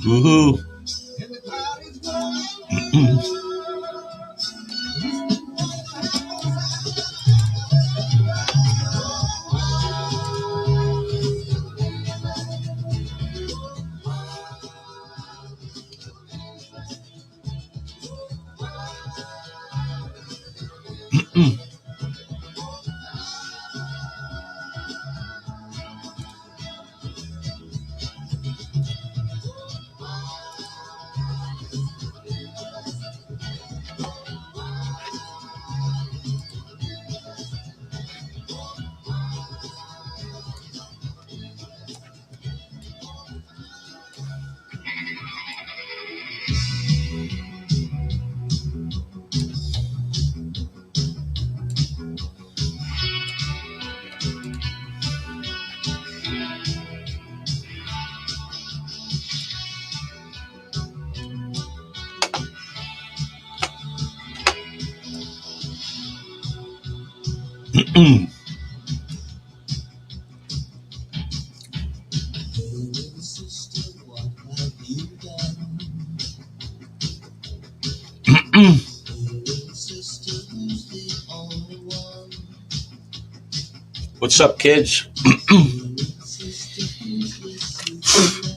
Woohoo. What's up, kids?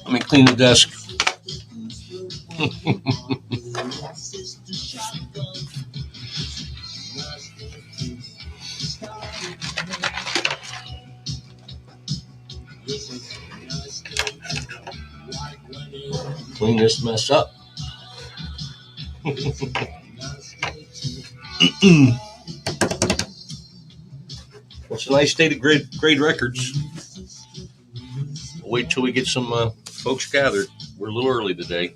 Let me clean the desk. Clean this mess up. It's a nice day to grade records. We'll wait till we get some folks gathered. We're a little early today.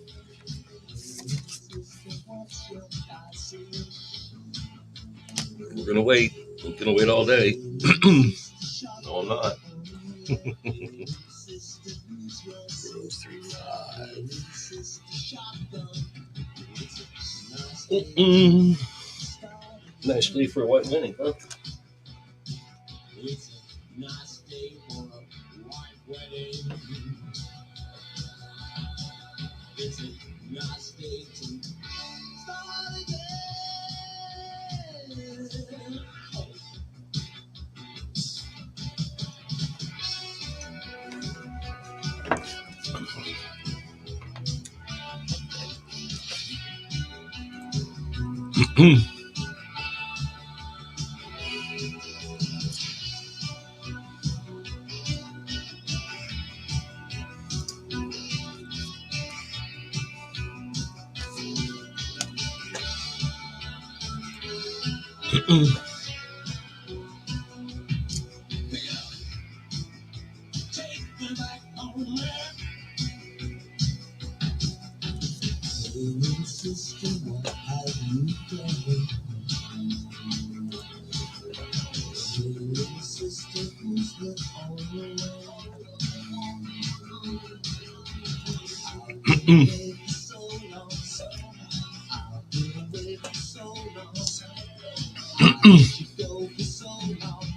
We're going to wait. We're going to wait all day. No, I'm not. 4035. Nice day for a white wedding, huh?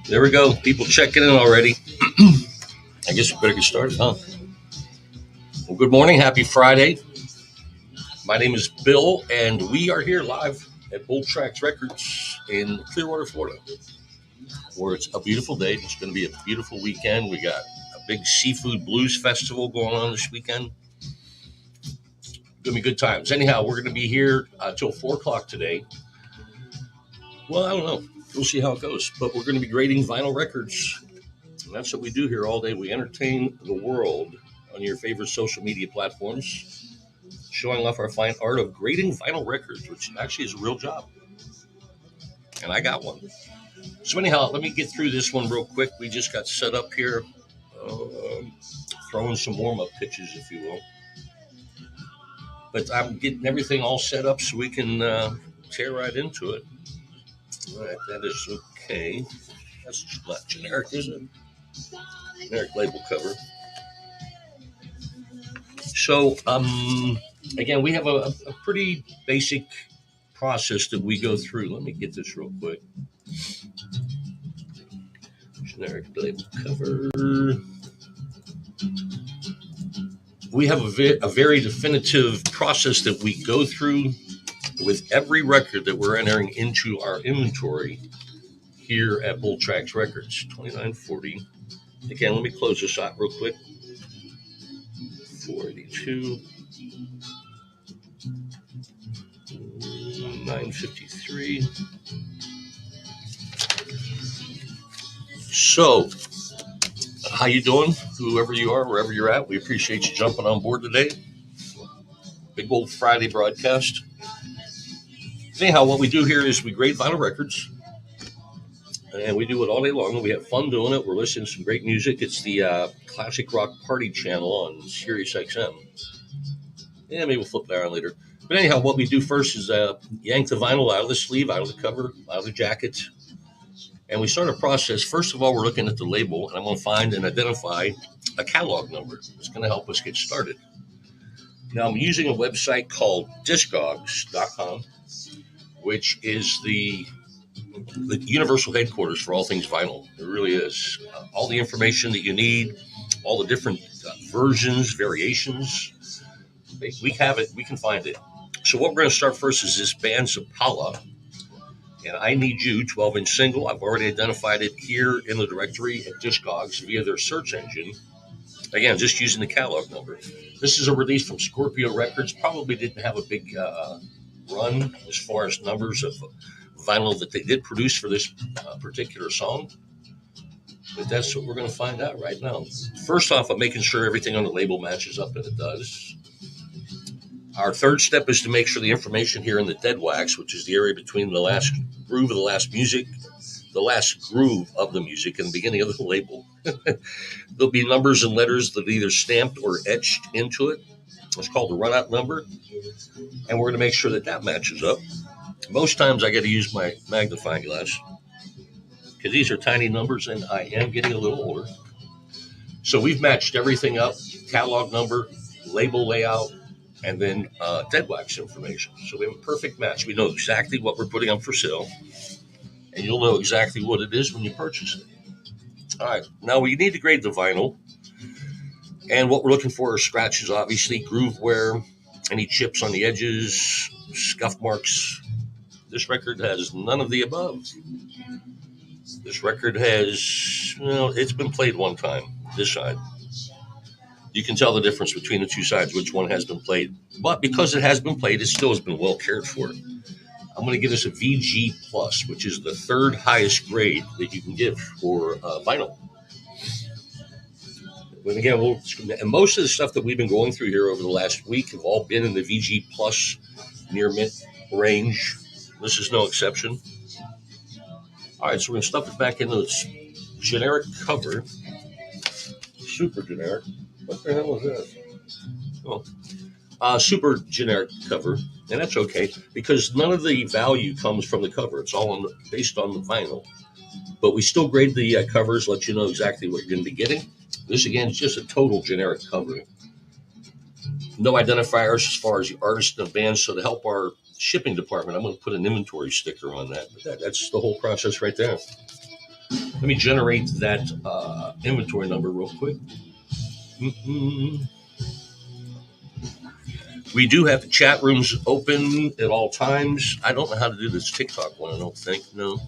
There we go. People checking in already. I guess we better get started, huh? Well, good morning. Happy Friday. My name is Bill, and we are here live at Bold Tracks Records in Clearwater, Florida, where it's a beautiful day. It's going to be a beautiful weekend. We got a big seafood blues festival going on this weekend. Going to be good times. Anyhow, we're going to be here till 4 o'clock today. Well, I don't know. We'll see how it goes. But we're going to be grading vinyl records. And that's what we do here all day. We entertain the world on your favorite social media platforms, showing off our fine art of grading vinyl records, which actually is a real job. And I got one. So anyhow, let me get through this one real quick. We just got set up here, throwing some warm-up pitches, if you will. But I'm getting everything all set up so we can tear right into it. All right, that is okay. That's not generic, is it? Generic label cover. So, again, we have a pretty basic process that we go through. Let me get this real quick. Generic label cover. We have a very definitive process that we go through with every record that we're entering into our inventory here at Bull Tracks Records. 2940. Again, let me close this out real quick. 482. 953. So, how you doing? Whoever you are, wherever you're at, we appreciate you jumping on board today. Big old Friday broadcast. Anyhow, what we do here is we grade vinyl records, and we do it all day long. We have fun doing it. We're listening to some great music. It's the Classic Rock Party channel on Sirius XM. Yeah, maybe we'll flip that on later. But anyhow, what we do first is yank the vinyl out of the sleeve, out of the cover, out of the jacket. And we start a process. First of all, we're looking at the label, and I'm going to find and identify a catalog number. It's going to help us get started. Now, I'm using a website called discogs.com, which is the universal headquarters for all things vinyl. It really is. All the information that you need, all the different versions, variations, we have it. We can find it. So what we're going to start first is this band Zapala. And I Need You, 12-inch single. I've already identified it here in the directory at Discogs via their search engine. Again, just using the catalog number. This is a release from Scorpio Records. Probably didn't have a big run as far as numbers of vinyl that they did produce for this particular song. But that's what we're going to find out right now. First off, I'm making sure everything on the label matches up, and it does. Our third step is to make sure the information here in the dead wax, which is the area between the last groove of the last music, the last groove of the music, and the beginning of the label. There'll be numbers and letters that are either stamped or etched into it. It's called the run-out number. And we're going to make sure that that matches up. Most times I got to use my magnifying glass because these are tiny numbers and I am getting a little older. So we've matched everything up, catalog number, label layout, and then dead wax information. So we have a perfect match. We know exactly what we're putting up for sale, and you'll know exactly what it is when you purchase it. All right, now we need to grade the vinyl, and what we're looking for are scratches, obviously, groove wear, any chips on the edges, scuff marks. This record has none of the above. This record has, it's been played one time, this side. You can tell the difference between the two sides, which one has been played. But because it has been played, it still has been well cared for. I'm going to give this a VG+, which is the third highest grade that you can give for vinyl. And again, and most of the stuff that we've been going through here over the last week have all been in the VG+ near mint range. This is no exception. All right, so we're going to stuff it back into this generic cover. Super generic. What the hell is this? Oh, super generic cover, and that's okay because none of the value comes from the cover. It's all based on the vinyl. But we still grade the covers, let you know exactly what you're going to be getting. This, again, is just a total generic cover. No identifiers as far as the artist and the band. So to help our shipping department, I'm going to put an inventory sticker on that. But that's the whole process right there. Let me generate that inventory number real quick. We do have the chat rooms open at all times. I don't know how to do this TikTok one, I don't think, no.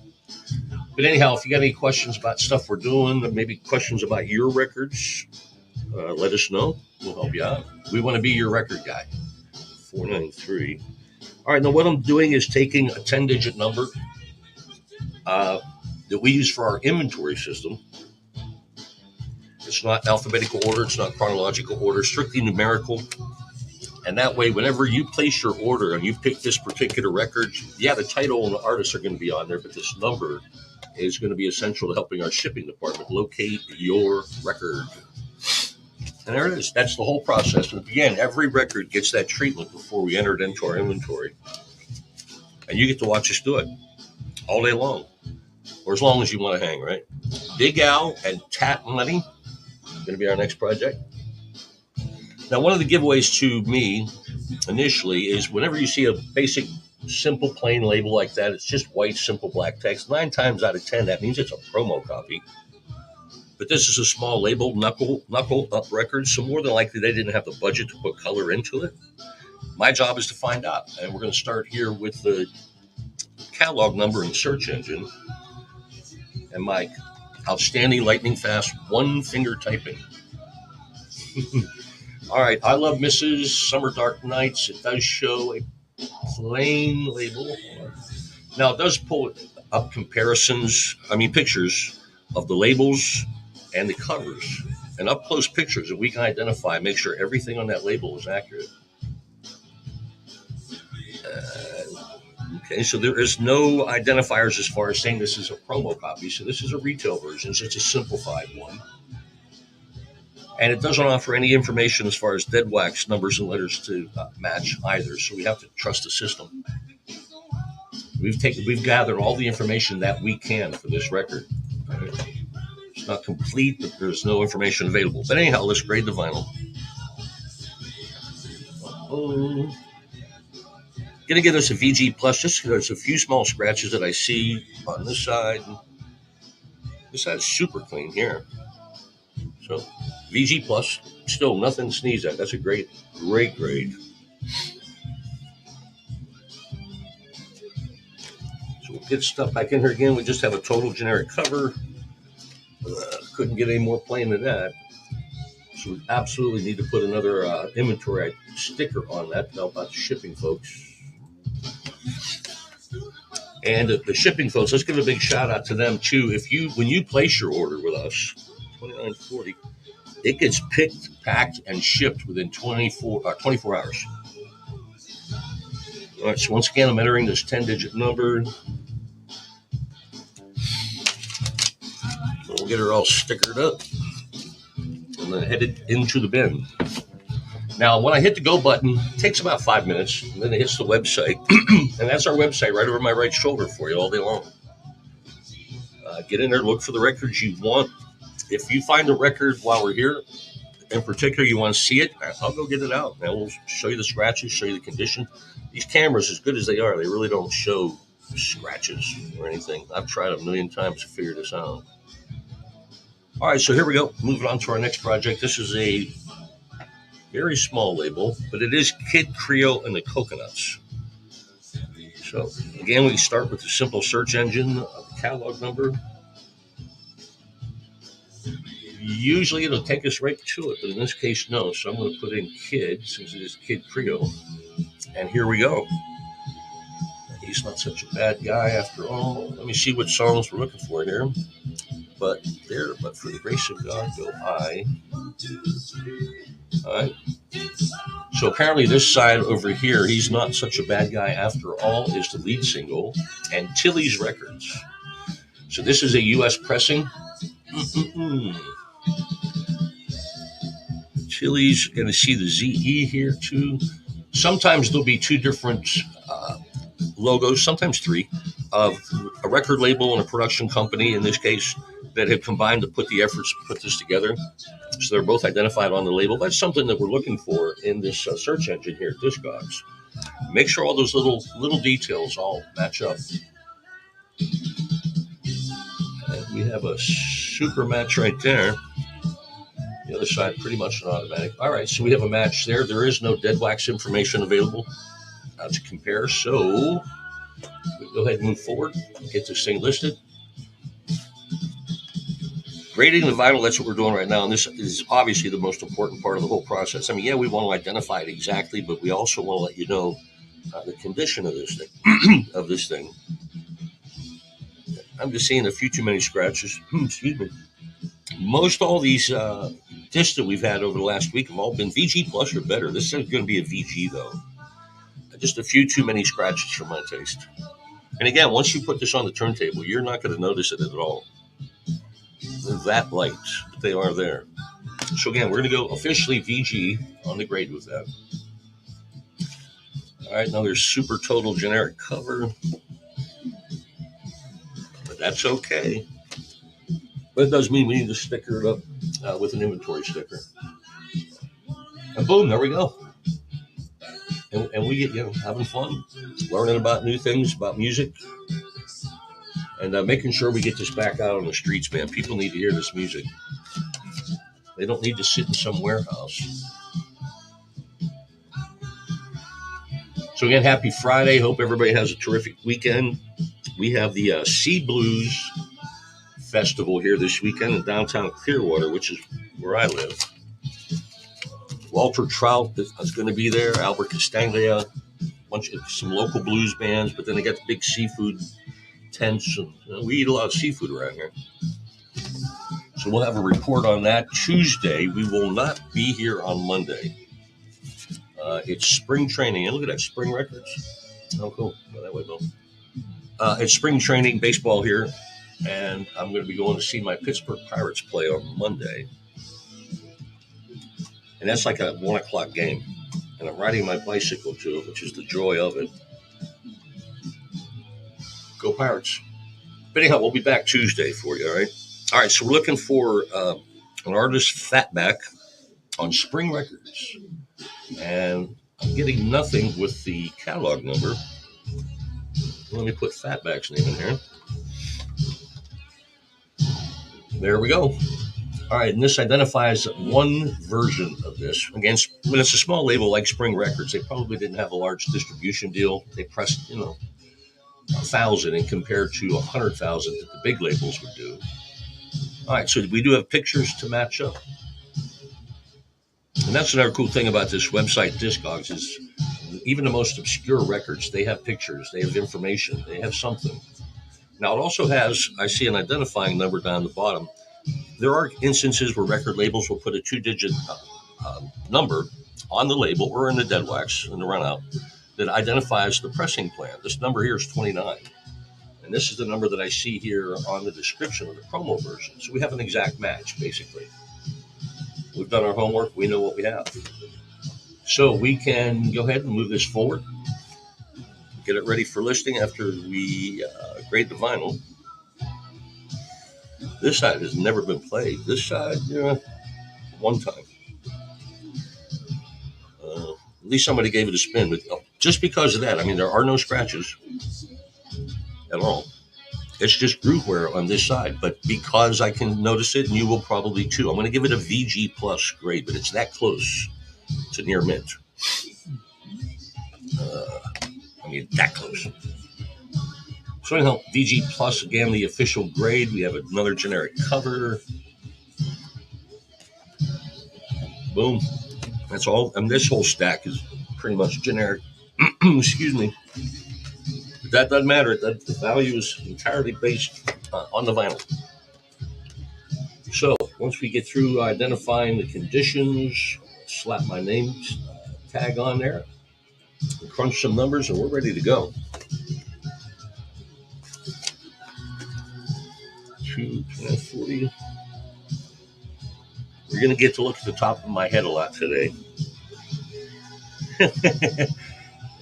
But anyhow, if you got any questions about stuff we're doing, or maybe questions about your records, let us know. We'll help you out. We want to be your record guy. 493. All right, now what I'm doing is taking a 10-digit number that we use for our inventory system. It's not alphabetical order. It's not chronological order. Strictly numerical. And that way, whenever you place your order and you pick this particular record, yeah, the title and the artists are going to be on there, but this number is going to be essential to helping our shipping department locate your record. And there it is. That's the whole process. And again, every record gets that treatment before we enter it into our inventory. And you get to watch us do it all day long, or as long as you want to hang, right? Big Al and Tat Money going to be our next project. Now, one of the giveaways to me initially is whenever you see a basic, simple, plain label like that, it's just white, simple black text. 9 times out of 10, that means it's a promo copy. But this is a small label, knuckle up record, so more than likely they didn't have the budget to put color into it. My job is to find out, and we're going to start here with the catalog number and search engine, and my outstanding lightning fast one finger typing. All right, I Love Mrs. Summer Dark Nights. It does show a plain label. Now it does pull up pictures of the labels and the covers, and up close pictures that we can identify, make sure everything on that label is accurate. Okay, so there is no identifiers as far as saying this is a promo copy. So this is a retail version, so it's a simplified one. And it doesn't offer any information as far as dead wax numbers and letters to match either. So we have to trust the system. We've gathered all the information that we can for this record. It's not complete, but there's no information available. But anyhow, let's grade the vinyl. Gonna give us a VG plus. Just there's a few small scratches that I see on this side. This side's super clean here. So VG plus, still nothing to sneeze at. That's a great grade. So we'll get stuff back in here again. We just have a total generic cover. Couldn't get any more plain than that. So we absolutely need to put another inventory sticker on that to help out the shipping folks. And the shipping folks, let's give a big shout out to them too. When you place your order with us, $29.40, it gets picked, packed, and shipped within 24 hours. All right, so once again, I'm entering this 10-digit number. We'll get her all stickered up and then headed into the bin. Now, when I hit the go button, it takes about 5 minutes, and then it hits the website. And that's our website right over my right shoulder for you all day long. Get in there, look for the records you want. If you find a record while we're here, in particular, you want to see it, I'll go get it out. And we'll show you the scratches, show you the condition. These cameras, as good as they are, they really don't show scratches or anything. I've tried a million times to figure this out. All right, so here we go. Moving on to our next project. This is a very small label, but it is Kid Creole and the Coconuts. So again, we start with the simple search engine of the catalog number. Usually it'll take us right to it, but in this case, no. So I'm going to put in Kid, since it is Kid Creole. And here we go. He's not such a bad guy after all. Let me see what songs we're looking for here. But for the grace of God, go I. All right. So apparently this side over here, He's Not Such a Bad Guy After All, is the lead single, and Tilly's Records. So this is a U.S. pressing. Tilly's, going to see the ZE here too. Sometimes there'll be two different logos, sometimes three, of a record label and a production company, in this case, that have combined to put the efforts to put this together. So they're both identified on the label. That's something that we're looking for in this search engine here at Discogs. Make sure all those little details all match up. And we have a super match right there. The other side, pretty much an automatic. All right, so we have a match there. There is no dead wax information available to compare. So we'll go ahead and move forward, get this thing listed. Grading the vinyl, that's what we're doing right now. And this is obviously the most important part of the whole process. I mean, yeah, we want to identify it exactly, but we also want to let you know the condition of this thing. I'm just seeing a few too many scratches. Excuse me. Most all these discs that we've had over the last week have all been VG plus or better. This is going to be a VG, though. Just a few too many scratches for my taste. And again, once you put this on the turntable, you're not going to notice it at all. They're that light, but they are there. So again, we're going to go officially VG on the grade with that. All right, another super total generic cover. But that's okay. But it does mean we need to sticker it up with an inventory sticker. And boom, there we go. And we get, having fun, learning about new things, about music, and making sure we get this back out on the streets, man. People need to hear this music. They don't need to sit in some warehouse. So again, happy Friday. Hope everybody has a terrific weekend. We have the Sea Blues Festival here this weekend in downtown Clearwater, which is where I live. Walter Trout is going to be there, Albert Castaglia, some local blues bands, but then they got the big seafood tents, and we eat a lot of seafood around here. So we'll have a report on that Tuesday. We will not be here on Monday. It's spring training. And look at that, Spring Records. Oh, cool. Go that way, Bill. It's spring training baseball here, and I'm going to be going to see my Pittsburgh Pirates play on Monday. And that's like a 1 o'clock game. And I'm riding my bicycle to it, which is the joy of it. Go Pirates. But anyhow, we'll be back Tuesday for you, all right? All right, so we're looking for an artist, Fatback, on Spring Records. And I'm getting nothing with the catalog number. Let me put Fatback's name in here. There we go. All right, and this identifies one version of this. Again, when it's a small label like Spring Records, they probably didn't have a large distribution deal. They pressed, 1,000 and compared to 100,000 that the big labels would do. All right, so we do have pictures to match up. And that's another cool thing about this website, Discogs, is even the most obscure records, they have pictures, they have information, they have something. Now, it also has, I see an identifying number down the bottom. There are instances where record labels will put a 2-digit number on the label or in the dead wax in the runout that identifies the pressing plan. This number here is 29. And this is the number that I see here on the description of the promo version. So we have an exact match, basically. We've done our homework. We know what we have. So we can go ahead and move this forward. Get it ready for listing after we grade the vinyl. This side has never been played. This side, one time. At least somebody gave it a spin. But just because of that, I mean, there are no scratches at all. It's just groove wear on this side. But because I can notice it, and you will probably too, I'm going to give it a VG plus grade, but it's that close to near mint. That close. So anyhow, VG plus, again, the official grade. We have another generic cover. Boom. That's all. And this whole stack is pretty much generic. Excuse me. But that doesn't matter. The value is entirely based on the vinyl. So once we get through identifying the conditions, slap my name tag on there, crunch some numbers, and we're ready to go. 240. We're going to get to look at the top of my head a lot today.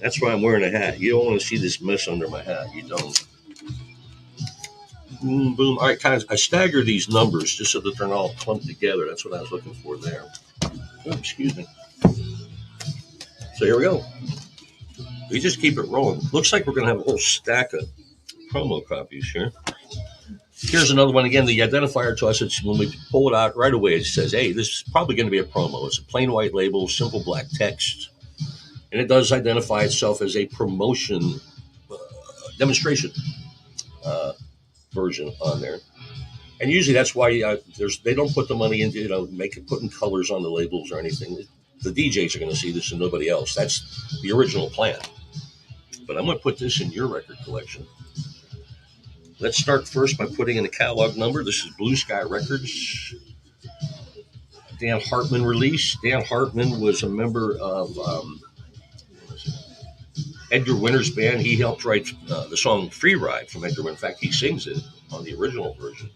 That's why I'm wearing a hat. You don't want to see this mess under my hat. You don't. Boom, boom. All right, guys, I stagger these numbers just so that they're not all clumped together. That's what I was looking for there. Oh, excuse me. So here we go. We just keep it rolling. Looks like we're going to have a whole stack of promo copies here. Here's another one. Again, the identifier to us, it's when we pull it out right away, it says, hey, this is probably going to be a promo. It's a plain white label, simple black text. And it does identify itself as a promotion demonstration version on there. And usually that's why they don't put the money into, putting colors on the labels or anything. The DJs are going to see this and nobody else. That's the original plan. But I'm going to put this in your record collection. Let's start first by putting in a catalog number. This is Blue Sky Records. Dan Hartman release. Dan Hartman was a member of Edgar Winter's band. He helped write the song Free Ride from Edgar Winter. In fact, he sings it on the original version.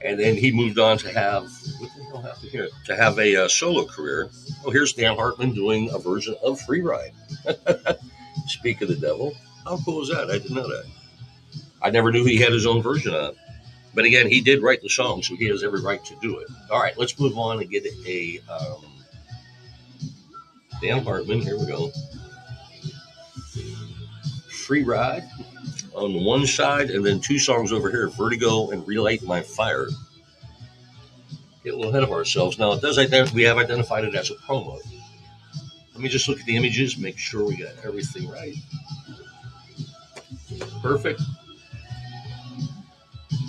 And then he moved on to have, what the hell happened here? To have a solo career. Oh, here's Dan Hartman doing a version of Free Ride. Speak of the devil. How cool is that? I didn't know that. I never knew he had his own version of it. But again, he did write the song, so he has every right to do it. All right, let's move on and get a Dan Hartman. Here we go. Free Ride on one side, and then two songs over here, Vertigo and Relight My Fire. get a little ahead of ourselves. Now, it does we have identified it as a promo. Let me just look at the images, make sure we got everything right. Perfect.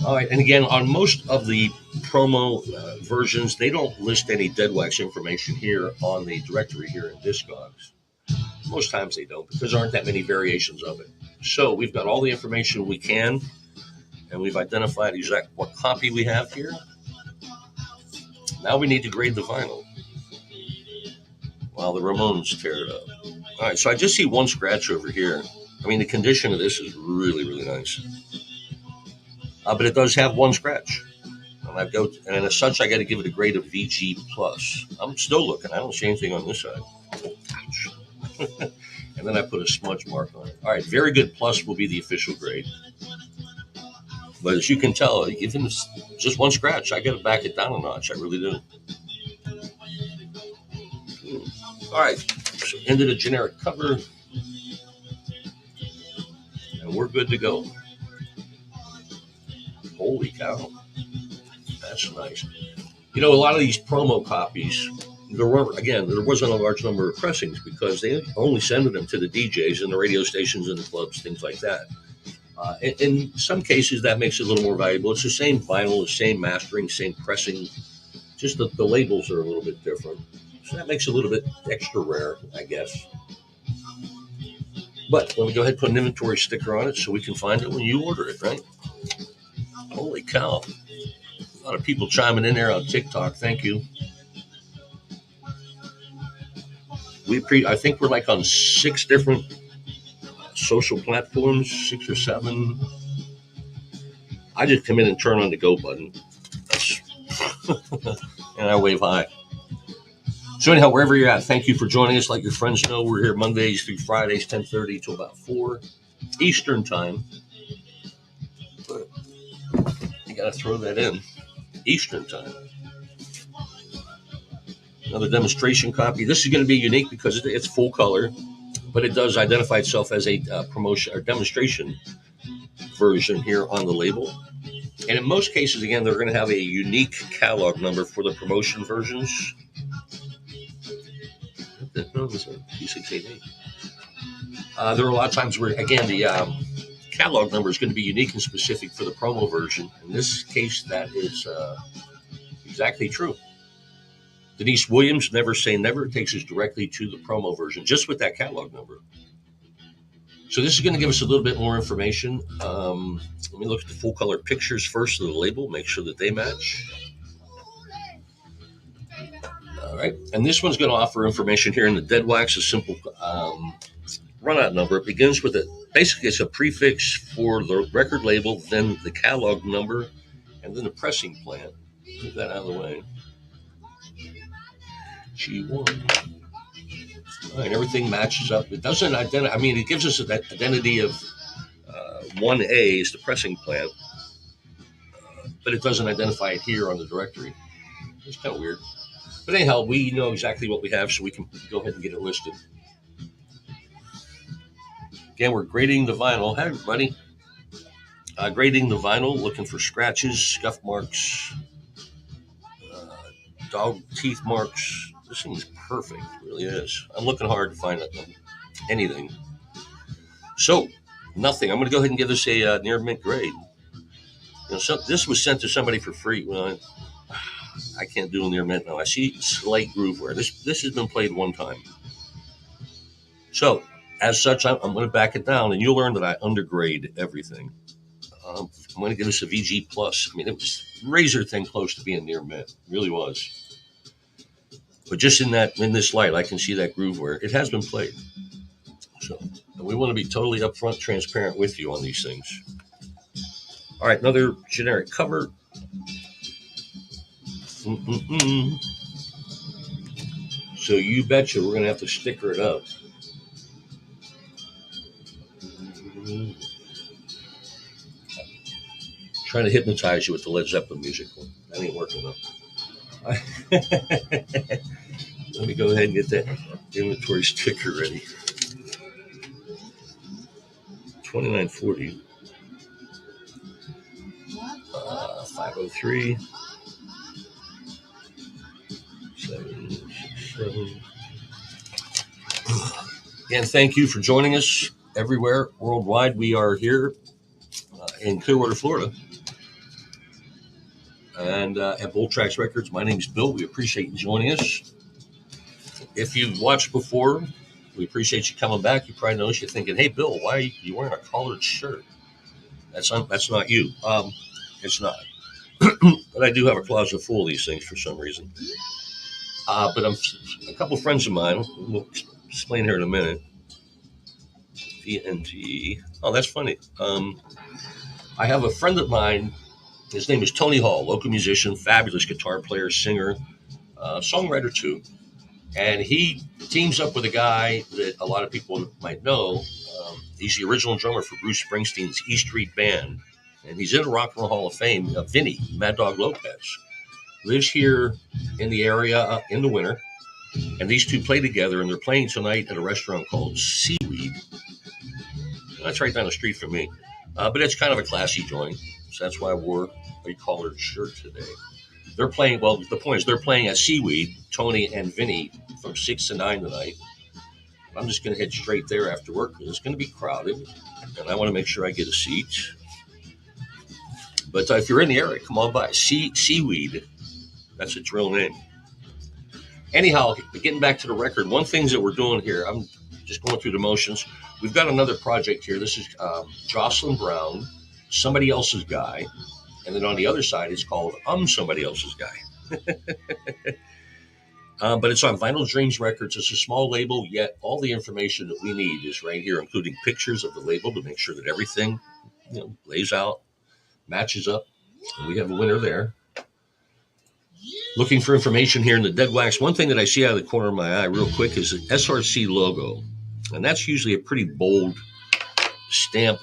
All right, and again, on most of the promo versions, they don't list any dead wax information here on the directory here in Discogs. Most times they don't because there aren't that many variations of it. So we've got all the information we can, and we've identified exactly what copy we have here. Now we need to grade the vinyl while the Ramones tear it up. All right, so I just see one scratch over here. I mean, the condition of this is really, really nice. But it does have one scratch. And as such, I got to give it a grade of VG plus. I'm still looking. I don't see anything on this side. Ouch. And then I put a smudge mark on it. All right, very good plus will be the official grade. But as you can tell, even just one scratch, I got to back it down a notch. I really do. All right, so into the generic cover, and we're good to go. Holy cow, that's nice. You know, a lot of these promo copies, there wasn't a large number of pressings because they only send them to the DJs and the radio stations and the clubs, things like that. In some cases, that makes it a little more valuable. It's the same vinyl, the same mastering, same pressing, just the labels are a little bit different. So that makes it a little bit extra rare, I guess. But let me go ahead and put an inventory sticker on it so we can find it when you order it, right? Holy cow. A lot of people chiming in there on TikTok. Thank you. I think we're like on 6 different social platforms, 6 or 7. I just come in and turn on the go button. And I wave hi. So anyhow, wherever you're at, thank you for joining us. Like your friends know, we're here Mondays through Fridays, 10:30 to about 4 Eastern time. But you got to throw that in. Eastern time. Another demonstration copy. This is going to be unique because it's full color, but it does identify itself as a promotion or demonstration version here on the label. And in most cases, again, they're going to have a unique catalog number for the promotion versions. What the hell is that? P688. There are a lot of times where, again, the catalog number is going to be unique and specific for the promo version. In this case, that is exactly true. Denise Williams, Never Say Never, takes us directly to the promo version, just with that catalog number. So this is going to give us a little bit more information. Let me look at the full color pictures first of the label, make sure that they match. All right, and this one's going to offer information here in the dead wax, a simple runout number. It begins with basically it's a prefix for the record label, then the catalog number, and then the pressing plant. Move that out of the way. G1. All right, everything matches up. It doesn't identify. I mean, it gives us that identity of 1A is the pressing plant, but it doesn't identify it here on the directory. It's kind of weird. But anyhow, we know exactly what we have, so we can go ahead and get it listed. Again, we're grading the vinyl. Hi, everybody. Grading the vinyl, looking for scratches, scuff marks, dog teeth marks. This thing's perfect. It really is. I'm looking hard to find anything. So, nothing. I'm going to go ahead and give this a near mint grade. This was sent to somebody for free. Well, I can't do a near mint now. I see slight groove wear. This has been played one time. So, as such, I'm going to back it down, and you'll learn that I undergrade everything. I'm going to give this a VG plus. I mean, it was razor thin close to being near mint. It really was. But just in this light, I can see that groove wear. It has been played. So, we want to be totally upfront, transparent with you on these things. All right, another generic cover. So you betcha we're going to have to sticker it up. Trying to hypnotize you with the Led Zeppelin music. That ain't working though. Let me go ahead and get that inventory sticker ready. 2940. 503. And thank you for joining us everywhere worldwide. We are here in Clearwater, Florida, and at Bull Tracks Records. My name is Bill. We appreciate you joining us. If you've watched before, we appreciate you coming back. You probably noticed you're thinking, "Hey, Bill, why are you wearing a collared shirt?" That's not you. It's not. But I do have a closet full of these things for some reason. But a couple friends of mine. We'll explain here in a minute. VNG. Oh, that's funny. I have a friend of mine. His name is Tony Hall, local musician, fabulous guitar player, singer, songwriter too. And he teams up with a guy that a lot of people might know. He's the original drummer for Bruce Springsteen's E Street Band. And he's in the Rock and Roll Hall of Fame. Vinny, Mad Dog Lopez, lives here in the area in the winter. And these two play together, and they're playing tonight at a restaurant called Seaweed. And that's right down the street from me. But it's kind of a classy joint. So that's why I wore a collared shirt today. They're playing, well, the point is they're playing at Seaweed, Tony and Vinny, from 6 to 9 tonight. I'm just going to head straight there after work because it's going to be crowded. And I want to make sure I get a seat. But if you're in the area, come on by. Seaweed. That's its real name. Anyhow, getting back to the record, one thing that we're doing here, I'm just going through the motions. We've got another project here. This is Jocelyn Brown, Somebody Else's Guy. And then on the other side, it's called Somebody Else's Guy. But it's on Vinyl Dreams Records. It's a small label, yet all the information that we need is right here, including pictures of the label to make sure that everything lays out, matches up. And we have a winner there. Looking for information here in the Dead Wax. One thing that I see out of the corner of my eye real quick is the SRC logo. And that's usually a pretty bold stamp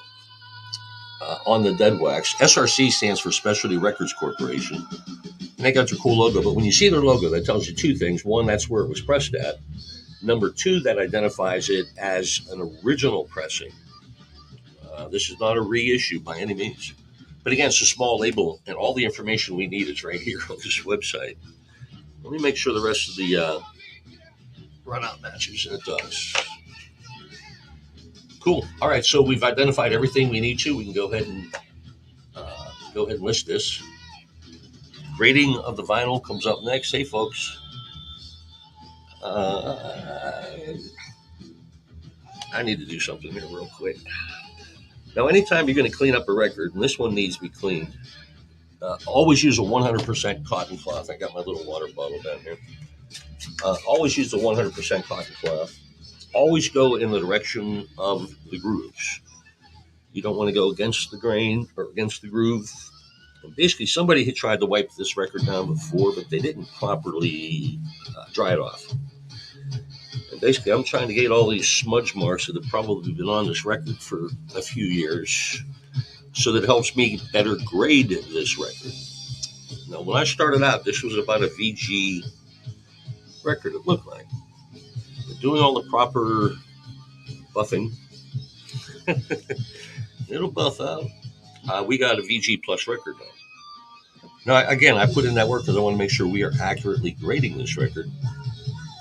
on the Dead Wax. SRC stands for Specialty Records Corporation. And they got their cool logo. But when you see their logo, that tells you two things. One, that's where it was pressed at. Number two, that identifies it as an original pressing. This is not a reissue by any means. But again, it's a small label, and all the information we need is right here on this website. Let me make sure the rest of the run-out matches, and it does. Cool. All right, so we've identified everything we need to. We can go ahead and list this. Grading of the vinyl comes up next. Hey, folks. I need to do something here real quick. Now, anytime you're going to clean up a record, and this one needs to be cleaned, always use a 100% cotton cloth. I got my little water bottle down here. Always use the 100% cotton cloth. Always go in the direction of the grooves. You don't want to go against the grain or against the groove. And basically, somebody had tried to wipe this record down before, but they didn't properly dry it off. And basically, I'm trying to get all these smudge marks that have probably been on this record for a few years so that it helps me better grade this record. Now, when I started out, this was about a VG record, it looked like. But doing all the proper buffing, it'll buff out. We got a VG Plus record now. Now, again, I put in that work because I want to make sure we are accurately grading this record.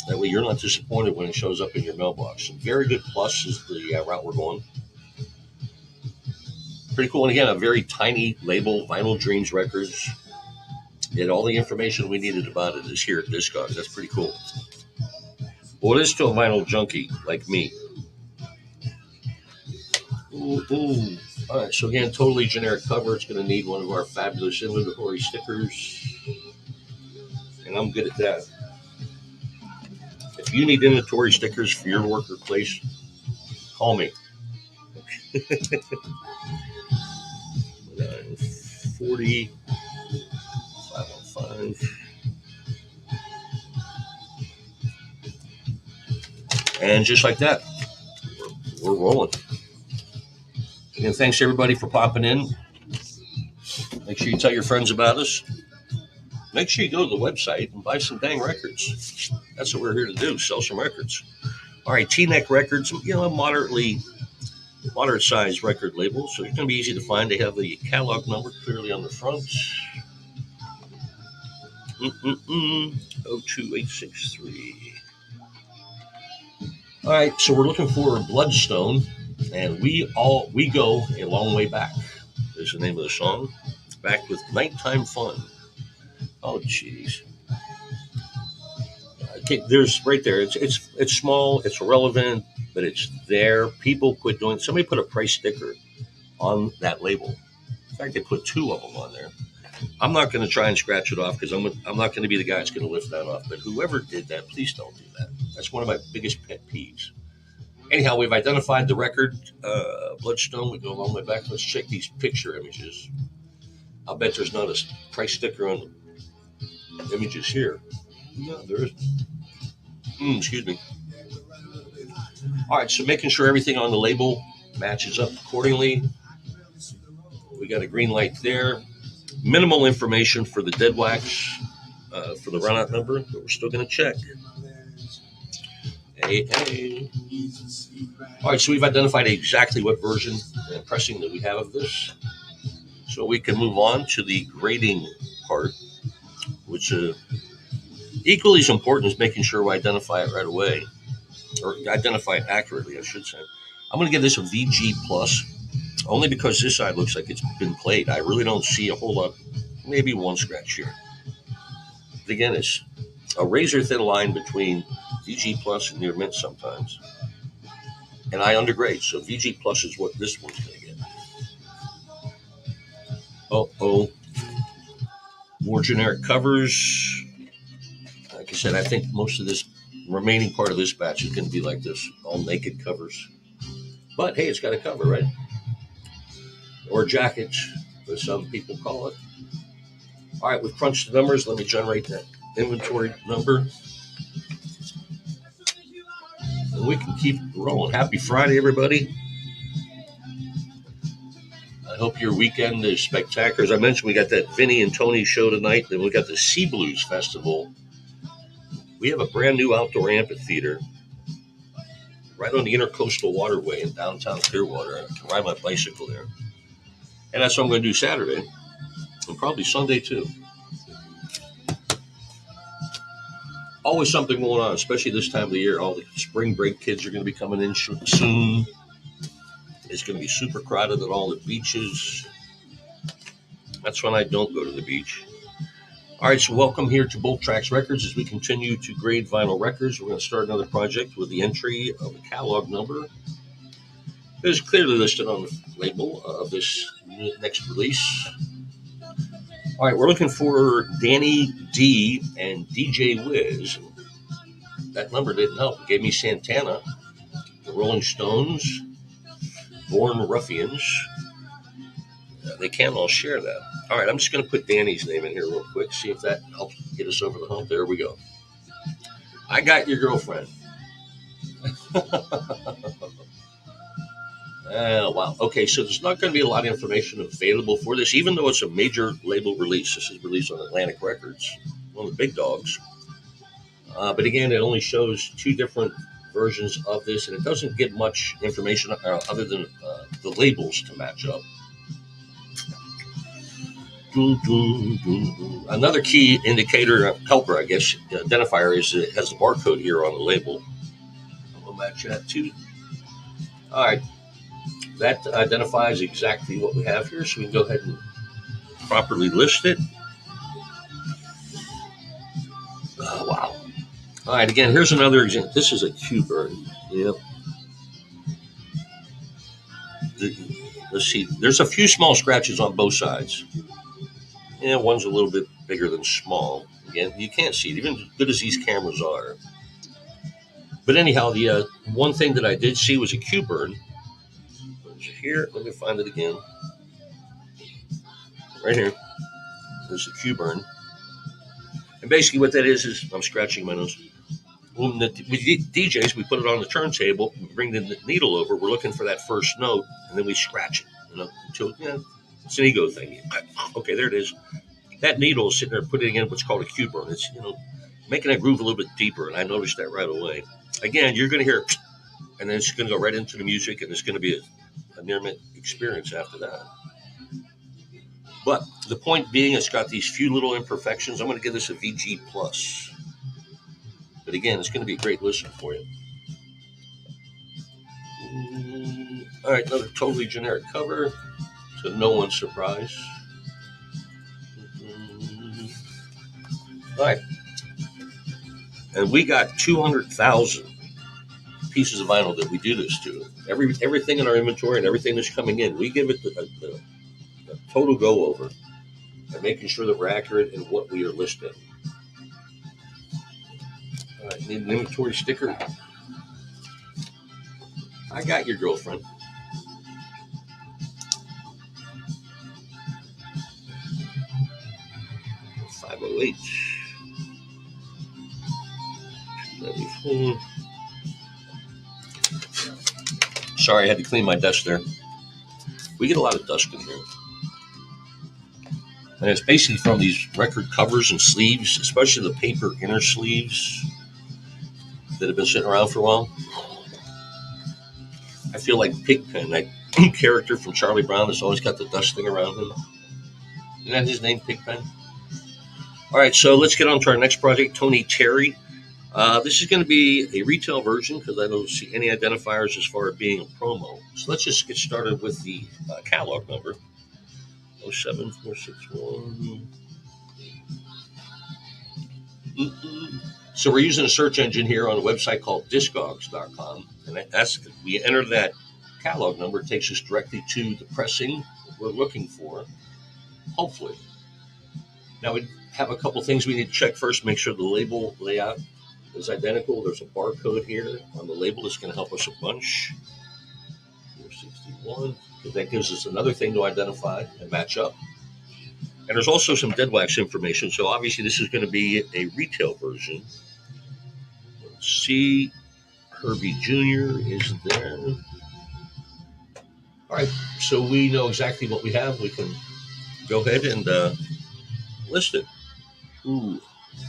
That way you're not disappointed when it shows up in your mailbox. Very Good Plus is the route we're going. Pretty cool. And again, a very tiny label, Vinyl Dreams Records. And all the information we needed about it is here at Discogs. That's pretty cool. Well, it is to a vinyl junkie like me. Ooh. All right, so again, totally generic cover. It's going to need one of our fabulous inventory stickers. And I'm good at that. If you need inventory stickers for your work or place, call me. 40 515. And just like that, we're rolling. Again, thanks everybody for popping in. Make sure you tell your friends about us. Make sure you go to the website and buy some dang records. That's what we're here to do, sell some records. All right, T-Neck Records, a moderate-sized record label, so it's going to be easy to find. They have the catalog number clearly on the front. 02863. All right, so we're looking for Bloodstone, and we go a long way back. Is the name of the song. Back with Nighttime Fun. Oh, jeez. Okay, there's right there. It's small. It's irrelevant, but it's there. People quit doing. Somebody put a price sticker on that label. In fact, they put two of them on there. I'm not going to try and scratch it off because I'm not going to be the guy that's going to lift that off. But whoever did that, please don't do that. That's one of my biggest pet peeves. Anyhow, we've identified the record, Bloodstone. We go a long way back. Let's check these picture images. I'll bet there's not a price sticker on the images here. No, there isn't. Excuse me. All right, so making sure everything on the label matches up accordingly. We got a green light there. Minimal information for the dead wax, for the runout number, but we're still going to check. Hey. All right, so we've identified exactly what version and pressing that we have of this. So we can move on to the grading part, which equally as important as making sure we identify it right away, or identify it accurately, I should say. I'm going to give this a VG plus, only because this side looks like it's been played. I really don't see a whole lot, maybe one scratch here. But again, it's a razor thin line between VG plus and near mint sometimes. And I undergrade, so VG plus is what this one's going to get. Uh-oh. More generic covers. Like I said, I think most of this remaining part of this batch is going to be like this, all naked covers. But hey, it's got a cover, right? Or jacket, as some people call it. All right, we've crunched the numbers. Let me generate that inventory number. And we can keep rolling. Happy Friday, everybody. I hope your weekend is spectacular. As I mentioned, we got that Vinny and Tony show tonight. Then we got the Sea Blues Festival. We have a brand new outdoor amphitheater right on the Intercoastal Waterway in downtown Clearwater. I can ride my bicycle there. And that's what I'm going to do Saturday. And probably Sunday, too. Always something going on, especially this time of the year. All the spring break kids are going to be coming in soon. It's going to be super crowded at all the beaches. That's when I don't go to the beach. All right, so welcome here to Bolt Tracks Records as we continue to grade vinyl records. We're going to start another project with the entry of the catalog number. It is clearly listed on the label of this next release. All right, we're looking for Danny D and DJ Wiz. That number didn't help. It gave me Santana, the Rolling Stones, Born Ruffians. They can't all share that. All right, I'm just going to put Danny's name in here real quick, see if that helps get us over the hump. There we go. I got your girlfriend. Wow. Okay, so there's not going to be a lot of information available for this, even though it's a major label release. This is released on Atlantic Records, one of the big dogs. But again, it only shows two different versions of this, and it doesn't give much information other than the labels to match up. Another key indicator, helper, I guess, identifier is it has the barcode here on the label. We'll match that too. All right. That identifies exactly what we have here, so we can go ahead and properly list it. Wow. All right, again, here's another example. This is a Q-burn. Yep. Let's see. There's a few small scratches on both sides. Yeah, one's a little bit bigger than small. Again, you can't see it, even as good as these cameras are. But anyhow, the one thing that I did see was a Q-burn. Here, let me find it again. Right here. There's a Q-burn. And basically what that is I'm scratching my nose. With DJs, we put it on the turntable, we bring the needle over, we're looking for that first note, and then we scratch it, until, it's an ego thing. Okay, there it is. That needle is sitting there putting in what's called a Q-burn. It's, making that groove a little bit deeper, and I noticed that right away. Again, you're going to hear, and then it's going to go right into the music, and it's going to be a near mint experience after that. But the point being, it's got these few little imperfections. I'm going to give this a VG plus. But again, it's going to be a great listen for you. All right, another totally generic cover, so no one's surprised. All right, and we got 200,000 pieces of vinyl that we do this to. Everything in our inventory and everything that's coming in, we give it the total go over and making sure that we're accurate in what we are listing. All right, need an inventory sticker. I got your girlfriend. 508. 94. Sorry, I had to clean my desk there. We get a lot of dust in here. And it's basically from these record covers and sleeves, especially the paper inner sleeves that have been sitting around for a while. I feel like Pigpen, that character from Charlie Brown that's always got the dust thing around him. Isn't that his name, Pigpen? All right, so let's get on to our next project, Tony Terry. This is going to be a retail version because I don't see any identifiers as far as being a promo. So let's just get started with the catalog number. 07461. So we're using a search engine here on a website called discogs.com. And that's, we enter that catalog number, it takes us directly to the pressing we're looking for, hopefully. Now we have a couple things we need to check first, make sure the label layout is identical. There's a barcode here on the label that's going to help us a bunch. 461, because that gives us another thing to identify and match up. And there's also some dead wax information. So obviously this is going to be a retail version. Let's see. Herbie Jr. is there. All right. So we know exactly what we have. We can go ahead and list it. Ooh,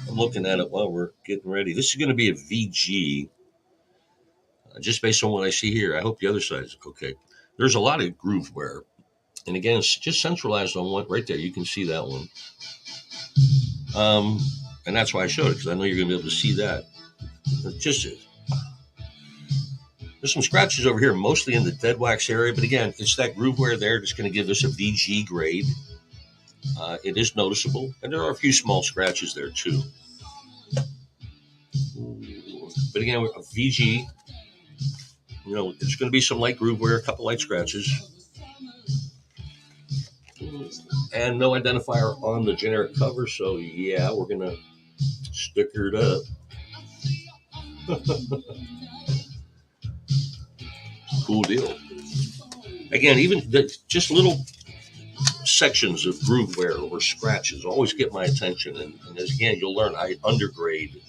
I'm looking at it while we're getting ready. This is going to be a VG. Just based on what I see here. I hope the other side is okay. There's a lot of groove wear. And again, it's just centralized on one right there. You can see that one. And that's why I showed it, because I know you're going to be able to see that. Just there's some scratches over here, mostly in the dead wax area. But again, it's that groove wear there that's going to give us a VG grade. It is noticeable. And there are a few small scratches there, too. But again, a VG, you know, there's going to be some light groove wear, a couple light scratches. And no identifier on the generic cover, so yeah, we're gonna sticker it up. Cool deal. Again, even just little sections of groove wear or scratches always get my attention, and as again, you'll learn I undergrade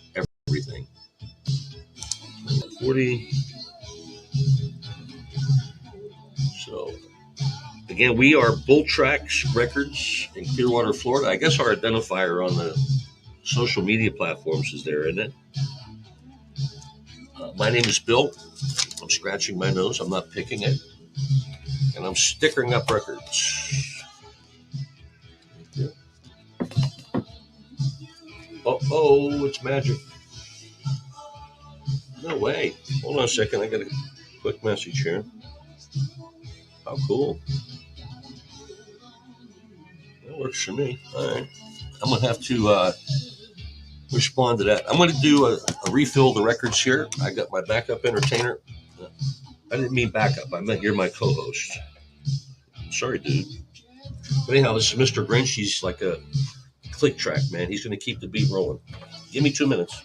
everything. 40. So again, we are Bull Tracks Records in Clearwater, Florida. I guess our identifier on the social media platforms is there, isn't it? My name is Bill. I'm scratching my nose. I'm not picking it. And I'm stickering up records. Oh, it's magic. No way. Hold on a second. I got a quick message here. How cool. That works for me. All right. I'm going to have to respond to that. I'm going to do a refill of the records here. I got my backup entertainer. I didn't mean backup. I meant you're my co-host. Sorry, dude. But anyhow, this is Mr. Grinch. He's like a click track, man. He's going to keep the beat rolling. Give me 2 minutes.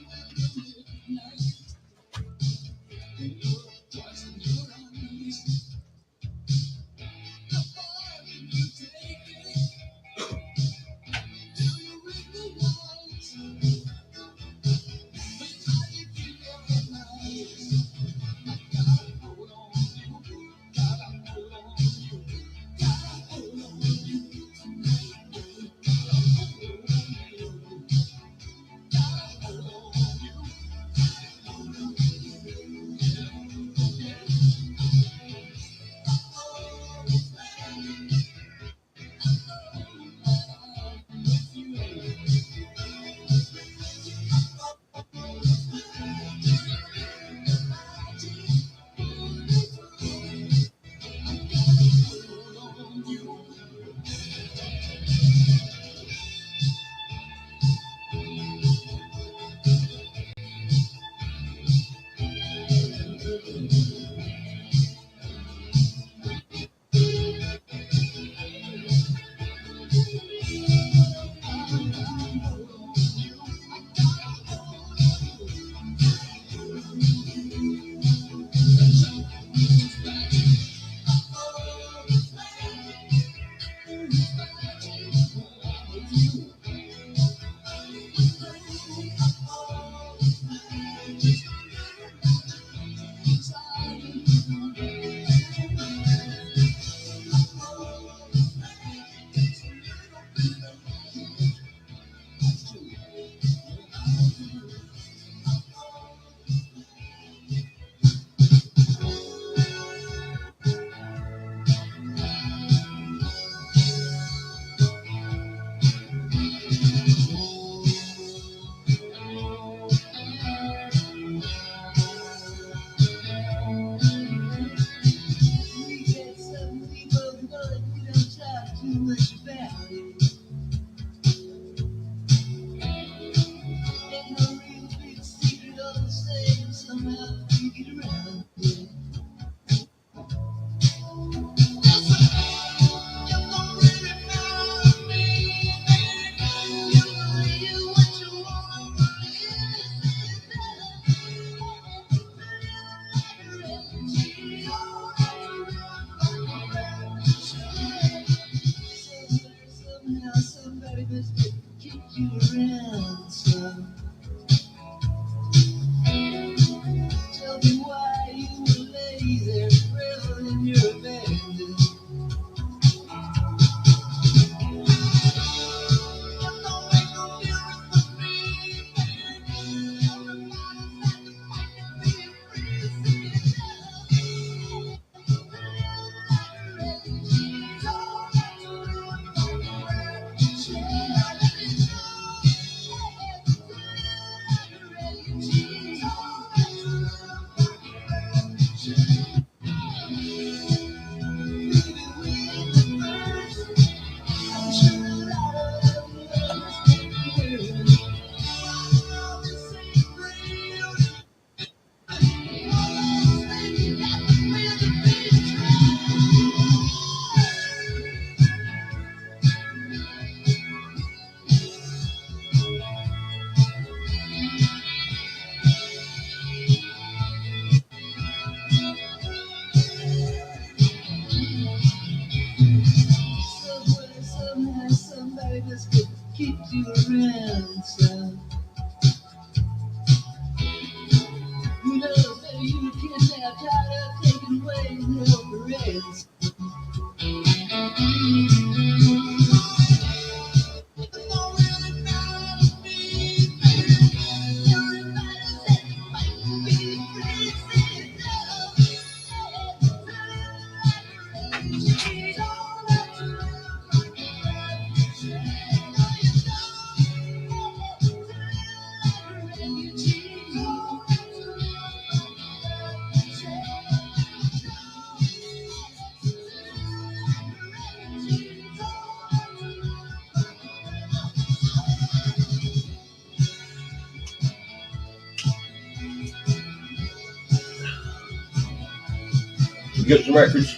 get some records.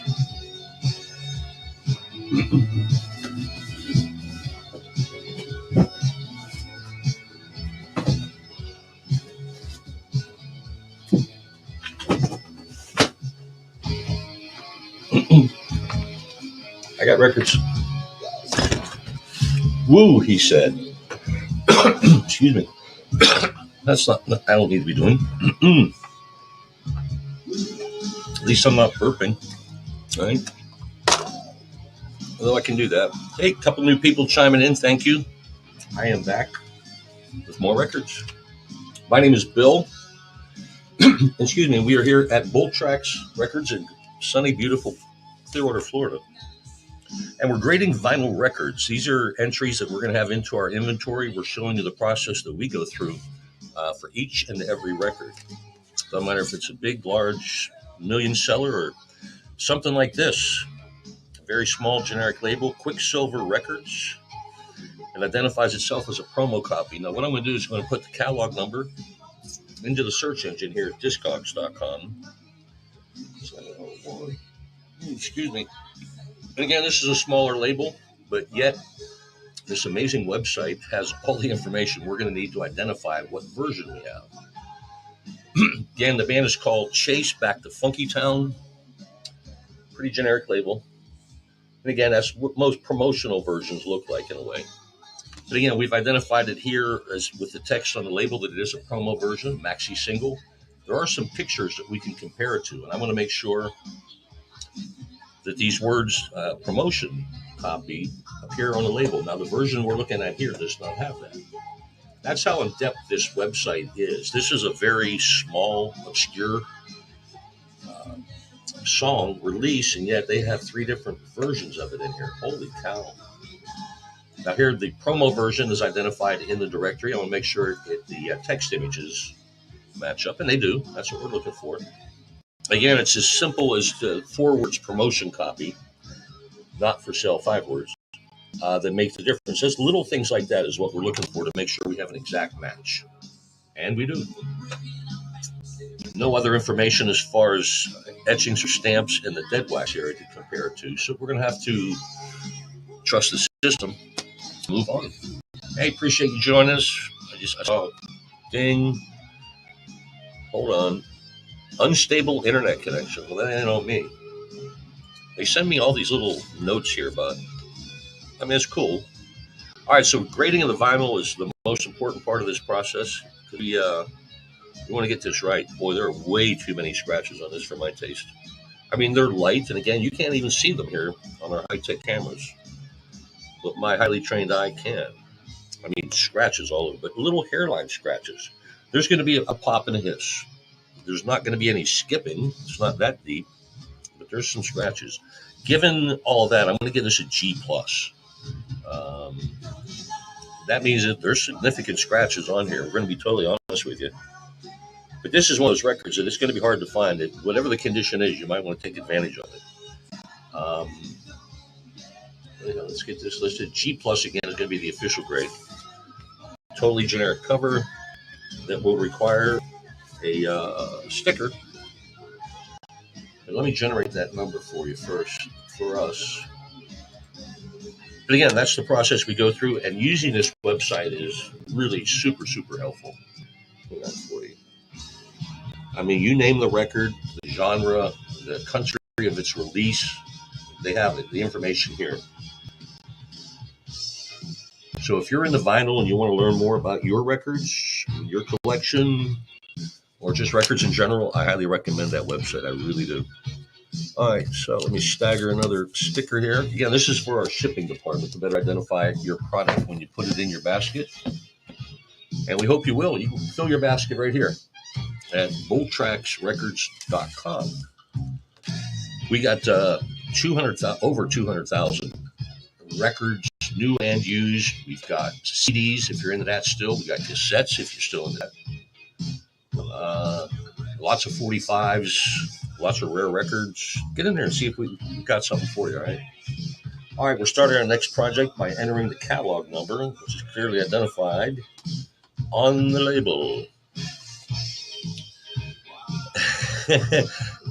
I got records. Woo, he said. Excuse me. That's not, I don't need to be doing. At least I'm not burping, right? Although I can do that. Hey, a couple new people chiming in. Thank you. I am back with more records. My name is Bill. Excuse me. We are here at Bull Tracks Records in sunny, beautiful Clearwater, Florida. And we're grading vinyl records. These are entries that we're going to have into our inventory. We're showing you the process that we go through for each and every record. Doesn't matter if it's a big, large, million seller or something like this. A very small generic label, Quicksilver Records. It identifies itself as a promo copy. Now, what I'm going to do is I'm going to put the catalog number into the search engine here at discogs.com. Excuse me. And again, this is a smaller label, but yet this amazing website has all the information we're going to need to identify what version we have. Again, the band is called Chase Back to Funky Town. Pretty generic label. And again, that's what most promotional versions look like in a way. But again, we've identified it here as with the text on the label that it is a promo version, maxi single. There are some pictures that we can compare it to, and I want to make sure that these words, promotion copy, appear on the label. Now, the version we're looking at here does not have that. That's how in-depth this website is. This is a very small, obscure song release, and yet they have 3 different versions of it in here. Holy cow. Now here, the promo version is identified in the directory. I want to make sure the text images match up, and they do. That's what we're looking for. Again, it's as simple as the 4 words promotion copy, not for sale 5 words, that make the difference. Just little things like that is what we're looking for to make sure we have an exact match. And we do. No other information as far as etchings or stamps in the dead wax area to compare it to. So we're going to have to trust the system. Move on. Hey, appreciate you joining us. I saw ding. Hold on. Unstable internet connection. Well, that ain't on me. They send me all these little notes here, but I mean, it's cool. All right, so grading of the vinyl is the most important part of this process. We want to get this right. Boy, there are way too many scratches on this for my taste. I mean, they're light, and again, you can't even see them here on our high-tech cameras. But my highly trained eye can. I mean, scratches all over, but little hairline scratches. There's going to be a pop and a hiss. There's not going to be any skipping. It's not that deep, but there's some scratches. Given all of that, I'm going to give this a G+. That means that there's significant scratches on here. We're going to be totally honest with you. But this is one of those records that it's going to be hard to find. It, whatever the condition is, you might want to take advantage of it. Let's get this listed. G+ again is going to be the official grade. Totally generic cover that will require a sticker. And let me generate that number for you first, for us. But again, that's the process we go through, and using this website is really super, super helpful. Put that for you. I mean, you name the record, the genre, the country of its release, they have it, the information here. So if you're into vinyl and you want to learn more about your records, your collection, or just records in general, I highly recommend that website. I really do. All right, so let me stagger another sticker here. Again, this is for our shipping department to better identify your product when you put it in your basket. And we hope you will. You can fill your basket right here at bulltracksrecords.com. We got over 200,000 records, new and used. We've got CDs, if you're into that still. We got cassettes, if you're still into that. Lots of 45s, lots of rare records. Get in there and see if we've got something for you, all right? All right, we're starting our next project by entering the catalog number, which is clearly identified on the label.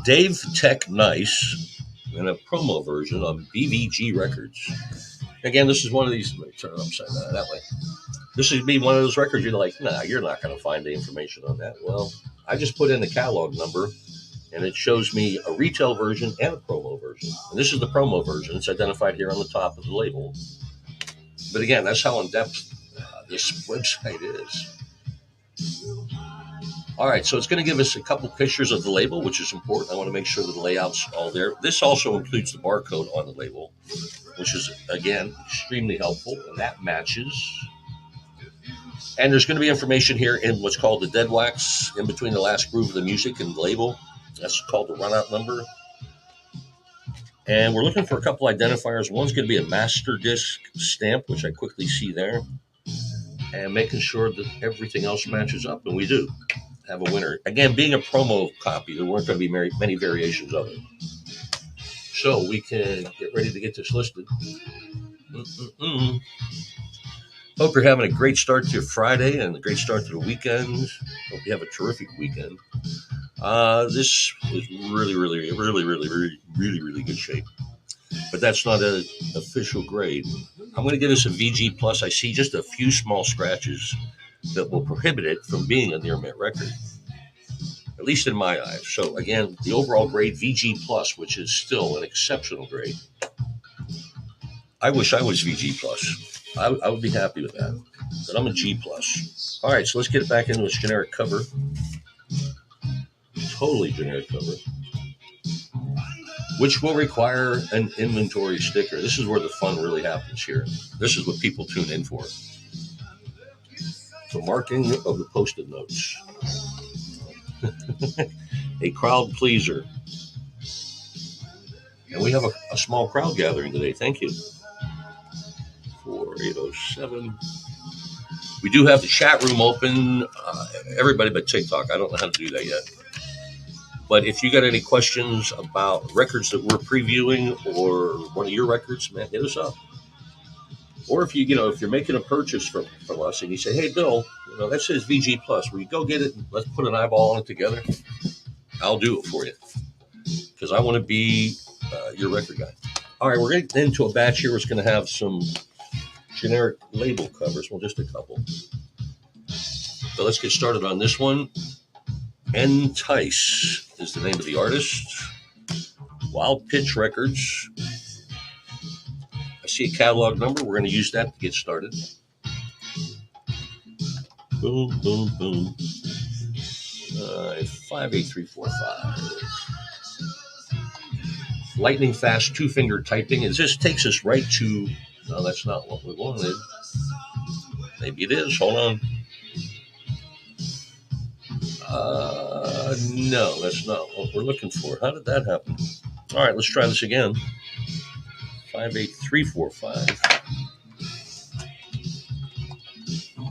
Dave Tech Nice in a promo version on BVG Records. Again, this is one of these. Let me turn it upside down that way. This would be one of those records you're like, nah, you're not going to find the information on that. Well, I just put in the catalog number, and it shows me a retail version and a promo version. And this is the promo version. It's identified here on the top of the label. But again, that's how in-depth this website is. All right, so it's going to give us a couple pictures of the label, which is important. I want to make sure that the layout's all there. This also includes the barcode on the label, which is, again, extremely helpful, and that matches. And there's going to be information here in what's called the dead wax, in between the last groove of the music and the label. That's called the runout number. And we're looking for a couple identifiers. One's going to be a master disc stamp, which I quickly see there, and making sure that everything else matches up, and we do have a winner. Again, being a promo copy, there weren't going to be many variations of it. So we can get ready to get this listed. Hope you're having a great start to your Friday and a great start to the weekend. Hope you have a terrific weekend. This is really good shape. But that's not an official grade. I'm going to give this a VG+. I see just a few small scratches that will prohibit it from being a near mint record, at least in my eyes. So again, the overall grade VG+, which is still an exceptional grade. I wish I was VG+. I would be happy with that, but I'm a G+. All right, so let's get it back into its generic cover. Totally generic cover, which will require an inventory sticker. This is where the fun really happens here. This is what people tune in for. The marking of the Post-it notes. A crowd pleaser. And we have a small crowd gathering today. Thank you. 4807. We do have the chat room open. Everybody but TikTok. I don't know how to do that yet. But if you got any questions about records that we're previewing or one of your records, man, hit us up. Or if you're making a purchase from us and you say, hey, Bill, that says VG+. Will you go get it and let's put an eyeball on it together? I'll do it for you because I want to be your record guy. All right, we're getting into a batch here. It's going to have some generic label covers. Well, just a couple. So let's get started on this one. Entice is the name of the artist. Wild Pitch Records. I see a catalog number. We're going to use that to get started. Boom, boom, boom. 58345. Lightning fast two-finger typing. It just takes us right to... No, that's not what we wanted. Maybe it is. Hold on. No, that's not what we're looking for. How did that happen? All right, let's try this again. 58345.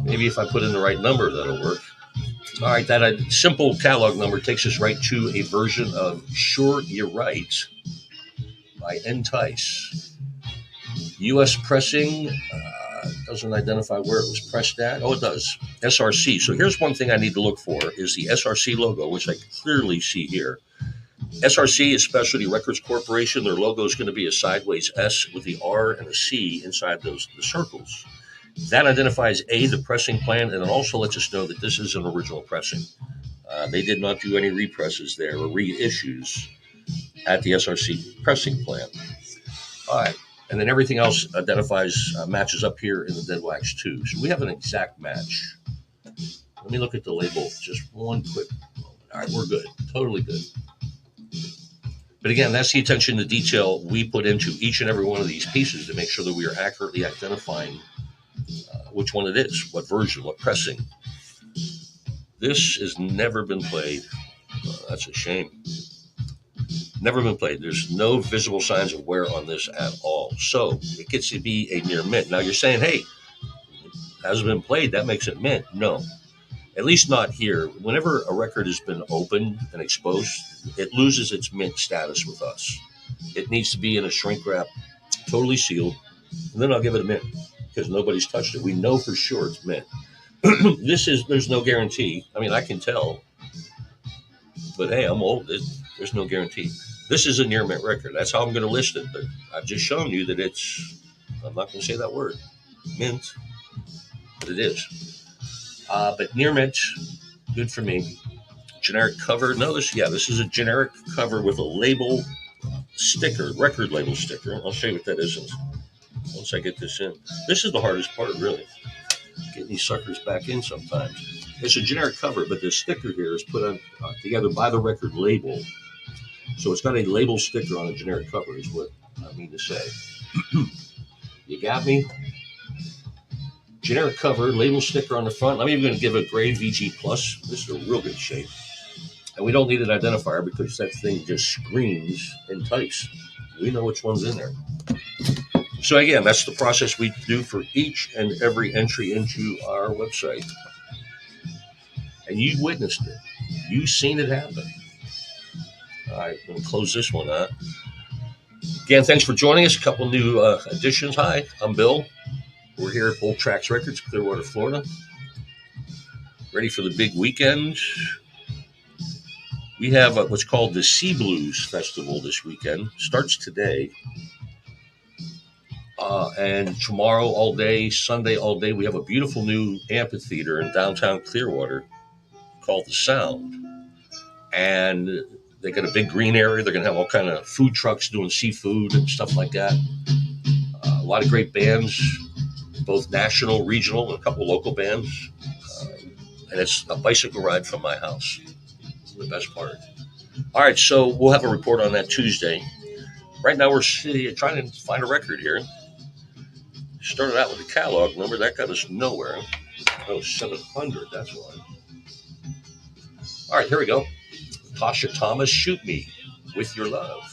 Maybe if I put in the right number, that'll work. All right, that simple catalog number takes us right to a version of Sure You're Right by Entice. U.S. pressing doesn't identify where it was pressed at. Oh, it does. SRC. So here's one thing I need to look for is the SRC logo, which I clearly see here. SRC is Specialty Records Corporation. Their logo is going to be a sideways S with the R and a C inside the circles. That identifies the pressing plan, and it also lets us know that this is an original pressing. They did not do any represses there or reissues at the SRC pressing plant. All right. And then everything else matches up here in the dead wax too. So we have an exact match. Let me look at the label just one quick moment. All right, we're good. Totally good. But again, that's the attention to detail we put into each and every one of these pieces to make sure that we are accurately identifying which one it is, what version, what pressing. This has never been played. That's a shame. Never been played. There's no visible signs of wear on this at all. So it gets to be a near mint. Now you're saying, hey, hasn't been played. That makes it mint. No, at least not here. Whenever a record has been opened and exposed, it loses its mint status with us. It needs to be in a shrink wrap, totally sealed, and then I'll give it a mint because nobody's touched it. We know for sure it's mint. There's no guarantee. I mean, I can tell. But hey, I'm old. There's no guarantee. This is a near mint record. That's how I'm going to list it. But I've just shown you that it's, I'm not going to say that word, mint, but it is. But near mint, good for me. Generic cover. No, this is a generic cover with a label sticker, record label sticker. I'll show you what that is once I get this in. This is the hardest part, really. Getting these suckers back in sometimes. It's a generic cover, but the sticker here is put on together by the record label. So it's got a label sticker on a generic cover, is what I mean to say. You got me? Generic cover, label sticker on the front. I'm even going to give it a grade VG+. This is a real good shape. And we don't need an identifier because that thing just screams and types. We know which one's in there. So again, that's the process we do for each and every entry into our website. And you witnessed it. You've seen it happen. All right, I'm going to close this one out. Again, thanks for joining us. A couple new additions. Hi, I'm Bill. We're here at Bold Tracks Records, Clearwater, Florida. Ready for the big weekend. We have what's called the Sea Blues Festival this weekend. Starts today. And tomorrow all day, Sunday all day, we have a beautiful new amphitheater in downtown Clearwater called The Sound. And they got a big green area. They're going to have all kind of food trucks doing seafood and stuff like that. A lot of great bands, both national, regional, and a couple local bands. And it's a bicycle ride from my house. The best part. All right, so we'll have a report on that Tuesday. Right now we're trying to find a record here. Started out with the catalog number. That got us nowhere. Oh, 700, that's why. All right, here we go. Tasha Thomas, Shoot Me With Your Love.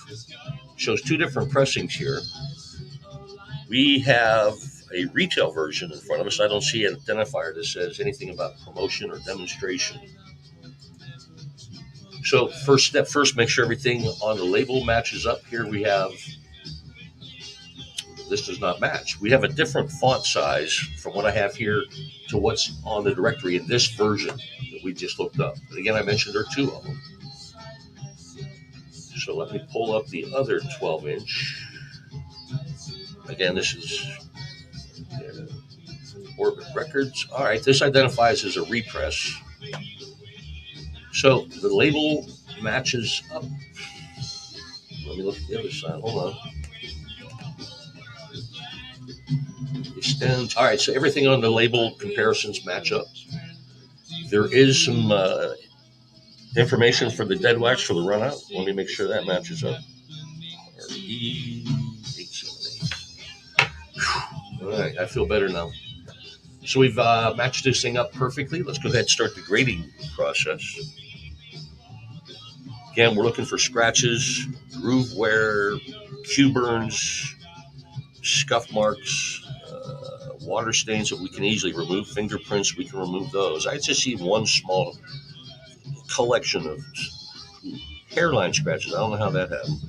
Shows two different pressings here. We have a retail version in front of us. I don't see an identifier that says anything about promotion or demonstration. So first step first, make sure everything on the label matches up. Here we have, this does not match. We have a different font size from what I have here to what's on the directory in this version that we just looked up. But again, I mentioned there are two of them. So let me pull up the other 12-inch. Again, this is Orbit Records. All right, this identifies as a repress. So the label matches up. Let me look at the other side. Hold on. Extends. All right, so everything on the label comparisons match up. There is some information for the dead wax for the run out. Let me make sure that matches up. RE878. All right, I feel better now. So we've matched this thing up perfectly. Let's go ahead and start the grading process. Again, we're looking for scratches, groove wear, cue burns, scuff marks, water stains that we can easily remove, fingerprints, we can remove those. I just see one small collection of hairline scratches. I don't know how that happened.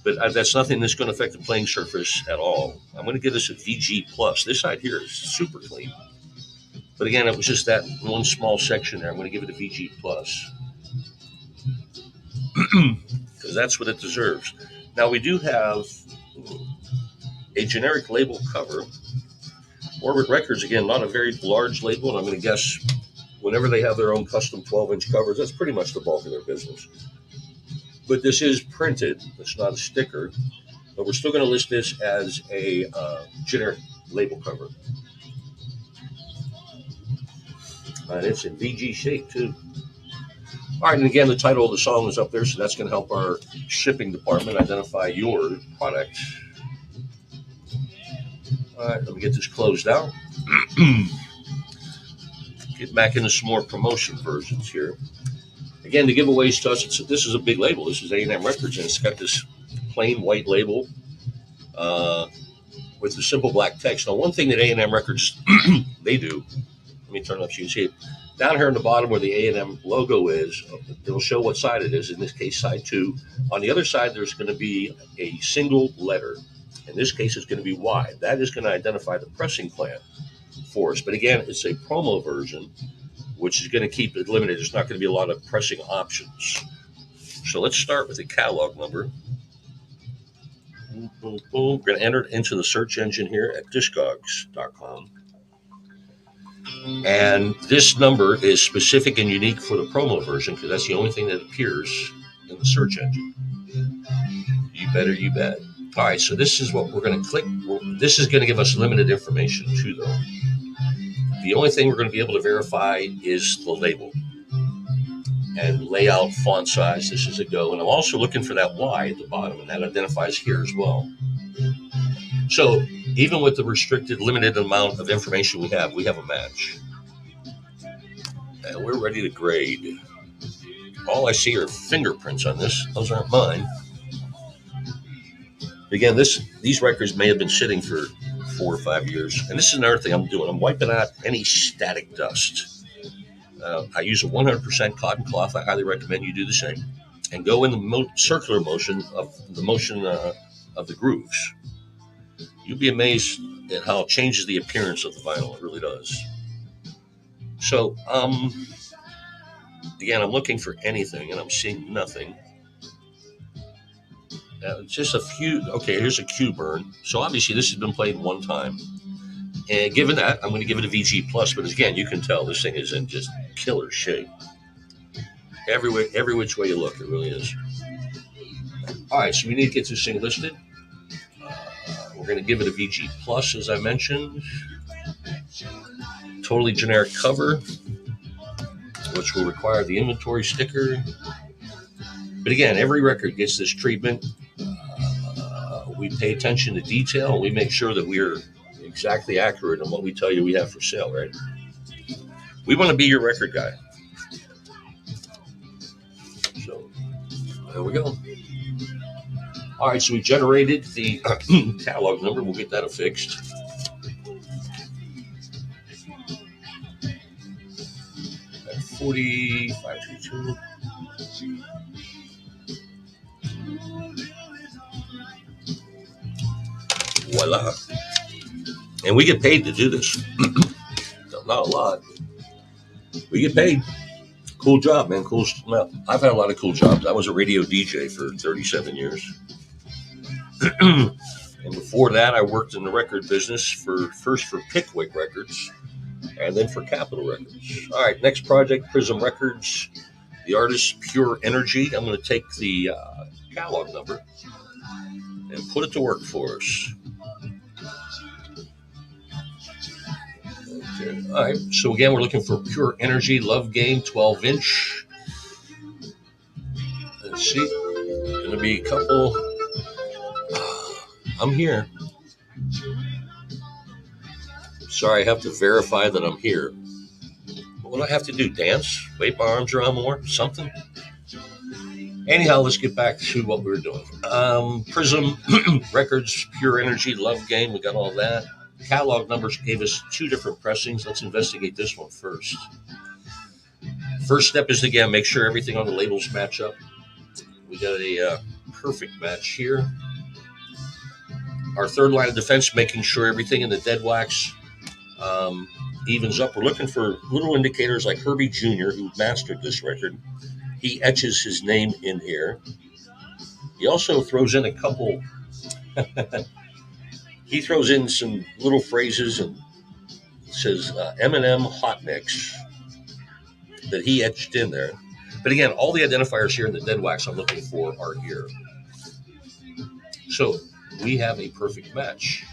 But that's nothing that's going to affect the playing surface at all. I'm going to give this a VG+. This side here is super clean. But again, it was just that one small section there. I'm going to give it a VG+. Because that's what it deserves. Now, we do have a generic label cover. Orbit Records, again, not a very large label, and I'm going to guess whenever they have their own custom 12-inch covers, that's pretty much the bulk of their business. But this is printed. It's not a sticker. But we're still going to list this as a generic label cover. And it's in VG shape, too. All right, and again, the title of the song is up there, so that's going to help our shipping department identify your product. All right, let me get this closed out. Get back into some more promotion versions here. Again, the giveaways to us, this is a big label. This is A&M Records, and it's got this plain white label with the simple black text. Now, one thing that A&M Records, they do, let me turn it up so you can see it. Down here in the bottom where the A&M logo is, it'll show what side it is, in this case, side 2. On the other side, there's going to be a single letter. In this case, it's going to be Y. That is going to identify the pressing plant for us. But again, it's a promo version which is going to keep it limited. There's not going to be a lot of pressing options. So let's start with the catalog number. Boom, boom, boom. We're going to enter it into the search engine here at discogs.com. And this number is specific and unique for the promo version because that's the only thing that appears in the search engine. You bet. All right, so this is what we're going to click. This is going to give us limited information too, though. The only thing we're going to be able to verify is the label and layout, font size. This is a go. And I'm also looking for that Y at the bottom, and that identifies here as well. So even with the restricted, limited amount of information we have a match. And we're ready to grade. All I see are fingerprints on this. Those aren't mine. Again, these records may have been sitting for 4 or 5 years. And this is another thing I'm doing. I'm wiping out any static dust. I use a 100% cotton cloth. I highly recommend you do the same. And go in the circular motion of the grooves. You'll be amazed at how it changes the appearance of the vinyl. It really does. So, again, I'm looking for anything, and I'm seeing nothing. Just a few. Okay, here's a Q burn. So obviously this has been played one time. And given that, I'm going to give it a VG plus. But again, you can tell this thing is in just killer shape. Every which way you look, it really is. All right, so we need to get this thing listed. We're going to give it a VG plus, as I mentioned. Totally generic cover, which will require the inventory sticker. But again, every record gets this treatment. We pay attention to detail, and we make sure that we're exactly accurate in what we tell you we have for sale, right? We want to be your record guy. So, there we go. All right, so we generated the catalog number. We'll get that affixed. At 4532. Voila. And we get paid to do this. Not a lot. We get paid. Cool job, man. Cool. Well, I've had a lot of cool jobs. I was a radio DJ for 37 years. And before that, I worked in the record business first for Pickwick Records and then for Capitol Records. All right, next project, Prism Records. The artist, Pure Energy. I'm going to take the catalog number and put it to work for us. Okay. All right, so again, we're looking for Pure Energy Love Game 12-inch. Let's see. Going to be a couple. I'm here. Sorry, I have to verify that I'm here. What do I have to do? Dance? Wave my arms around more? Something? Anyhow, let's get back to what we were doing. Prism Records, Pure Energy, Love Game. We got all that. Catalog numbers gave us 2 different pressings. Let's investigate this one first. First step is, again, make sure everything on the labels match up. We got a perfect match here. Our third line of defense, making sure everything in the dead wax evens up. We're looking for little indicators like Herbie Jr., who mastered this record. He etches his name in here. He also throws in a couple. He throws in some little phrases and says M&M Hot Mix that he etched in there. But again, all the identifiers here in the dead wax I'm looking for are here. So we have a perfect match.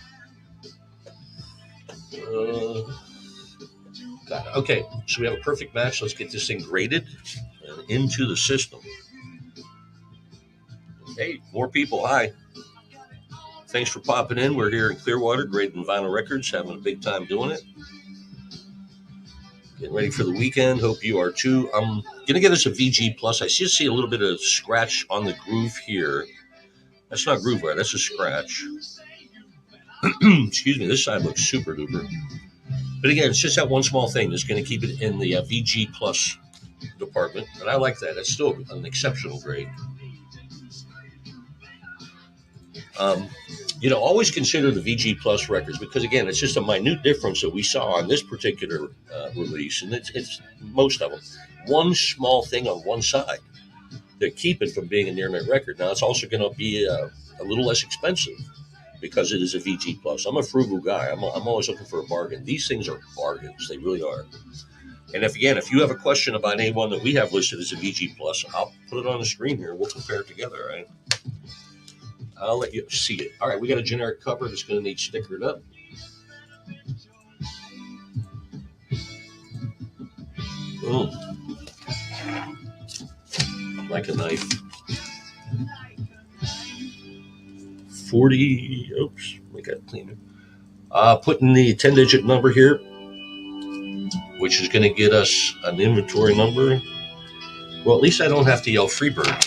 Okay, so we have a perfect match. Let's get this thing graded and into the system. Hey, more people. Hi. Thanks for popping in. We're here in Clearwater, grading vinyl records, having a big time doing it. Getting ready for the weekend. Hope you are too. I'm going to give us a VG plus. I see a little bit of scratch on the groove here. That's not groove wire. That's a scratch. Excuse me. This side looks super duper. But again, it's just that one small thing that's going to keep it in the VG plus department. And I like that. That's still an exceptional grade. Always consider the VG Plus records because, again, it's just a minute difference that we saw on this particular release, and it's most of them. One small thing on one side to keep it from being a near mint record. Now, it's also going to be a little less expensive because it is a VG Plus. I'm a frugal guy. I'm always looking for a bargain. These things are bargains. They really are. And if you have a question about any one that we have listed as a VG Plus, I'll put it on the screen here. We'll compare it together, all right? I'll let you see it. All right, we got a generic cover that's going to need stickered up. Boom. Like a knife. 40, oops, make that cleaner. Putting the 10-digit number here, which is going to get us an inventory number. Well, at least I don't have to yell Freebird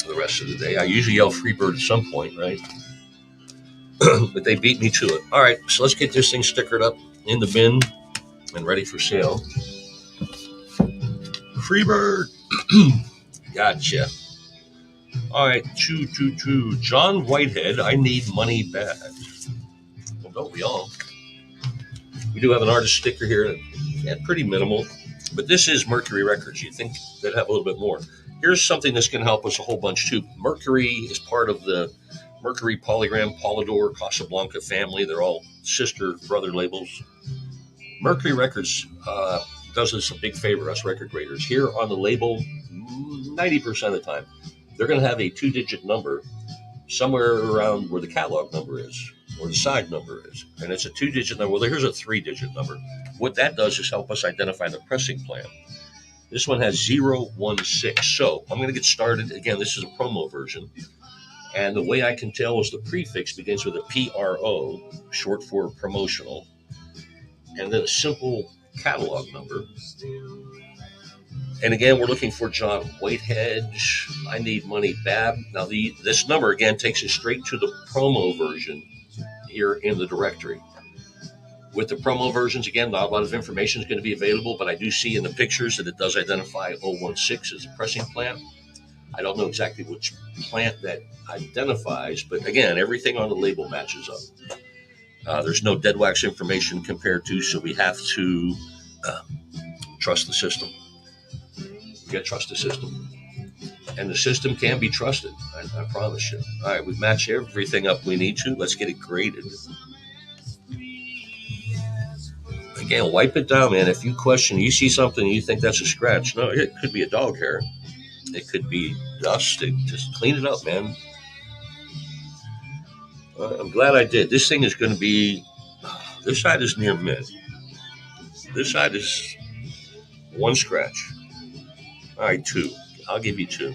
for the rest of the day. I usually yell Freebird at some point, right? But they beat me to it. All right, so let's get this thing stickered up in the bin and ready for sale. Freebird. Gotcha. All right, 222. John Whitehead, I need money bad. Well, don't we all? We do have an artist sticker here, pretty minimal. But this is Mercury Records. You'd think they'd have a little bit more. Here's something that's going to help us a whole bunch, too. Mercury is part of the Mercury, Polygram, Polydor, Casablanca family. They're all sister, brother labels. Mercury Records does us a big favor, us record graders. Here on the label, 90% of the time, they're going to have a 2-digit number somewhere around where the catalog number is or the side number is. And it's a 2-digit number. Well, here's a 3-digit number. What that does is help us identify the pressing plan. This one has 016. So I'm going to get started. Again, this is a promo version. And the way I can tell is the prefix begins with a PRO, short for promotional, and then a simple catalog number. And again, we're looking for John Whitehead. I need money bad. Now, this number, again, takes us straight to the promo version here in the directory. With the promo versions, again, not a lot of information is going to be available, but I do see in the pictures that it does identify 016 as a pressing plant. I don't know exactly which plant that identifies, but again, everything on the label matches up. There's no dead wax information compared to, so we have to trust the system. We got to trust the system. And the system can be trusted, I promise you. All right, we've matched everything up we need to. Let's get it graded. Again, wipe it down, man. If you question, you see something, you think that's a scratch. No, it could be a dog hair. It could be dust. Just clean it up, man. I'm glad I did. This thing is going to be, this side is near mint. This side is one scratch. All right, 2. I'll give you 2.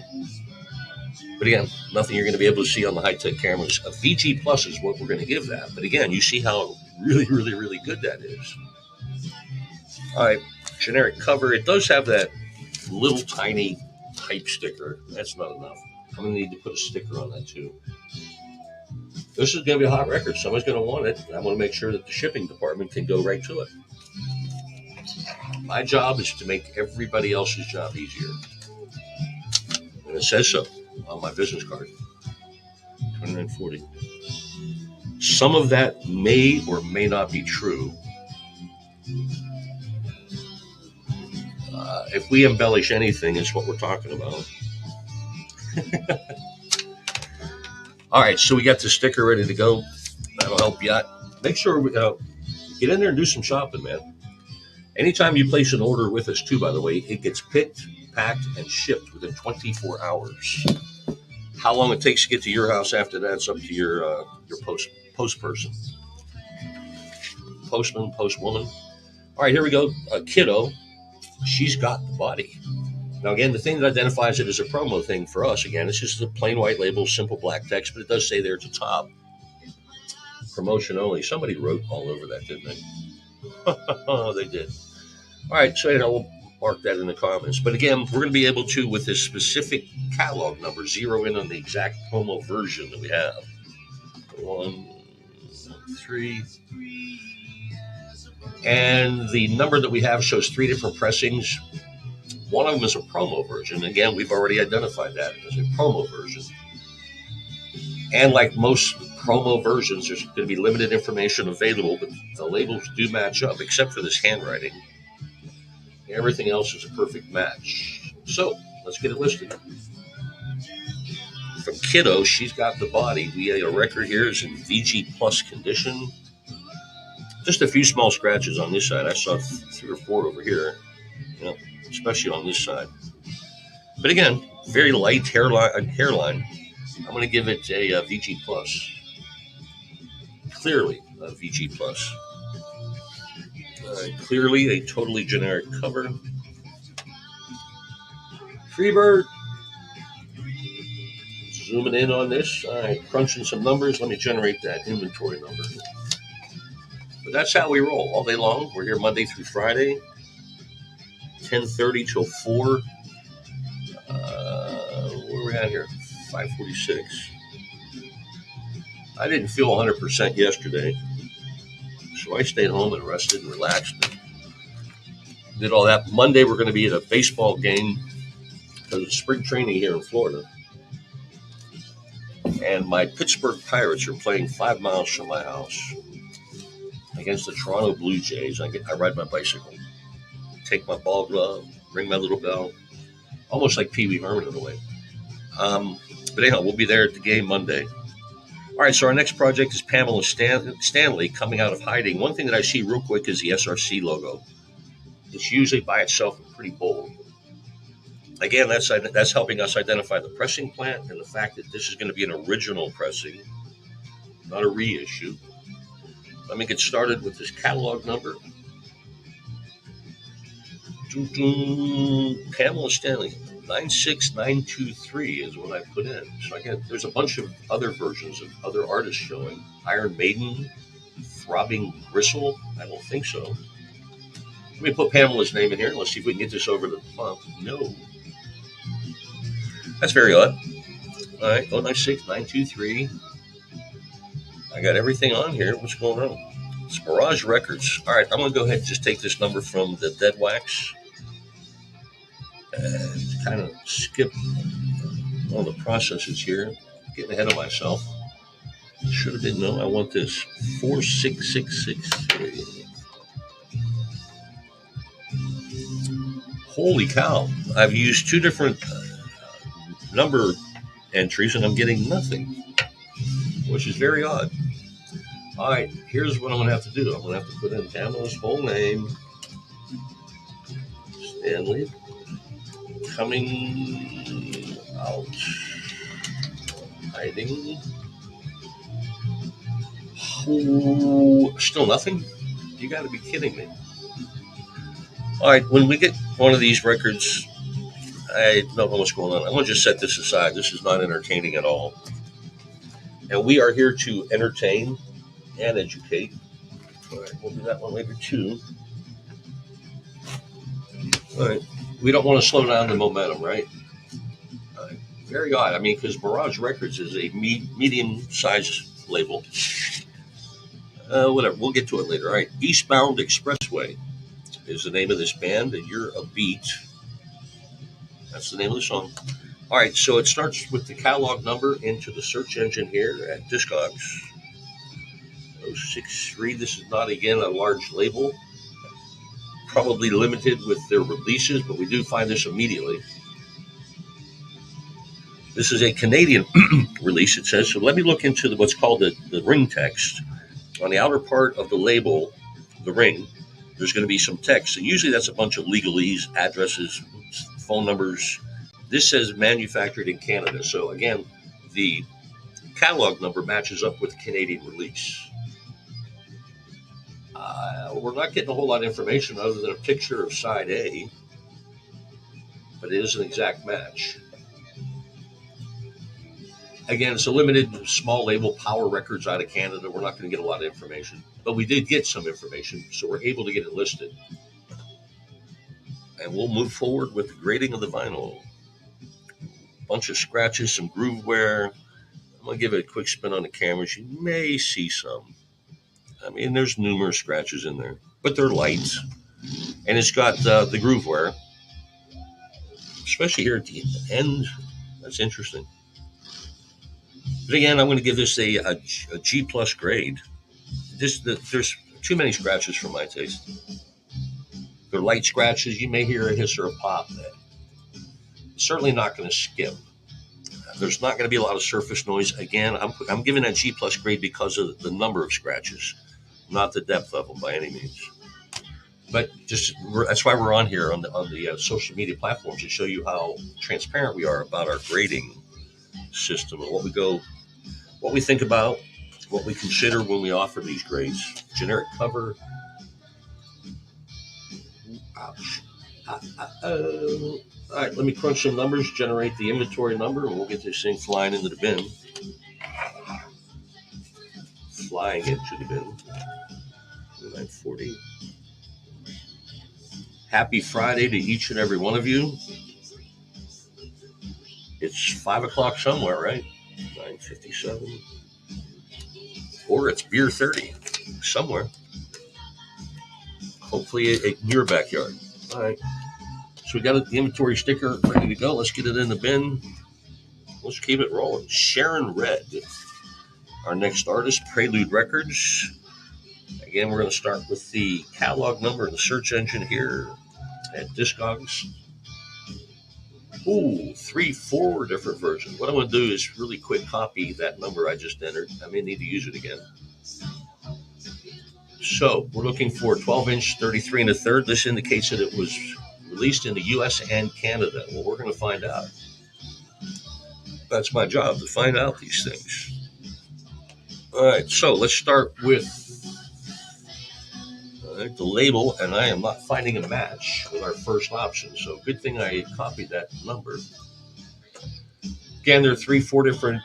But again, nothing you're going to be able to see on the high-tech cameras. A VG Plus is what we're going to give that. But again, you see how really, really, really good that is. All right, generic cover. It does have that little tiny type sticker. That's not enough. I'm going to need to put a sticker on that too. This is going to be a hot record. Someone's going to want it. I want to make sure that the shipping department can go right to it. My job is to make everybody else's job easier. And it says so on my business card. $29.40. Some of that may or may not be true. If we embellish anything, it's what we're talking about. All right, so we got the sticker ready to go. That'll help you out. Make sure we get in there and do some shopping, man. Anytime you place an order with us, too, by the way, it gets picked, packed, and shipped within 24 hours. How long it takes to get to your house after that, it's up to your post person. Postman, postwoman. All right, here we go. Kiddo. She's got the body. Now, again, the thing that identifies it as a promo thing for us, again, it's just a plain white label, simple black text, but it does say there at the top, promotion only. Somebody wrote all over that, didn't they? They did. All right, so we'll mark that in the comments. But again, we're going to be able to, with this specific catalog number, zero in on the exact promo version that we have. 1, 3. And the number that we have shows 3 different pressings. One of them is a promo version. Again, we've already identified that as a promo version. And like most promo versions, there's going to be limited information available, but the labels do match up, except for this handwriting. Everything else is a perfect match. So let's get it listed. From Kiddo, she's got the body. We have a record here is in VG plus condition. Just a few small scratches on this side. I saw 3 or 4 over here, especially on this side. But again, very light hairline. I'm going to give it a VG plus. Clearly a VG plus. Clearly a totally generic cover. Freebird. Zooming in on this. All right, crunching some numbers. Let me generate that inventory number. But that's how we roll all day long. We're here Monday through Friday, 10:30 till 4. Where are we at here? 5:46. I didn't feel 100% yesterday, so I stayed home and rested and relaxed. And did all that. Monday we're going to be at a baseball game because it's spring training here in Florida. And my Pittsburgh Pirates are playing 5 miles from my house against the Toronto Blue Jays. I ride my bicycle, take my ball glove, ring my little bell, almost like Pee Wee Herman in a way. But anyhow, we'll be there at the game Monday. All right, so our next project is Pamela Stanley coming out of hiding. One thing that I see real quick is the SRC logo. It's usually by itself pretty bold. Again, that's helping us identify the pressing plant and the fact that this is going to be an original pressing, not a reissue. Let me get started with this catalog number. Pamela Stanley, 96923 is what I put in. So again, there's a bunch of other versions of other artists showing. Iron Maiden, Throbbing Gristle, I don't think so. Let me put Pamela's name in here. Let's see if we can get this over the pump. No. That's very odd. All right, 096923. I got everything on here. What's going on? It's Mirage Records. All right, I'm going to go ahead and just take this number from the Dead Wax and kind of skip all the processes here. Getting ahead of myself. Should have been, no, I want this 46663. Holy cow. I've used 2 different number entries and I'm getting nothing, which is very odd. All right, here's what I'm going to have to do. I'm going to have to put in Pamela's whole name. Stanley. Coming out. Hiding. Oh, still nothing? You got to be kidding me. All right, when we get one of these records, I don't know what's going on. I'm going to just set this aside. This is not entertaining at all. And we are here to entertain and educate. All right, we'll do that one later too. All right, we don't want to slow down the momentum, right? All right. Very odd. I mean, because Mirage Records is a medium-sized label. Whatever, we'll get to it later. All right, Eastbound Expressway is the name of this band, and You're a Beat. That's the name of the song. All right, so it starts with the catalog number into the search engine here at Discogs. 063. This is not, again, a large label. Probably limited with their releases, but we do find this immediately. This is a Canadian release, it says. So let me look into what's called the ring text. On the outer part of the label, the ring, there's going to be some text. And usually that's a bunch of legalese, addresses, phone numbers. This says manufactured in Canada. So again, the catalog number matches up with the Canadian release. We're not getting a whole lot of information other than a picture of side A, but it is an exact match. Again, it's a limited small label, Power Records out of Canada. We're not going to get a lot of information, but we did get some information, so we're able to get it listed. And we'll move forward with the grading of the vinyl. Bunch of scratches, some groove wear. I'm going to give it a quick spin on the cameras. You may see some. I mean, there's numerous scratches in there, but they're light. And it's got the groove wear, especially here at the end. That's interesting. But again, I'm going to give this a G plus grade. There's too many scratches for my taste. They're light scratches. You may hear a hiss or a pop. Certainly not going to skip. There's not going to be a lot of surface noise. Again, I'm giving that G plus grade because of the number of scratches, not the depth of them by any means. But that's why we're on here on the social media platforms to show you how transparent we are about our grading system and what we think about, what we consider when we offer these grades. Generic cover. Ouch. All right, let me crunch some numbers, generate the inventory number, and we'll get this thing flying into the bin. Flying into the bin. 940. Happy Friday to each and every one of you. It's 5 o'clock somewhere, right? 9:57. Or it's beer 30 somewhere. Hopefully in your backyard. All right. So we got the inventory sticker ready to go. Let's get it in the bin. Let's keep it rolling. Sharon Red, our next artist, Prelude Records. Again, we're going to start with the catalog number in the search engine here at Discogs. Ooh, 4 different versions. What I'm going to do is really quick copy that number I just entered. I may need to use it again. So we're looking for 12-inch 33 1/3. This indicates that it was released in the U.S. and Canada. Well, we're going to find out. That's my job, to find out these things. All right, so let's start with the label, and I am not finding a match with our first option. So good thing I copied that number. Again, there are 4 different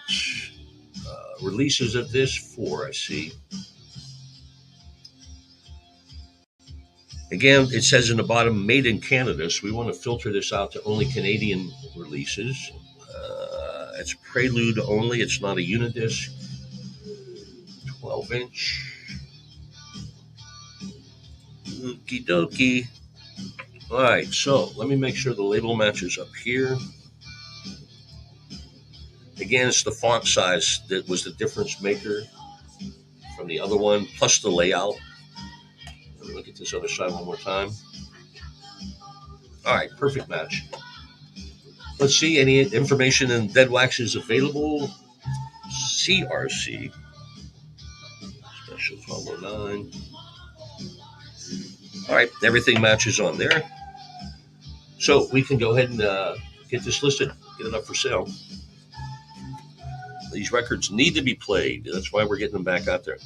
releases of this. 4, I see. Again, it says in the bottom, made in Canada, so we want to filter this out to only Canadian releases. It's Prelude only. It's not a unidisc. 12-inch. Okie dokie. All right, so let me make sure the label matches up here. Again, it's the font size that was the difference maker from the other one, plus the layout. Let me look at this other side one more time. All right, perfect match. Let's see, any information in dead wax is available. CRC, special 1209. All right, everything matches on there. So we can go ahead and get this listed, get it up for sale. These records need to be played. That's why we're getting them back out there.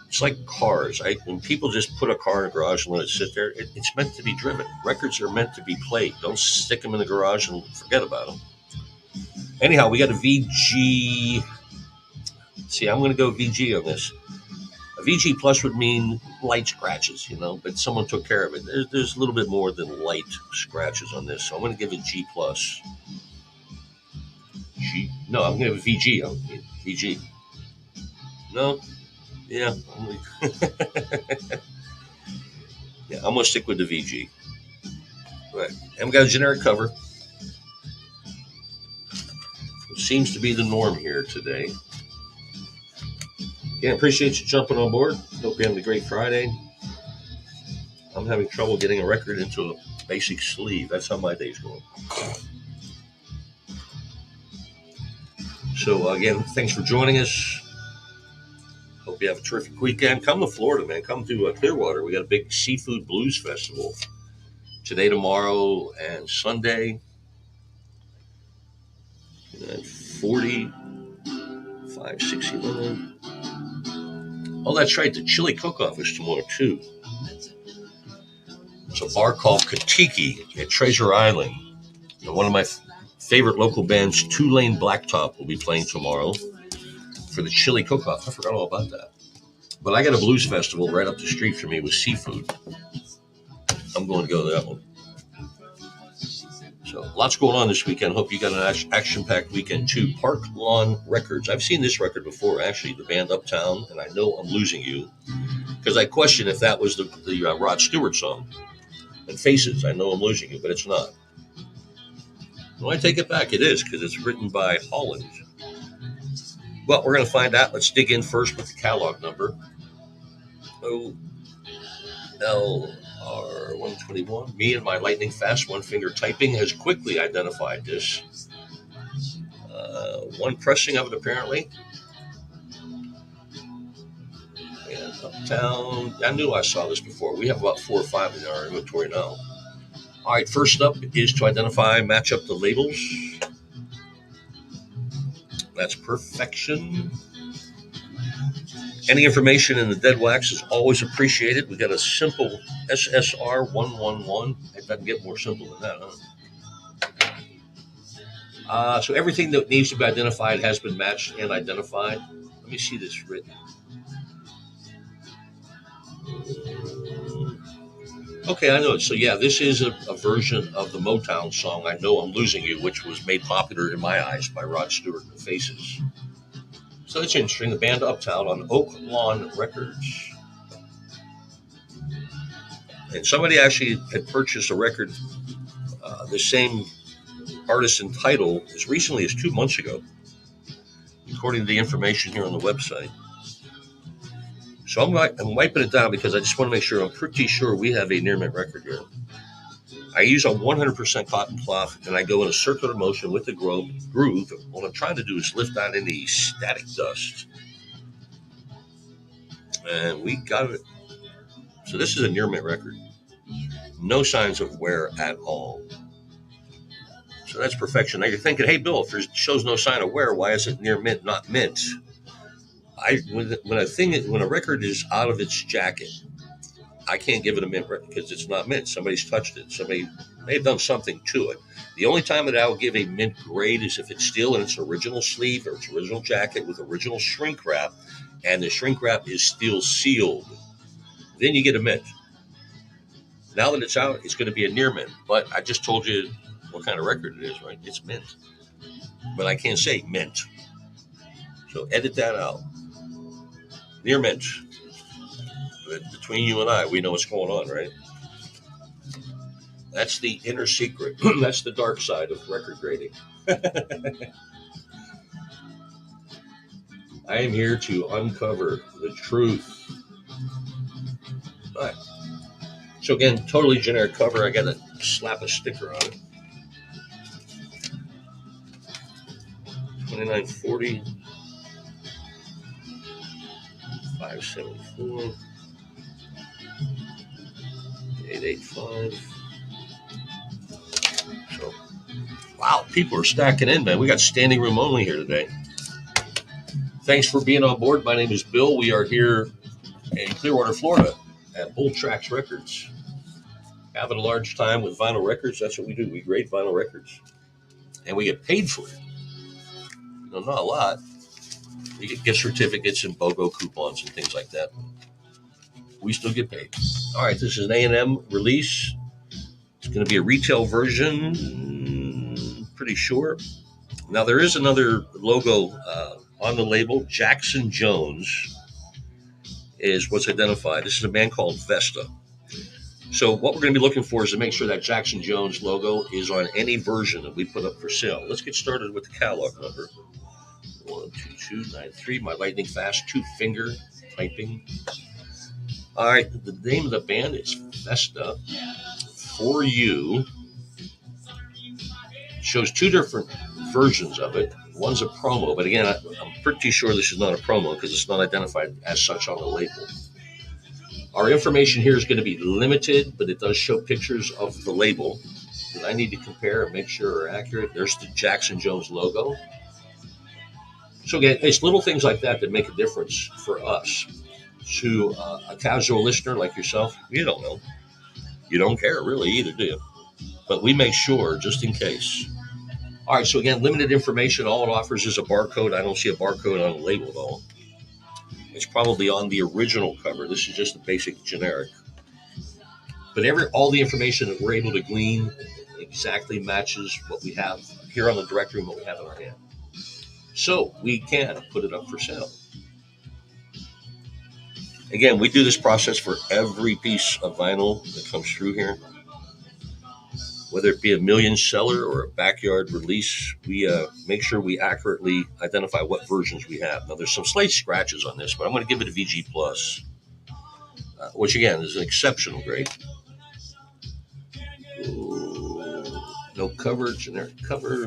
It's like cars. When people just put a car in a garage and let it sit there, it's meant to be driven. Records are meant to be played. Don't stick them in the garage and forget about them. Anyhow, we got a VG. See, I'm going to go VG on this. A VG plus would mean light scratches, but someone took care of it. There's a little bit more than light scratches on this, so I'm going to give it G plus. No, I'm going to give it VG. VG. No? Yeah. Yeah, I'm going to stick with the VG. Right. And we got a generic cover. It seems to be the norm here today. Again, appreciate you jumping on board. Hope you're having a great Friday. I'm having trouble getting a record into a basic sleeve. That's how my day's going. So, again, thanks for joining us. Hope you have a terrific weekend. Come to Florida, man. Come to Clearwater. We got a big seafood blues festival today, tomorrow, and Sunday. And 40, 5, 6, 11. Oh, that's right. The chili cook-off is tomorrow, too. It's a bar called Katiki at Treasure Island. And one of my favorite local bands, Two Lane Blacktop, will be playing tomorrow for the chili cook-off. I forgot all about that. But I got a blues festival right up the street from me with seafood. I'm going to go to that one. So lots going on this weekend. Hope you got an action-packed weekend too. Park Lawn Records. I've seen this record before, actually, the band Uptown, and I know I'm losing you because I question if that was the Rod Stewart song. And Faces, I know I'm losing you, but it's not. Well, I take it back. It is because it's written by Holland. Well, we're going to find out. Let's dig in first with the catalog number. OLR121. Me and my lightning fast one finger typing has quickly identified this. One pressing of it apparently. And Uptown. I knew I saw this before. We have about 4 or 5 in our inventory now. All right, first up is to identify, match up the labels. That's perfection. Any information in the dead wax is always appreciated. We got a simple SSR 111. It doesn't get more simple than that, huh? So everything that needs to be identified has been matched and identified. Let me see this written. Okay, I know it. So yeah, this is a version of the Motown song, I Know I'm Losing You, which was made popular in my eyes by Rod Stewart and the Faces. So it's interesting. The band Uptown on Oak Lawn Records. And somebody actually had purchased a record, the same artist and title, as recently as 2 months ago, according to the information here on the website. So I'm wiping it down because I just want to make sure. I'm pretty sure we have a near mint record here. I use a 100% cotton cloth, and I go in a circular motion with the groove. What I'm trying to do is lift out any static dust. And we got it. So this is a near mint record. No signs of wear at all. So that's perfection. Now you're thinking, hey, Bill, if it shows no sign of wear, why is it near mint, not mint? When a record is out of its jacket, I can't give it a mint record because it's not mint. Somebody's touched it. They've done something to it. The only time that I will give a mint grade is if it's still in its original sleeve or its original jacket with original shrink wrap, and the shrink wrap is still sealed. Then you get a mint. Now that it's out, it's going to be a near mint. But I just told you what kind of record it is, right? It's mint. But I can't say mint. So edit that out. Near mint. But between you and I, we know what's going on, right? That's the inner secret. That's the dark side of record grading. I am here to uncover the truth. All right. So again, totally generic cover. I got to slap a sticker on it. 2940, 574, 885. So, wow, people are stacking in, man. We got standing room only here today. Thanks for being on board. My name is Bill. We are here in Clearwater, Florida at Bull Tracks Records. Having a large time with vinyl records. That's what we do. We grade vinyl records. And we get paid for it. No, not a lot. We get gift certificates and BOGO coupons and things like that. We still get paid. All right, this is an A&M release. It's going to be a retail version, pretty sure. Now, there is another logo on the label. Jackson Jones is what's identified. This is a band called Vesta. So what we're going to be looking for is to make sure that Jackson Jones logo is on any version that we put up for sale. Let's get started with the catalog number. 12293. My lightning fast 2-finger typing. All right, the name of the band is Vesta. For You. It shows 2 different versions of it. One's a promo, but again, I'm pretty sure this is not a promo because it's not identified as such on the label. Our information here is going to be limited, but it does show pictures of the label that I need to compare and make sure are accurate. There's the Jackson Jones logo. So again, it's little things like that that make a difference for us. To a casual listener like yourself, you don't know. You don't care really either, do you? But we make sure just in case. All right, so again, limited information. All it offers is a barcode. I don't see a barcode on the label at all. It's probably on the original cover. This is just a basic generic. But all the information that we're able to glean exactly matches what we have here on the directory and what we have in our hand. So we can put it up for sale. Again, we do this process for every piece of vinyl that comes through here. Whether it be a million seller or a backyard release, we make sure we accurately identify what versions we have. Now, there's some slight scratches on this, but I'm going to give it a VG Plus, which again is an exceptional grade. Ooh, no coverage, generic cover.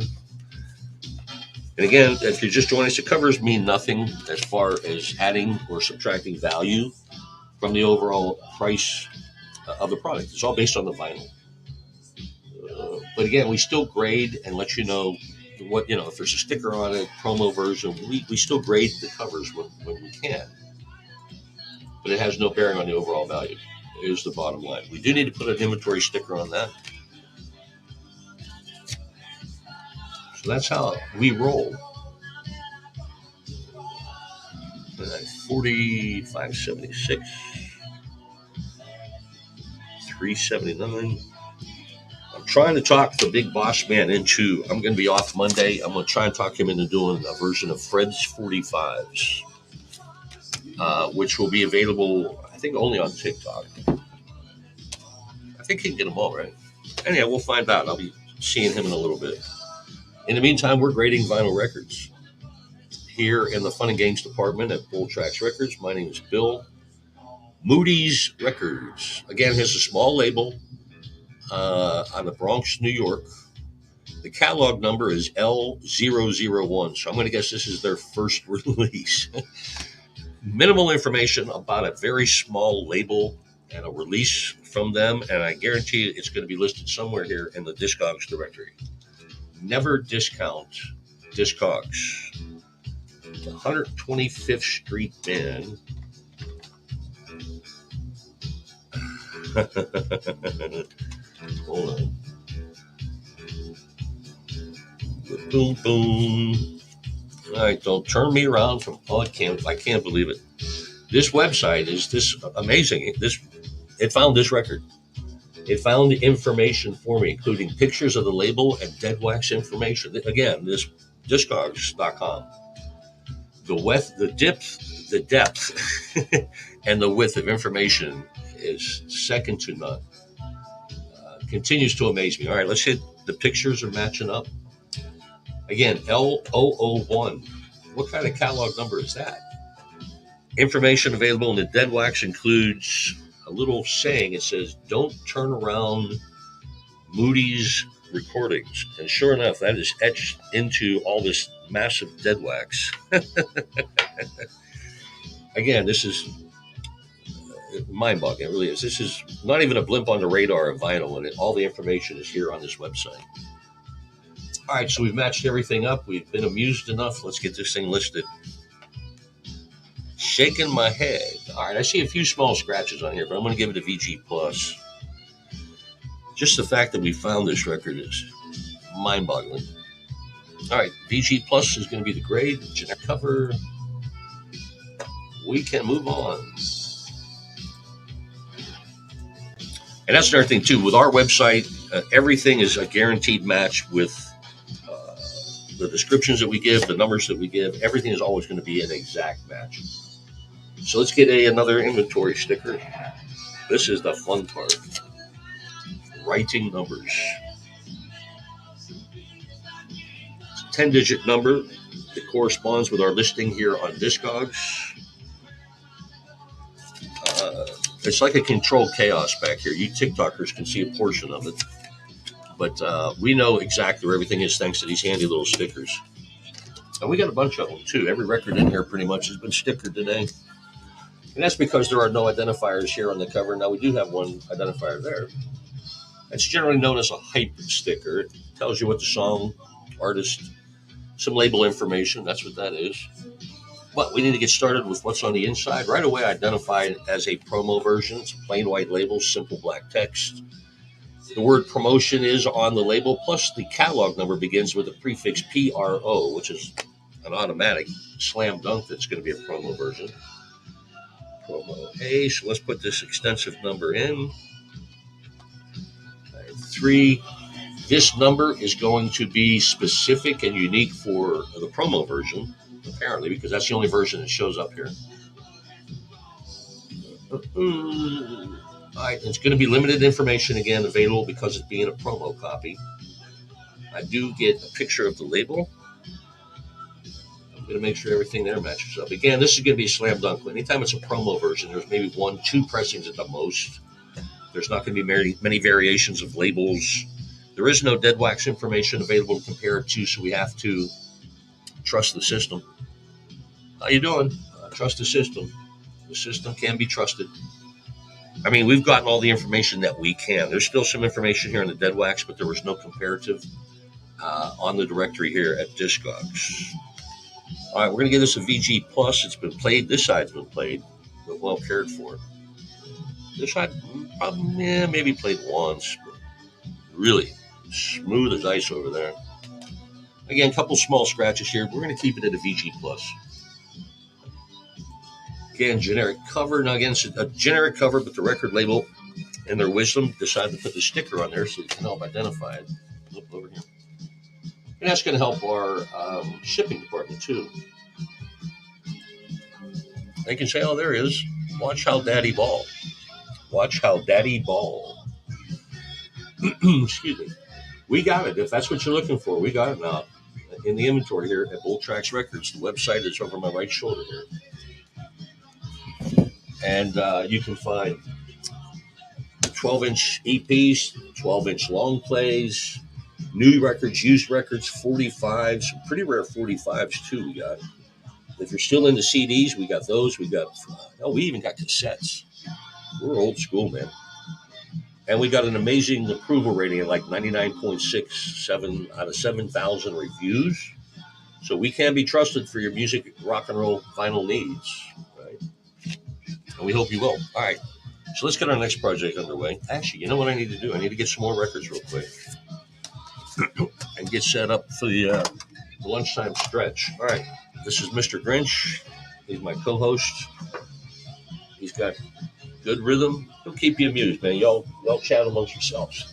And again, if you're just joining us, the covers mean nothing as far as adding or subtracting value from the overall price of the product. It's all based on the vinyl. But again, we still grade and let you know what, if there's a sticker on it, promo version, we still grade the covers when we can. But it has no bearing on the overall value. Is the bottom line. We do need to put an inventory sticker on that. So that's how we roll. 4576, 379. I'm trying to talk the big boss man into. I'm going to be off Monday. I'm going to try and talk him into doing a version of Fred's 45s, which will be available, I think, only on TikTok. I think he can get them all, right? Anyhow, we'll find out. I'll be seeing him in a little bit. In the meantime, we're grading vinyl records here in the Fun and Games department at Bull Tracks Records. My name is Bill. Moody's Records. Again, has a small label on the Bronx, New York. The catalog number is L001, so I'm going to guess this is their first release. Minimal information about a very small label and a release from them, and I guarantee you it's going to be listed somewhere here in the Discogs directory. Never discount Discogs. The 125th Street Band. Hold on. Boom, boom. All right, don't turn me around from. I can't believe it. This website is this amazing. It found this record. It found the information for me, including pictures of the label and dead wax information. Again, this Discogs.com. The depth, and the width of information is second to none. Continues to amaze me. All right, let's hit the pictures are matching up. Again, L001. What kind of catalog number is that? Information available in the dead wax includes a little saying. It says, "Don't turn around Moody's recordings." And sure enough, that is etched into all this massive dead wax. Again, this is mind-boggling. It really is. This is not even a blimp on the radar of vinyl, and all the information is here on this website. All right, so we've matched everything up. We've been amused enough. Let's get this thing listed. Shaking my head. All right, I see a few small scratches on here, but I'm going to give it a VG Plus. Just the fact that we found this record is mind-boggling. All right, VG Plus is going to be the grade, generic cover. We can move on. And that's another thing, too. With our website, everything is a guaranteed match with the descriptions that we give, the numbers that we give. Everything is always going to be an exact match. So let's get another inventory sticker. This is the fun part. Writing numbers. It's a 10-digit number that corresponds with our listing here on Discogs. It's like a controlled chaos back here. You TikTokers can see a portion of it. But we know exactly where everything is thanks to these handy little stickers. And we got a bunch of them, too. Every record in here pretty much has been stickered today. And that's because there are no identifiers here on the cover. Now, we do have one identifier there. It's generally known as a hype sticker. It tells you what the song, artist, some label information. That's what that is. But we need to get started with what's on the inside. Right away, identified as a promo version. It's a plain white label, simple black text. The word promotion is on the label, plus the catalog number begins with the prefix PRO, which is an automatic slam dunk that's going to be a promo version. Promo A, so let's put this extensive number in. 3. This number is going to be specific and unique for the promo version, apparently, because that's the only version that shows up here. All right, it's going to be limited information again available because it's being a promo copy. I do get a picture of the label. I'm going to make sure everything there matches up. Again, this is going to be a slam dunk. Anytime it's a promo version, there's maybe one, two pressings at the most. There's not going to be many variations of labels. There is no dead wax information available to compare it to, so we have to trust the system. How you doing? Trust the system. The system can be trusted. I mean, we've gotten all the information that we can. There's still some information here in the dead wax, but there was no comparative on the directory here at Discogs. All right, we're going to give this a VG plus. It's been played. This side's been played, but well cared for. This side, probably, maybe played once, but really smooth as ice over there. Again, a couple small scratches here. We're going to keep it at a VG plus. Again, generic cover. Now, again, it's a generic cover, but the record label, in their wisdom, decided to put the sticker on there so you can help identify it. Look over here. And that's going to help our shipping department, too. They can say, oh, there it is. Watch how daddy ball. Watch how daddy ball. Excuse me. We got it. If that's what you're looking for, we got it now. In the inventory here at Bold Tracks Records. The website is over my right shoulder here. And you can find 12-inch EPs, 12-inch long plays, new records, used records, 45s, pretty rare 45s too we got. If you're still into CDs, we got those. We even got cassettes. We're old school, man. And we got an amazing approval rating at like 99.67 out of 7,000 reviews. So we can be trusted for your music, rock and roll, vinyl needs, right? And we hope you will. All right. So let's get our next project underway. Actually, you know what I need to do? I need to get some more records real quick and get set up for the lunchtime stretch. All right. This is Mr. Grinch. He's my co-host. He's got good rhythm. He'll keep you amused, man. Y'all chat amongst yourselves.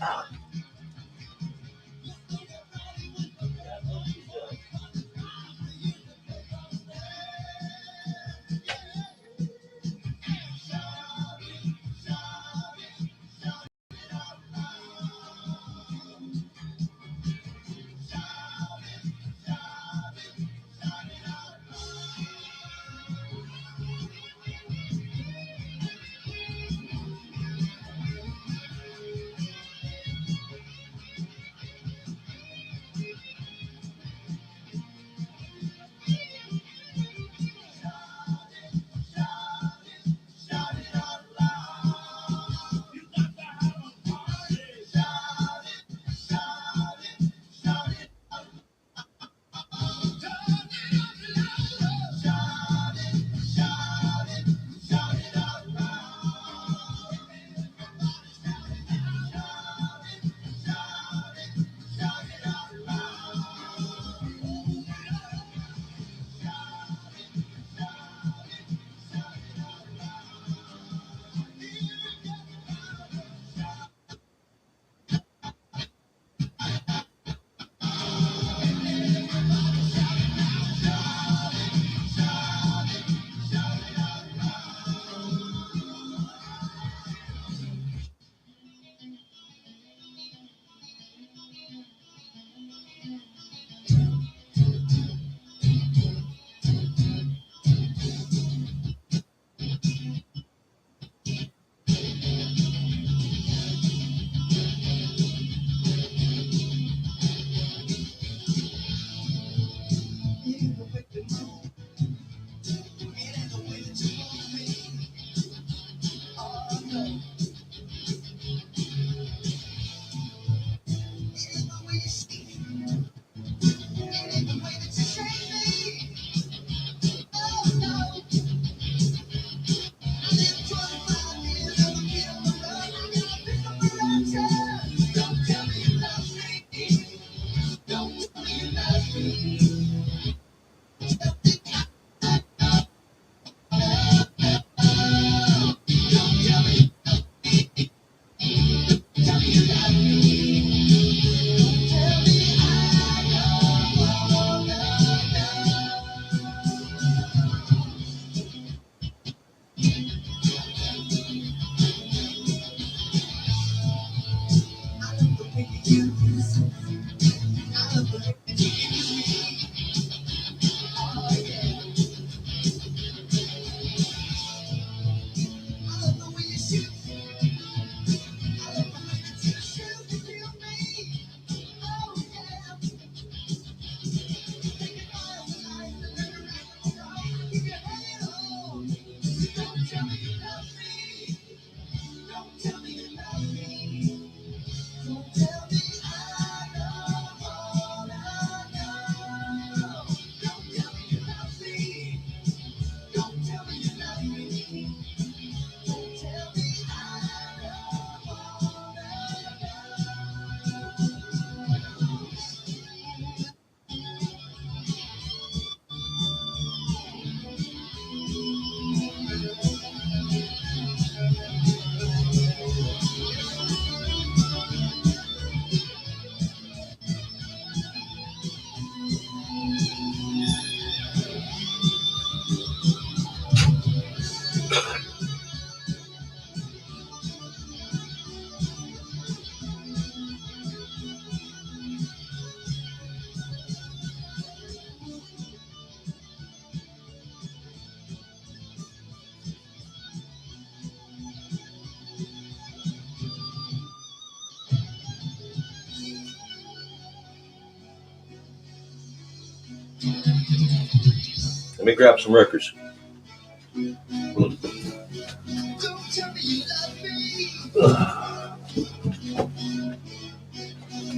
Let me grab some records.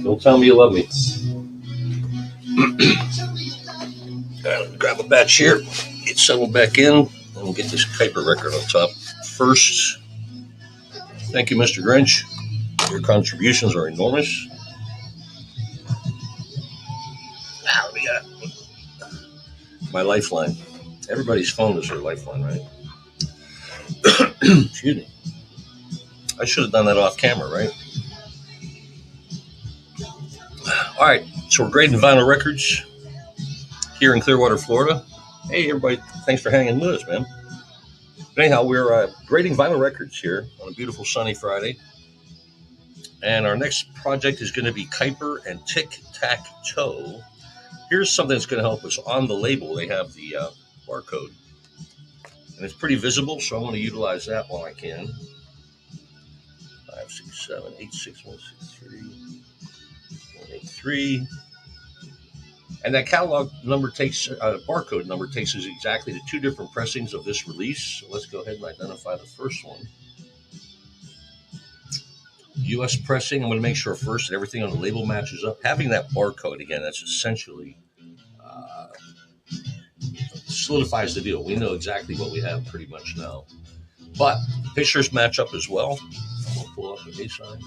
Don't tell me you love me. Let me grab a batch here, get settled back in, and we'll get this Kuiper record on top first. Thank you, Mr. Grinch. Your contributions are enormous. What do we got? My lifeline. Everybody's phone is their lifeline, right? Excuse me. I should have done that off camera, right? All right, so we're grading vinyl records here in Clearwater, Florida. Hey, everybody, thanks for hanging with us, man. But anyhow, we're grading vinyl records here on a beautiful sunny Friday. And our next project is going to be Kuiper and Tic Tac Toe. Here's something that's going to help us. On the label, they have the barcode. And it's pretty visible, so I want to utilize that while I can. 567-86163-183. And that catalog number takes, barcode number takes us exactly to two different pressings of this release. So let's go ahead and identify the first one. U.S. pressing. I'm going to make sure first that everything on the label matches up. Having that barcode, again, that's essentially solidifies the deal. We know exactly what we have pretty much now. But pictures match up as well. I'm going to pull up the baseline.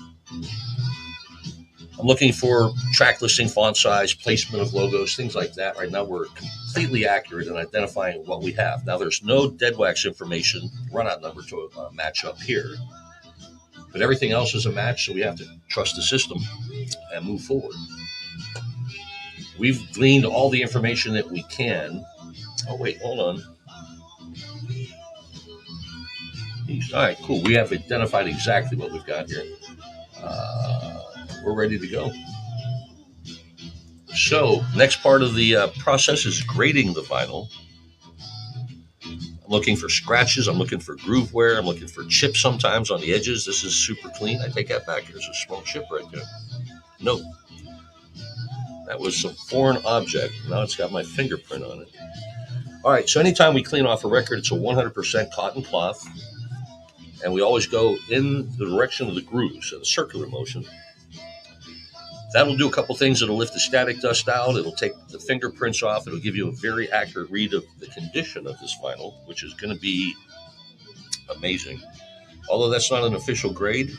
I'm looking for track listing, font size, placement of logos, things like that. Right now, we're completely accurate in identifying what we have. Now, there's no dead wax information, runout number to match up here. But everything else is a match, so we have to trust the system and move forward. We've gleaned all the information that we can. Oh, wait, hold on. All right, cool. We have identified exactly what we've got here. We're ready to go. So, next part of the process is grading the vinyl. I'm looking for scratches. I'm looking for groove wear. I'm looking for chips sometimes on the edges. This is super clean. I take that back. There's a small chip right there. Nope. That was some foreign object. Now it's got my fingerprint on it. All right, so anytime we clean off a record, it's a 100% cotton cloth. And we always go in the direction of the groove, so the circular motion. That'll do a couple things. It'll lift the static dust out. It'll take the fingerprints off. It'll give you a very accurate read of the condition of this vinyl, which is going to be amazing. Although that's not an official grade,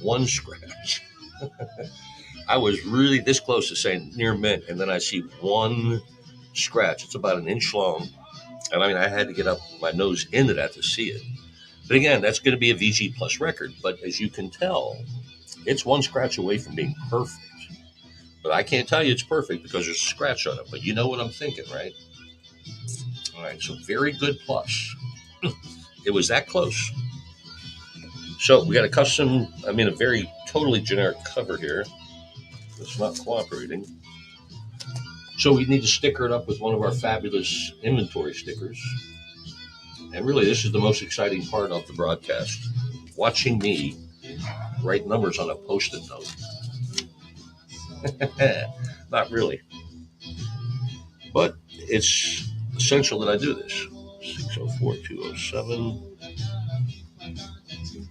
one scratch. I was really this close to saying near mint, and then I see one scratch. It's about an inch long. And I mean, I had to get up my nose into that to see it. But again, that's going to be a VG Plus record. But as you can tell, it's one scratch away from being perfect. But I can't tell you it's perfect because there's a scratch on it. But you know what I'm thinking, right? All right, so very good plus. It was that close. So we got a very totally generic cover here. It's not cooperating. So we need to sticker it up with one of our fabulous inventory stickers. And really, this is the most exciting part of the broadcast. Watching me write numbers on a Post-it note. Not really. But it's essential that I do this. 604-207.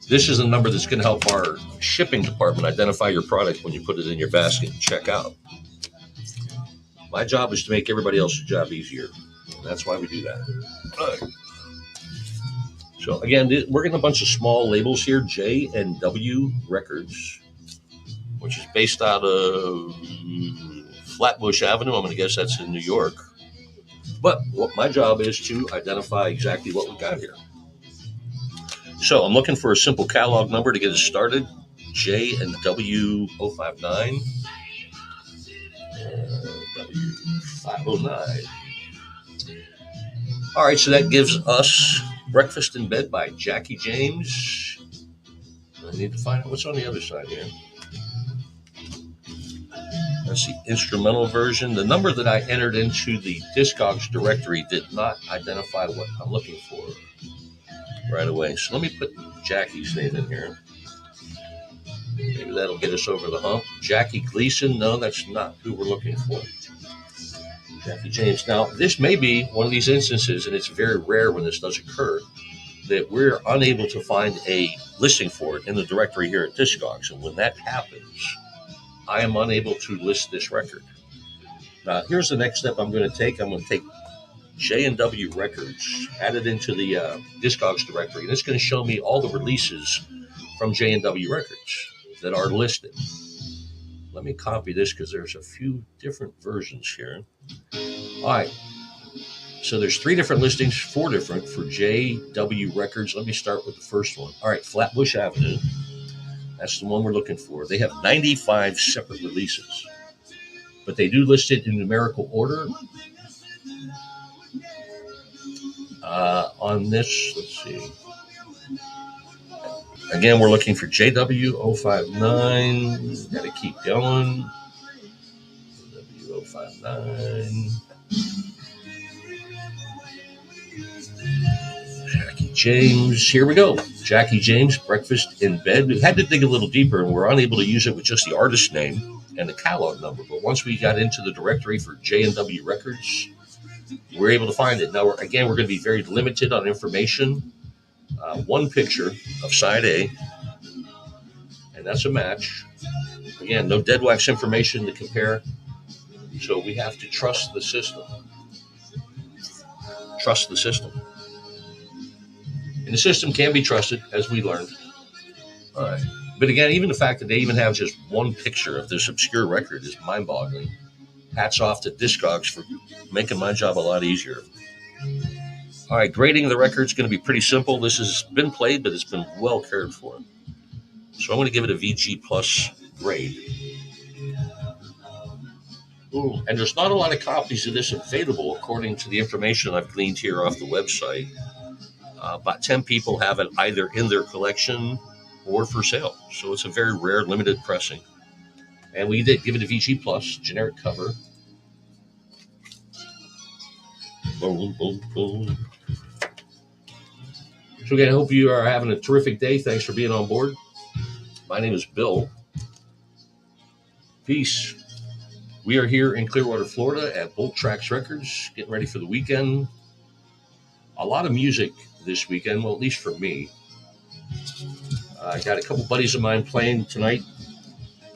This is a number that's going to help our shipping department identify your product when you put it in your basket and check out. My job is to make everybody else's job easier. And that's why we do that. All right. So again, we're getting a bunch of small labels here, J&W Records, which is based out of Flatbush Avenue. I'm going to guess that's in New York. But what my job is to identify exactly what we got here. So I'm looking for a simple catalog number to get us started. J&W 059. W509. All right, so that gives us Breakfast in Bed by Jackie James. I need to find out what's on the other side here. That's the instrumental version. The number that I entered into the Discogs directory did not identify what I'm looking for right away. So let me put Jackie's name in here. Maybe that'll get us over the hump. Jackie Gleason. No, that's not who we're looking for. Jackie James. Now, this may be one of these instances, and it's very rare when this does occur, that we're unable to find a listing for it in the directory here at Discogs. And when that happens, I am unable to list this record. Now, here's the next step I'm going to take. I'm going to take J&W Records, add it into the Discogs directory, and it's going to show me all the releases from J&W Records that are listed. Let me copy this because there's a few different versions here. All right. So there's 3 different listings, 4 different for JW Records. Let me start with the first one. All right, Flatbush Avenue. That's the one we're looking for. They have 95 separate releases, but they do list it in numerical order. On this, let's see. Again, we're looking for JW059. Got to keep going. JW059. Jackie James. Here we go. Jackie James, Breakfast in Bed. We had to dig a little deeper, and we're unable to use it with just the artist name and the catalog number. But once we got into the directory for J&W Records, we're able to find it. Now, we're going to be very limited on information. 1 picture of side A, and that's a match. Again, no dead wax information to compare. So we have to trust the system. Trust the system. And the system can be trusted, as we learned. All right. But again, even the fact that they even have just 1 picture of this obscure record is mind-boggling. Hats off to Discogs for making my job a lot easier. All right, grading the record is going to be pretty simple. This has been played, but it's been well cared for. So I'm going to give it a VG plus grade. Ooh, and there's not a lot of copies of this available, according to the information I've gleaned here off the website. About 10 people have it either in their collection or for sale. So it's a very rare, limited pressing. And we did give it a VG plus, generic cover. Boom, boom, boom. So again, I hope you are having a terrific day. Thanks for being on board. My name is Bill. Peace. We are here in Clearwater, Florida at Bolt Tracks Records, getting ready for the weekend. A lot of music this weekend, well, at least for me. I got a couple buddies of mine playing tonight,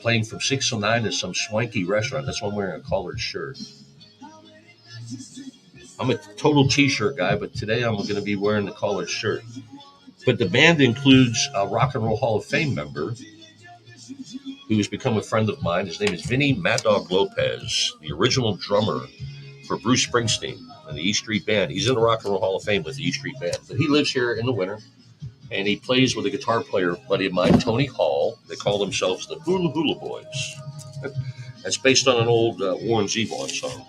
playing from 6 to 9 at some swanky restaurant. That's why I'm wearing a collared shirt. I'm a total t-shirt guy, but today I'm going to be wearing the collared shirt. But the band includes a Rock and Roll Hall of Fame member who has become a friend of mine. His name is Vinny Mad Dog Lopez, the original drummer for Bruce Springsteen and the E Street Band. He's in the Rock and Roll Hall of Fame with the E Street Band. But he lives here in the winter, and he plays with a guitar player buddy of mine, Tony Hall. They call themselves the Hula Hula Boys. That's based on an old Warren Zevon song.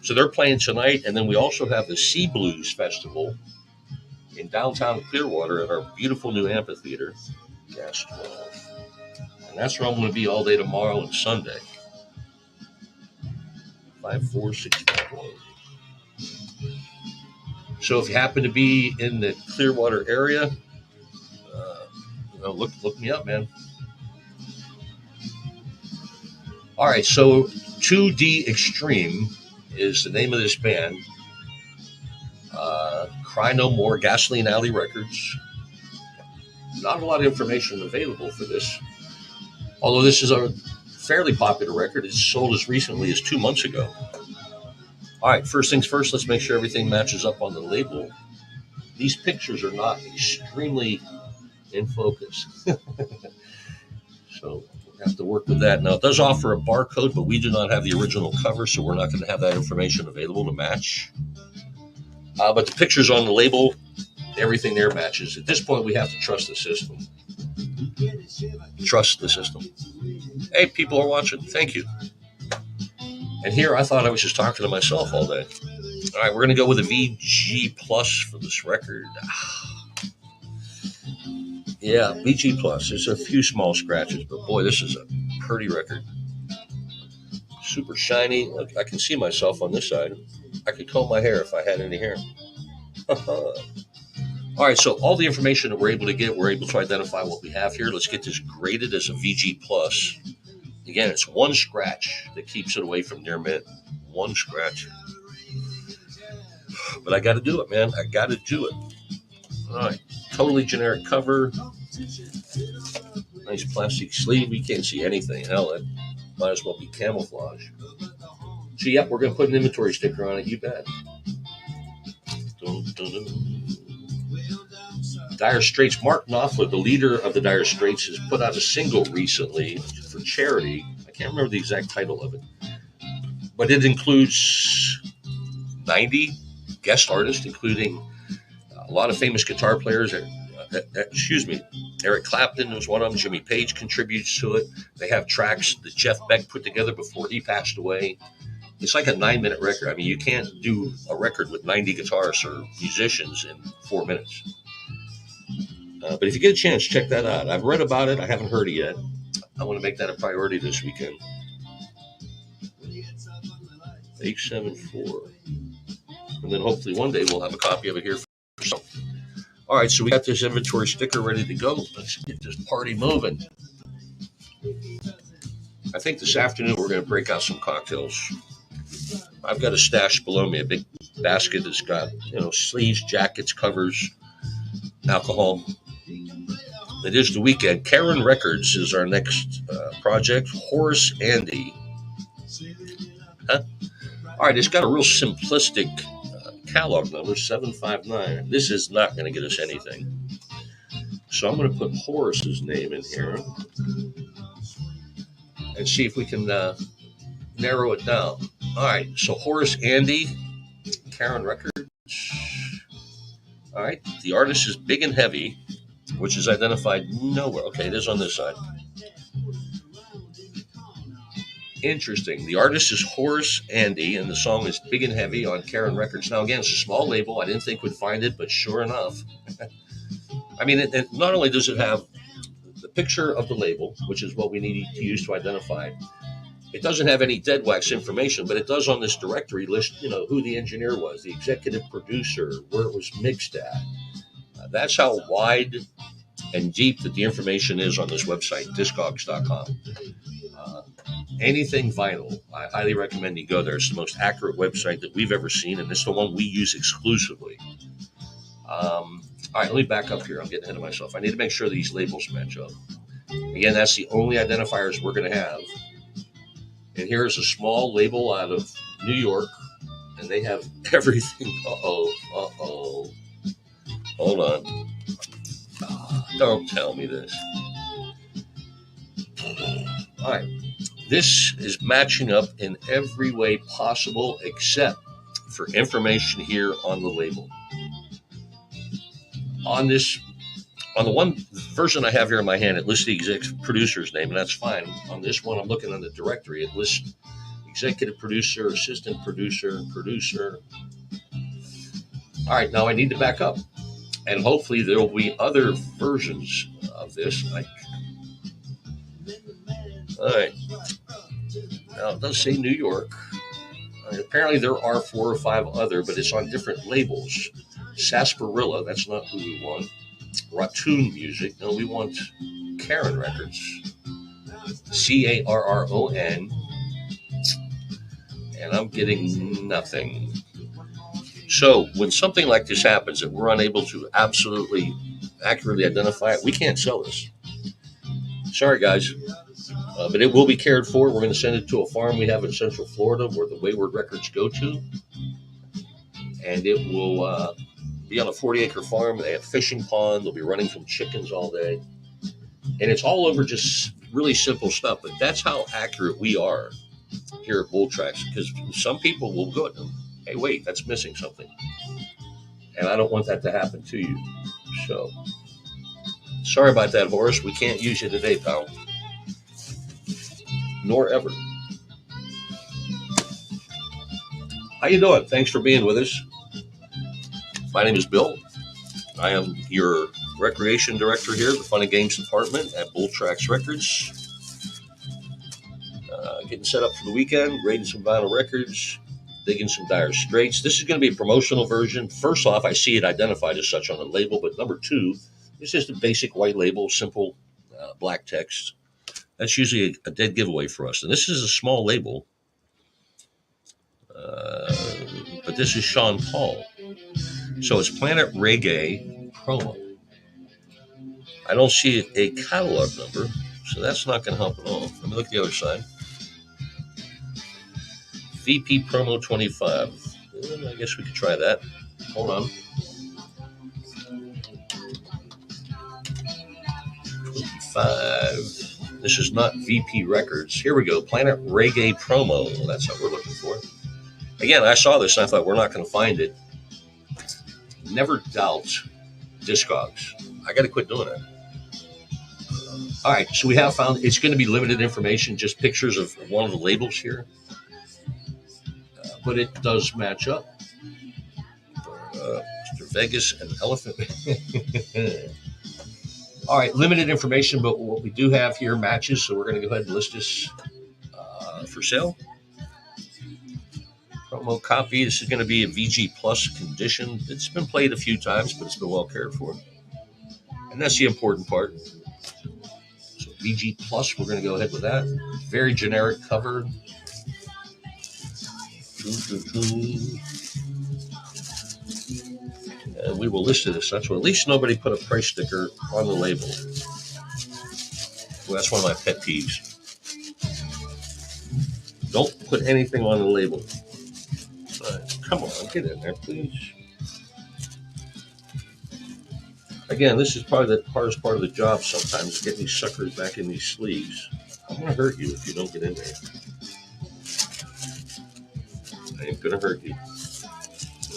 So they're playing tonight, and then we also have the Sea Blues Festival in downtown Clearwater at our beautiful new amphitheater, Gas 12. And that's where I'm going to be all day tomorrow and Sunday. 54651. So if you happen to be in the Clearwater area, look me up, man. All right, so 2D Extreme is the name of this band. Cry No More, Gasoline Alley Records. Not a lot of information available for this. Although this is a fairly popular record. It's sold as recently as 2 months ago. All right, first things first, let's make sure everything matches up on the label. These pictures are not extremely in focus. So we'll have to work with that. Now, it does offer a barcode, but we do not have the original cover, so we're not going to have that information available to match. But the pictures on the label, everything there matches. At this point, we have to trust the system. Trust the system. Hey, people are watching. Thank you. And here, I thought I was just talking to myself all day. All right, we're going to go with a VG Plus for this record. Yeah, VG Plus. There's a few small scratches, but boy, this is a pretty record. Super shiny. Look, I can see myself on this side. I could comb my hair if I had any hair. All right, so all the information that we're able to get, we're able to identify what we have here. Let's get this graded as a VG Plus Again, it's one scratch that keeps it away from near mint. One scratch. But I got to do it, man. I got to do it. All right. Totally generic cover. Nice plastic sleeve. You can't see anything. Hell, it might as well be camouflage. So, yep, we're going to put an inventory sticker on it. You bet. Dun, dun, dun. Dire Straits. Mark Knopfler, the leader of the Dire Straits, has put out a single recently for charity. I can't remember the exact title of it, but it includes 90 guest artists, including a lot of famous guitar players. Eric Clapton was one of them. Jimmy Page contributes to it. They have tracks that Jeff Beck put together before he passed away. It's like a 9-minute record. I mean, you can't do a record with 90 guitarists or musicians in 4 minutes. But if you get a chance, check that out. I've read about it. I haven't heard it yet. I want to make that a priority this weekend. 874. And then hopefully one day we'll have a copy of it here for some. All right, so we got this inventory sticker ready to go. Let's get this party moving. I think this afternoon we're going to break out some cocktails. I've got a stash below me, a big basket that's got, sleeves, jackets, covers, alcohol. It is the weekend. Karen Records is our next project. Horace Andy. Huh? All right, it's got a real simplistic catalog number, 759. This is not going to get us anything. So I'm going to put Horace's name in here and see if we can narrow it down. All right, so Horace Andy, Karen Records. All right, the artist is Big and Heavy, which is identified nowhere. Okay, it is on this side. Interesting. The artist is Horace Andy, and the song is Big and Heavy on Karen Records. Now, again, it's a small label. I didn't think we'd find it, but sure enough. I mean, it not only does it have the picture of the label, which is what we need to use to identify it, it doesn't have any dead wax information, but it does on this directory list, who the engineer was, the executive producer, where it was mixed at. That's how wide and deep that the information is on this website, discogs.com. Anything vinyl, I highly recommend you go there. It's the most accurate website that we've ever seen, and it's the one we use exclusively. All right, let me back up here. I'm getting ahead of myself. I need to make sure these labels match up. Again, that's the only identifiers we're going to have. And here's a small label out of New York, and they have everything. Uh-oh. Hold on. Don't tell me this. All right. This is matching up in every way possible except for information here on the label. On the one version I have here in my hand, it lists the executive producer's name, and that's fine. On this one, I'm looking on the directory. It lists executive producer, assistant producer, producer. All right, now I need to back up, and hopefully there will be other versions of this. All right. Now, it does say New York. Apparently, there are 4 or 5 other, but it's on different labels. Sarsaparilla, that's not who we want. Ratoon Music, no, we want Karen Records. Carron. And I'm getting nothing. So, when something like this happens that we're unable to absolutely accurately identify it, we can't sell this. Sorry, guys. But it will be cared for. We're going to send it to a farm we have in Central Florida where the Wayward Records go to. And it will be on a 40-acre farm. They have a fishing pond. They'll be running from chickens all day. And it's all over just really simple stuff. But that's how accurate we are here at Bull Tracks. Because some people will go, hey, wait, that's missing something. And I don't want that to happen to you. So, sorry about that, Horace. We can't use you today, pal. Nor ever. How you doing? Thanks for being with us. My name is Bill. I am your recreation director here, the Fun and Games department at Bull Tracks Records. Getting set up for the weekend, grading some vinyl records, digging some Dire Straits. This is going to be a promotional version. First off, I see it identified as such on the label, but number 2, it's just a basic white label, simple black text. That's usually a dead giveaway for us. And this is a small label, but this is Sean Paul. So it's Planet Reggae promo. I don't see a catalog number, so that's not going to help at all. Let me look at the other side. VP promo 25. I guess we could try that. Hold on. 25. This is not VP Records. Here we go. Planet Reggae promo. Well, that's what we're looking for. Again, I saw this and I thought we're not going to find it. Never doubt Discogs. I got to quit doing that. All right, so we have found it's going to be limited information, just pictures of one of the labels here. But it does match up. Mr. Vegas and Elephant. All right, limited information, but what we do have here matches, so we're going to go ahead and list this for sale. Promo copy. This is going to be a VG Plus condition. It's been played a few times, but it's been well cared for. And that's the important part. So VG Plus, we're going to go ahead with that. Very generic cover. And we will list it as such. Well, at least nobody put a price sticker on the label. Well, that's one of my pet peeves. Don't put anything on the label. Come on, get in there, please. Again, this is probably the hardest part of the job sometimes, is getting these suckers back in these sleeves. I'm going to hurt you if you don't get in there. I ain't going to hurt you.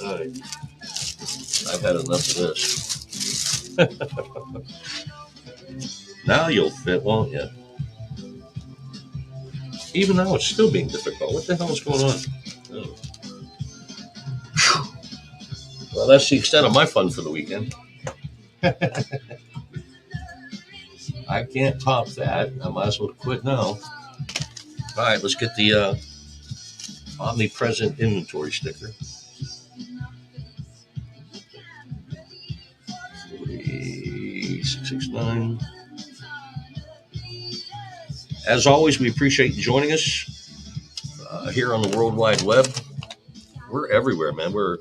All right. I've had enough of this. Now you'll fit, won't you? Even now, it's still being difficult. What the hell is going on? Oh. Well, that's the extent of my fun for the weekend. I can't top that. I might as well quit now. All right, let's get the omnipresent inventory sticker. 669. As always, we appreciate you joining us here on the World Wide Web. We're everywhere, man. We're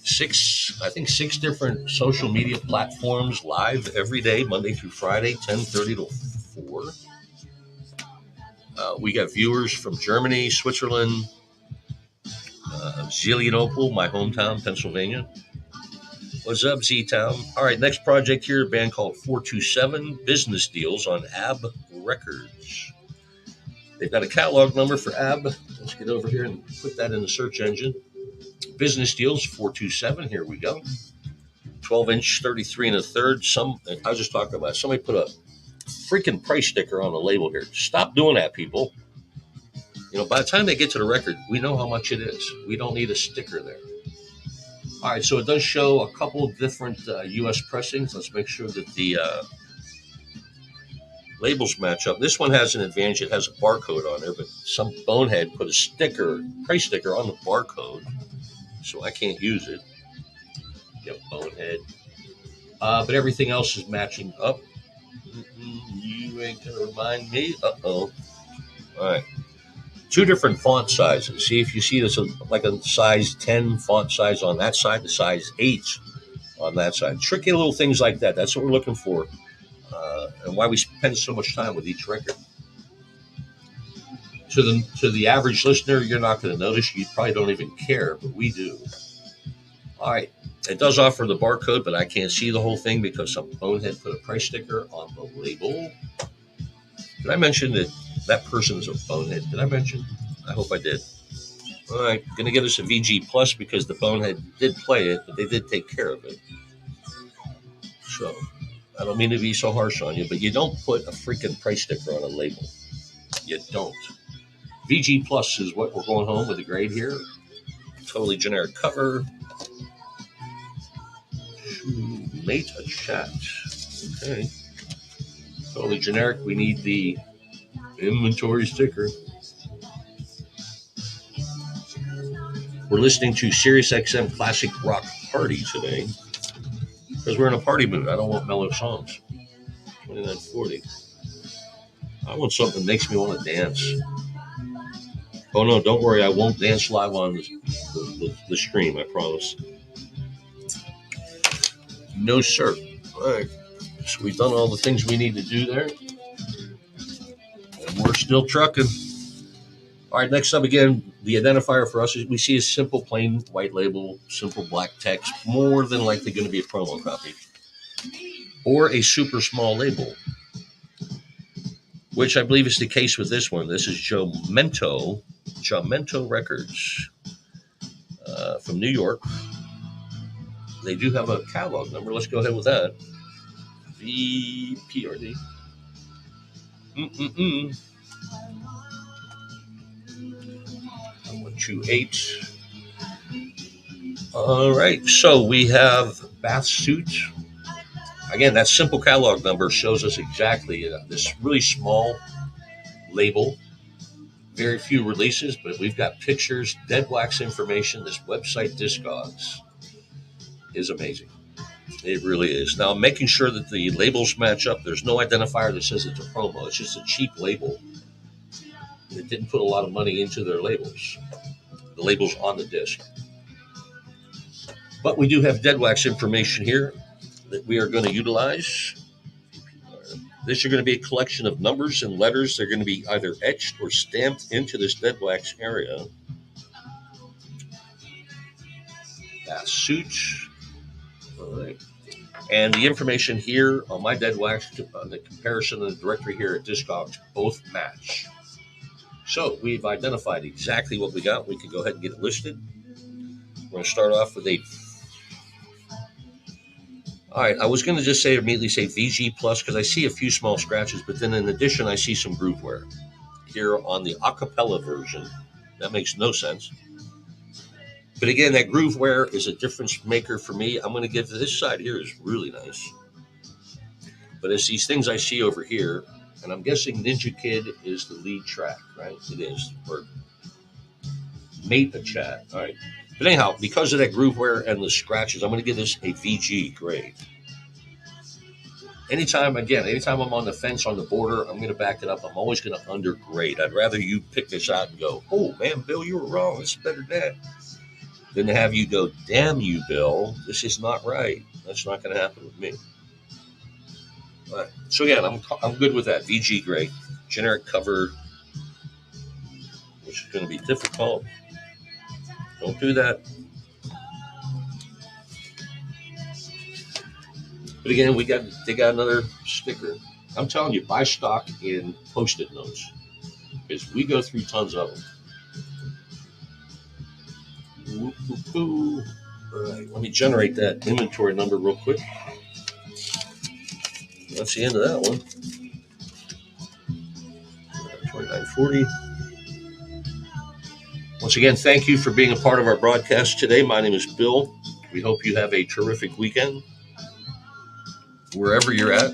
six different social media platforms live every day, Monday through Friday, 10:30 to 4. We got viewers from Germany, Switzerland, Zelienople, my hometown, Pennsylvania. What's up, Z-Town? All right, next project here, a band called 427, Business Deals on AB Records. They've got a catalog number for AB. Let's get over here and put that in the search engine. Business Deals 427. Here we go. 12-inch, 33 1/3. I was just talking about it. Somebody put a freaking price sticker on the label here. Stop doing that, people. By the time they get to the record, we know how much it is. We don't need a sticker there. All right, so it does show a couple of different U.S. pressings. Let's make sure that the labels match up. This one has an advantage. It has a barcode on there, but some bonehead put a price sticker on the barcode, so I can't use it. Bonehead. But everything else is matching up. You ain't going to remind me. Uh-oh. All right. 2 different font sizes. See if you see this like a size 10 font size on that side, the size 8 on that side. Tricky little things like that. That's what we're looking for, and why we spend so much time with each record. To the average listener, you're not going to notice. You probably don't even care, but we do. All right. It does offer the barcode, but I can't see the whole thing because some bonehead put a price sticker on the label. Did I mention that person's a bonehead? Did I mention? I hope I did. All right, going to give us a VG Plus because the bonehead did play it, but they did take care of it. So I don't mean to be so harsh on you, but you don't put a freaking price sticker on a label. You don't. VG Plus is what we're going home with a grade here. Totally generic cover. Mate a chat. Okay. Totally generic. We need the inventory sticker. We're listening to Sirius XM Classic Rock Party today because we're in a party mood. I don't want mellow songs. 2940. I want something that makes me want to dance. Oh no, don't worry, I won't dance live on the stream, I promise. No, sir. All right. So we've done all the things we need to do there, and we're still trucking. All right, next up again, the identifier for us is we see a simple plain white label, simple black text, more than likely going to be a promo copy, or a super small label, which I believe is the case with this one. This is Jomento Records from New York. They do have a catalog number. Let's go ahead with that. VPRD. 128. All right, so we have Bath Suit. Again, that simple catalog number shows us exactly this really small label. Very few releases, but we've got pictures, dead wax information. This website, Discogs, is amazing. It really is. Now, I'm making sure that the labels match up. There's no identifier that says it's a promo. It's just a cheap label. It didn't put a lot of money into their labels. The labels on the disc. But we do have dead wax information here that we are going to utilize. This is going to be a collection of numbers and letters. They're going to be either etched or stamped into this dead wax area. That suit. All right. And the information here on my dead wax, the comparison and the directory here at Discogs, both match. So we've identified exactly what we got. We can go ahead and get it listed. We're going to start off with a... All right, I was going to just immediately say VG Plus because I see a few small scratches, but then in addition, I see some groove wear here on the acapella version. That makes no sense. But again, that groove wear is a difference maker for me. I'm going to give this side here is really nice. But it's these things I see over here, and I'm guessing Ninja Kid is the lead track, right? It is. Or Mate a Chat, all right. But anyhow, because of that groove wear and the scratches, I'm going to give this a VG grade. Anytime I'm on the fence, on the border, I'm going to back it up. I'm always going to undergrade. I'd rather you pick this out and go, oh, man, Bill, you were wrong. It's better than that. Than to have you go, damn you, Bill, this is not right. That's not going to happen with me. All right. So, again, I'm good with that. VG grade. Generic cover, which is going to be difficult. Don't do that. But again, they got another sticker. I'm telling you, buy stock in Post-it notes because we go through tons of them. All right, let me generate that inventory number real quick. That's the end of that one. 2940. Once again, thank you for being a part of our broadcast today. My name is Bill. We hope you have a terrific weekend, wherever you're at.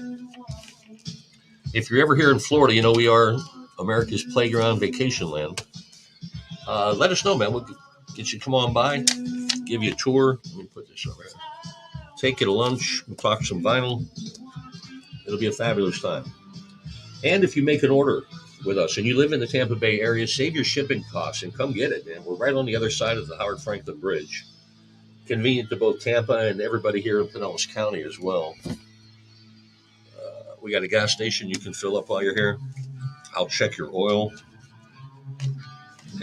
If you're ever here in Florida, you know we are America's playground vacation land. Let us know, man. We'll get you to come on by, give you a tour. Let me put this over there. Take you to lunch. We'll talk some vinyl. It'll be a fabulous time. And if you make an order with us and you live in the Tampa Bay area, save your shipping costs and come get it, man. We're right on the other side of the Howard Franklin Bridge. Convenient to both Tampa and everybody here in Pinellas County as well. We got a gas station you can fill up while you're here. I'll check your oil.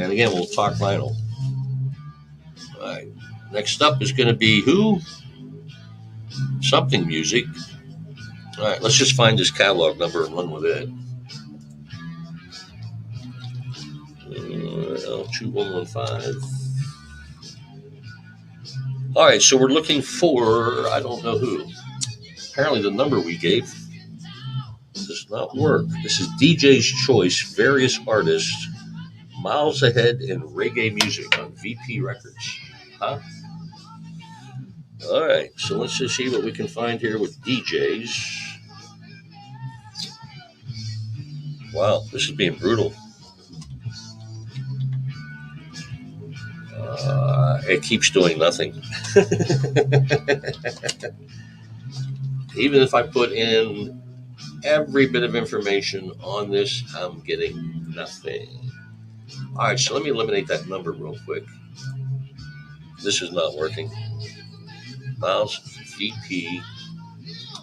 And again, we'll talk vinyl. All right. Next up is going to be who? Something music. All right, let's just find this catalog number and run with it. L2115. All right, so we're looking for, I don't know who. Apparently the number we gave does not work. This is DJ's Choice, various artists, miles ahead in reggae music on VP Records. Huh? All right, so let's just see what we can find here with DJs. Wow, this is being brutal. It keeps doing nothing. Even if I put in every bit of information on this. I'm getting nothing. All right, so let me eliminate that number real quick. This is not working. Mouse VP.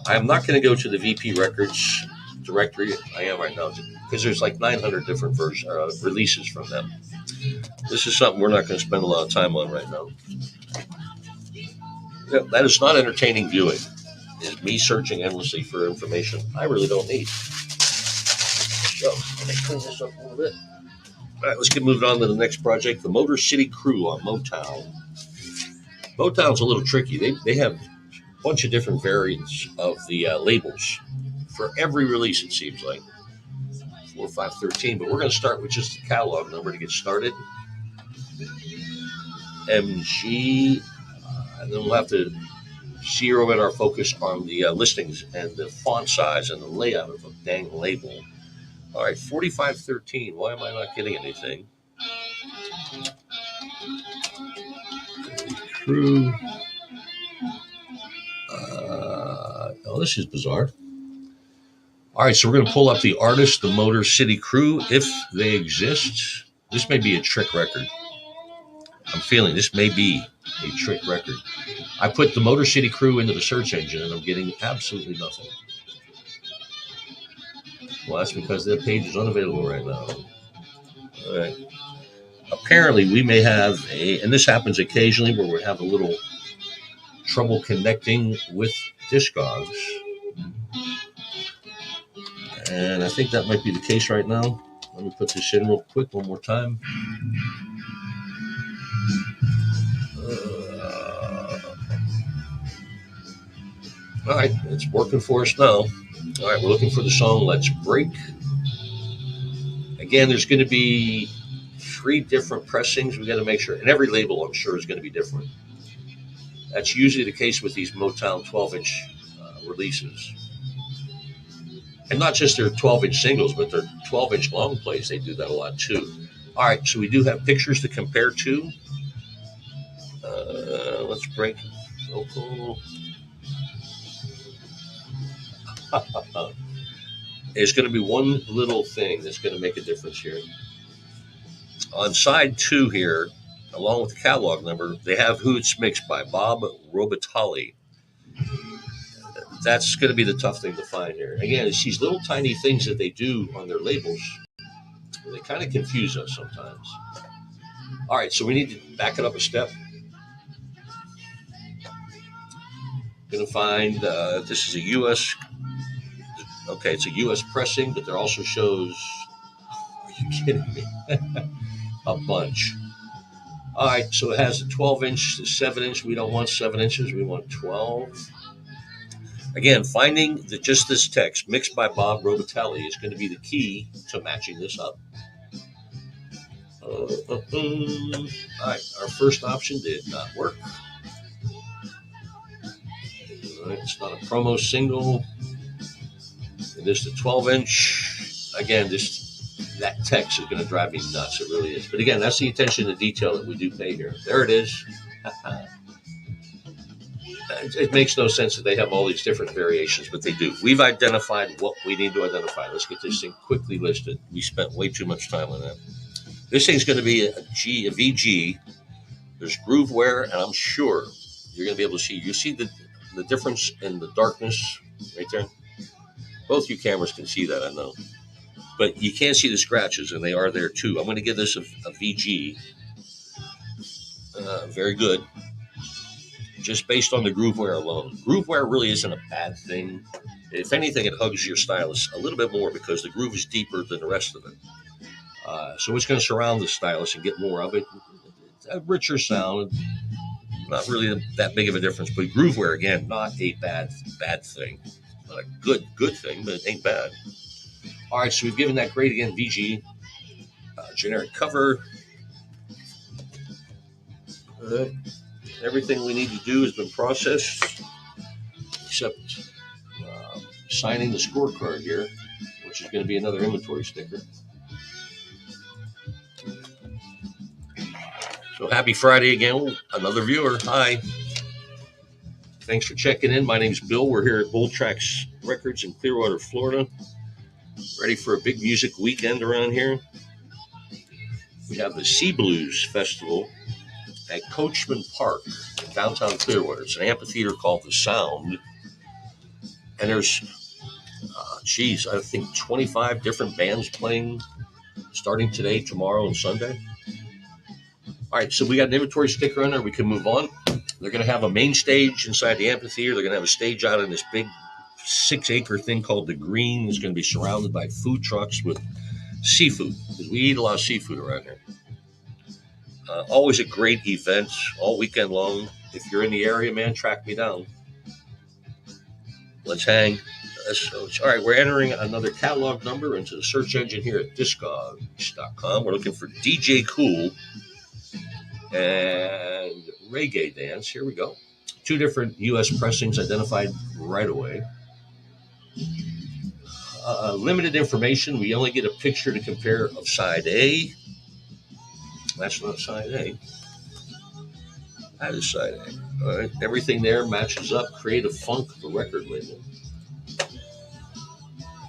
I'm not going to go to the VP records directory. I am right now because there's like 900 different releases from them. This is something we're not going to spend a lot of time on right now. Yeah, that is not entertaining viewing. Is me searching endlessly for information I really don't need. So let me clean this up a little bit. All right, let's get moving on to the next project, the Motor City Crew on Motown. Motown's a little tricky. They have a bunch of different variants of the labels for every release, it seems like. 4513, but we're going to start with just the catalog number to get started. MG, and then we'll have to zero in our focus on the listings and the font size and the layout of the dang label. All right, 4513. Why am I not getting anything? Crew. Oh, this is bizarre. All right, so we're going to pull up the artist, the Motor City Crew, if they exist. This may be a trick record. I'm feeling this may be a trick record. I put the Motor City Crew into the search engine, and I'm getting absolutely nothing. Well, that's because their page is unavailable right now. All right. Apparently, we may have and this happens occasionally, where we have a little trouble connecting with Discogs. And I think that might be the case right now. Let me put this in real quick one more time. All right, it's working for us now. All right, we're looking for the song Let's Break. Again, there's going to be 3 different pressings. We got to make sure, and every label, I'm sure, is going to be different. That's usually the case with these Motown 12-inch releases. And not just their 12-inch singles, but their 12-inch long plays. They do that a lot, too. All right, so we do have pictures to compare to. Let's break local. There's going to be one little thing that's going to make a difference here. On side 2 here, along with the catalog number, they have who it's mixed by, Bob Robitaille. That's going to be the tough thing to find here. Again, it's these little tiny things that they do on their labels. They kind of confuse us sometimes. All right, so we need to back it up a step. Going to find this is a U.S. Okay, it's a U.S. pressing, but there also shows. Are you kidding me? A bunch. All right, so it has a 12-inch, the 7-inch. We don't want 7 inches. We want 12. Again, finding just this text mixed by Bob Robitaille is going to be the key to matching this up. All right, our first option did not work. All right, it's not a promo single. It is the 12-inch. Again, that text is going to drive me nuts. It really is. But again, that's the attention to detail that we do pay here. There it is. It makes no sense that they have all these different variations, but they do. We've identified what we need to identify. Let's get this thing quickly listed. We spent way too much time on that. This thing's going to be a VG. There's Grooveware, and I'm sure you're going to be able to see. You see the difference in the darkness right there? Both you cameras can see that, I know. But you can't see the scratches, and they are there too. I'm going to give this a VG. Very good. Just based on the Grooveware alone. Grooveware really isn't a bad thing. If anything, it hugs your stylus a little bit more because the groove is deeper than the rest of it. So it's going to surround the stylus and get more of it. It's a richer sound. Not really that big of a difference. But Grooveware, again, not a bad thing. Not a good thing, but it ain't bad. All right, so we've given that grade again, VG. Generic cover. Everything we need to do has been processed, except signing the scorecard here, which is going to be another inventory sticker. So happy Friday again. Another viewer. Hi. Thanks for checking in. My name's Bill. We're here at Bull Tracks Records in Clearwater, Florida. Ready for a big music weekend around here. We have the Sea Blues Festival at Coachman Park in downtown Clearwater. It's an amphitheater called The Sound. And there's, I think 25 different bands playing starting today, tomorrow, and Sunday. All right, so we got an inventory sticker on there. We can move on. They're going to have a main stage inside the amphitheater. They're going to have a stage out in this big 6-acre thing called the Green. It's going to be surrounded by food trucks with seafood, because we eat a lot of seafood around here. Always a great event all weekend long. If you're in the area, man, track me down. Let's hang. All right, we're entering another catalog number into the search engine here at Discogs.com. We're looking for DJ Cool and Reggae Dance. Here we go. 2 different U.S. pressings identified right away. Limited information. We only get a picture to compare of side A. That's not side A. That is side A. All right. Everything there matches up. Creative Funk, the record label.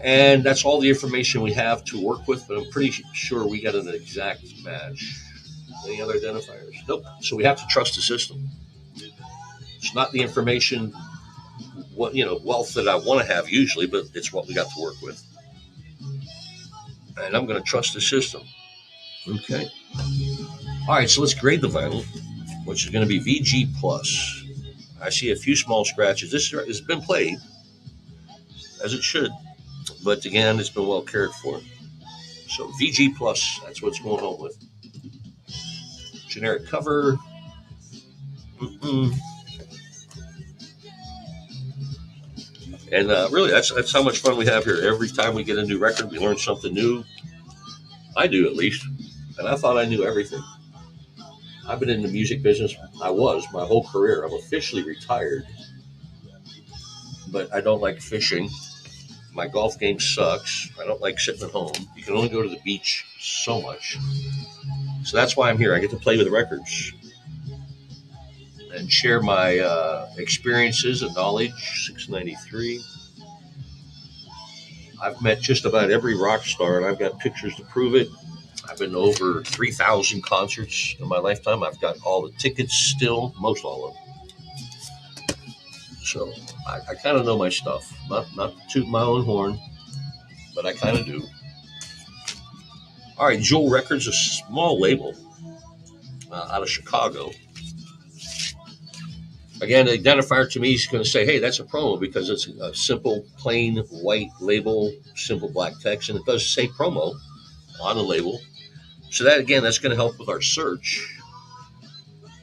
And that's all the information we have to work with, but I'm pretty sure we got an exact match. Any other identifiers? Nope. So we have to trust the system. It's not the information, wealth that I want to have usually, but it's what we got to work with. And I'm going to trust the system. Okay. All right, so let's grade the vinyl, which is going to be VG+. I see a few small scratches. This has been played, as it should. But again, it's been well cared for. So VG+, that's what's going on with. Generic cover. And really, that's how much fun we have here. Every time we get a new record, we learn something new. I do, at least. And I thought I knew everything. I've been in the music business. I was my whole career. I'm officially retired. But I don't like fishing. My golf game sucks. I don't like sitting at home. You can only go to the beach so much. So that's why I'm here. I get to play with records and share my experiences and knowledge. 693. I've met just about every rock star, and I've got pictures to prove it. I've been to over 3,000 concerts in my lifetime. I've got all the tickets still, most all of them. So I kind of know my stuff. Not to toot my own horn, but I kind of do. All right, Jewel Records, a small label out of Chicago. Again, the identifier to me is going to say, hey, that's a promo, because it's a simple, plain white label, simple black text, and it does say promo on the label. So that, again, that's going to help with our search.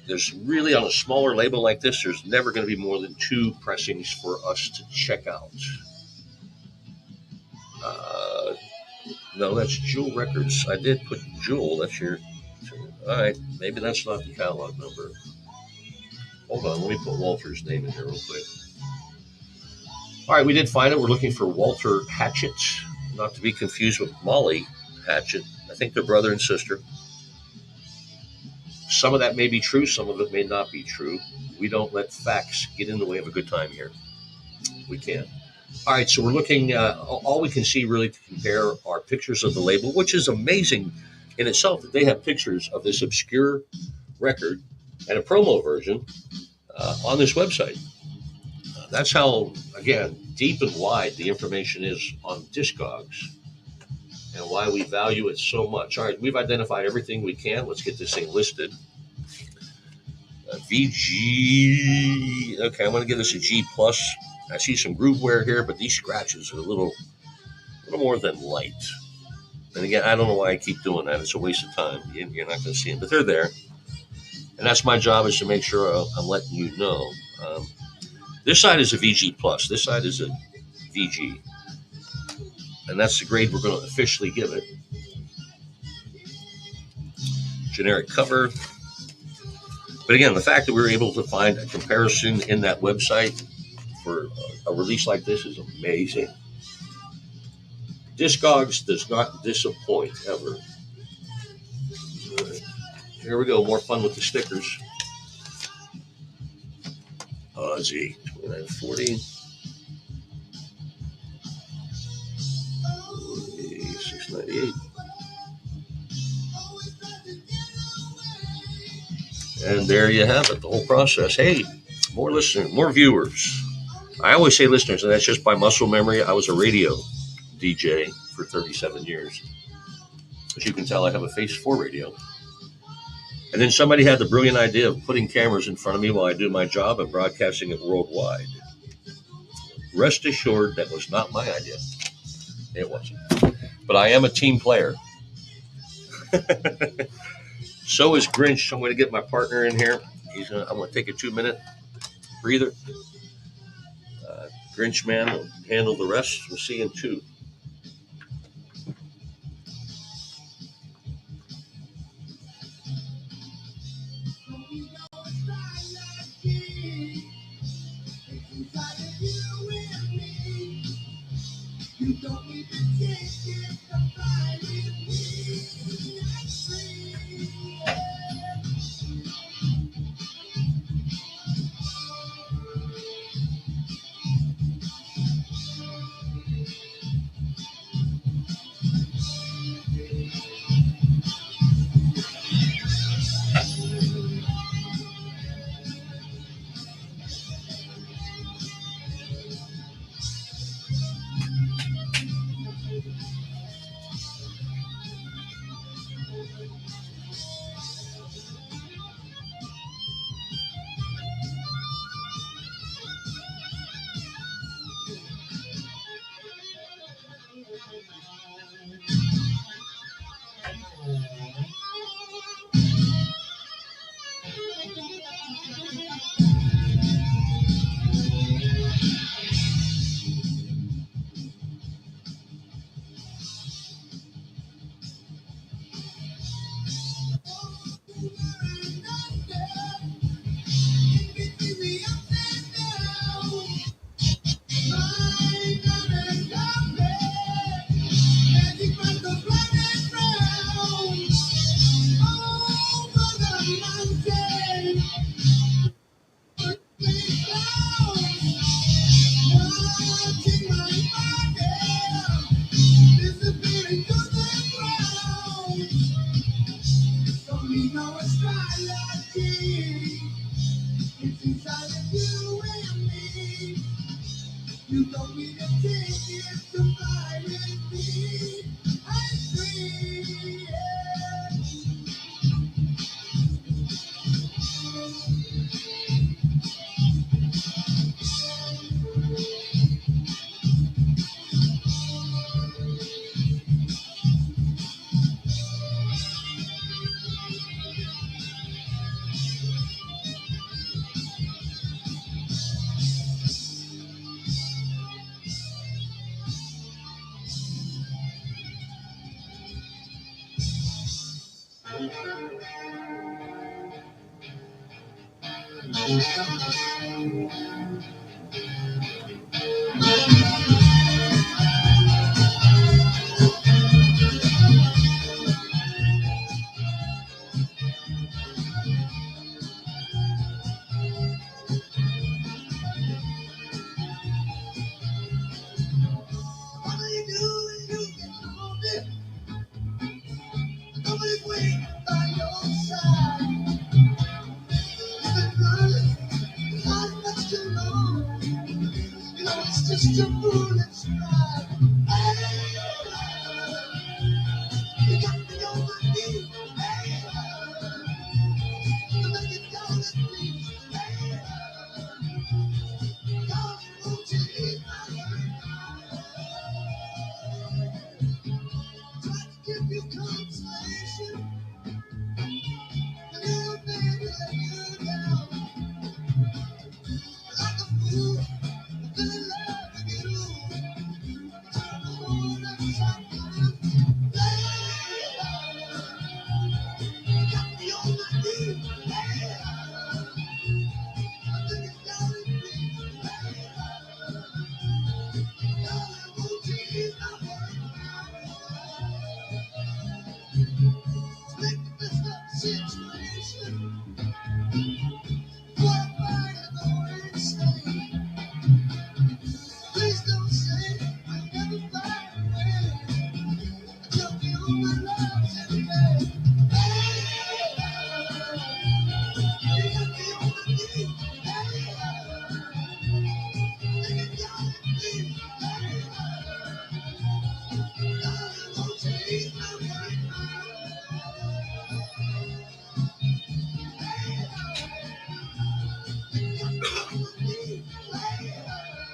There's really, on a smaller label like this, there's never going to be more than 2 pressings for us to check out. No, that's Jewel Records. I did put Jewel. That's your... All right, maybe that's not the catalog number. Hold on, let me put Walter's name in here real quick. All right, we did find it. We're looking for Walter Hatchett, not to be confused with Molly Hatchett. I think they're brother and sister. Some of that may be true. Some of it may not be true. We don't let facts get in the way of a good time here. We can't. All right, so we're looking, all we can see really to compare are pictures of the label, which is amazing in itself that they have pictures of this obscure record and a promo version on this website. That's how, again, deep and wide the information is on Discogs and why we value it so much. All right, we've identified everything we can. Let's get this thing listed. VG. Okay, I'm going to give this a G+. I see some groove wear here, but these scratches are a little more than light. And again, I don't know why I keep doing that. It's a waste of time. You're not going to see them, but they're there. And that's my job, is to make sure I'm letting you know. This side is a VG+. This side is a VG. And that's the grade we're going to officially give it. Generic cover. But again, the fact that we were able to find a comparison in that website for a release like this is amazing. Discogs does not disappoint, ever. Right. Here we go, more fun with the stickers. Aussie, 2940. 98. And there you have it, the whole process. Hey, more listeners, more viewers. I always say listeners, and that's just by muscle memory. I was a radio DJ for 37 years. As you can tell, I have a face for radio. And then somebody had the brilliant idea of putting cameras in front of me while I do my job and broadcasting it worldwide. Rest assured, that was not my idea. It wasn't. But I am a team player. So is Grinch. I'm going to get my partner in here. I'm going to take a 2-minute breather. Grinch man will handle the rest. We'll see you in 2.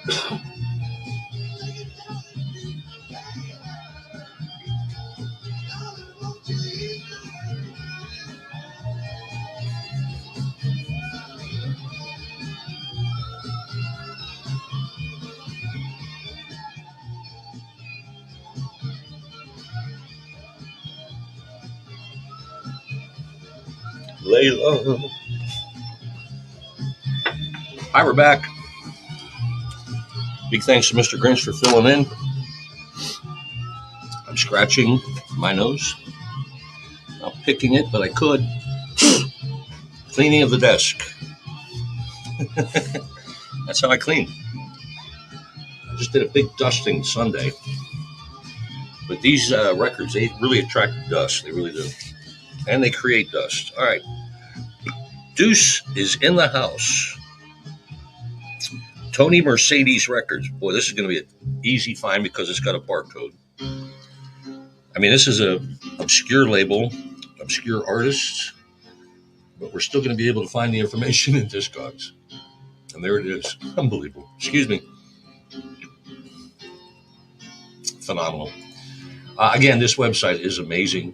Lay low. Hi, we're back. Big thanks to Mr. Grinch for filling in. I'm scratching my nose. Not picking it, but I could. Cleaning of the desk. That's how I clean. I just did a big dusting Sunday. But these records, they really attract dust. They really do. And they create dust. All right. Deuce is in the house. Tony Mercedes Records. Boy, this is going to be an easy find because it's got a barcode. I mean, this is an obscure label, obscure artists, but we're still going to be able to find the information in Discogs. And there it is. Unbelievable. Excuse me. Phenomenal. Again, this website is amazing.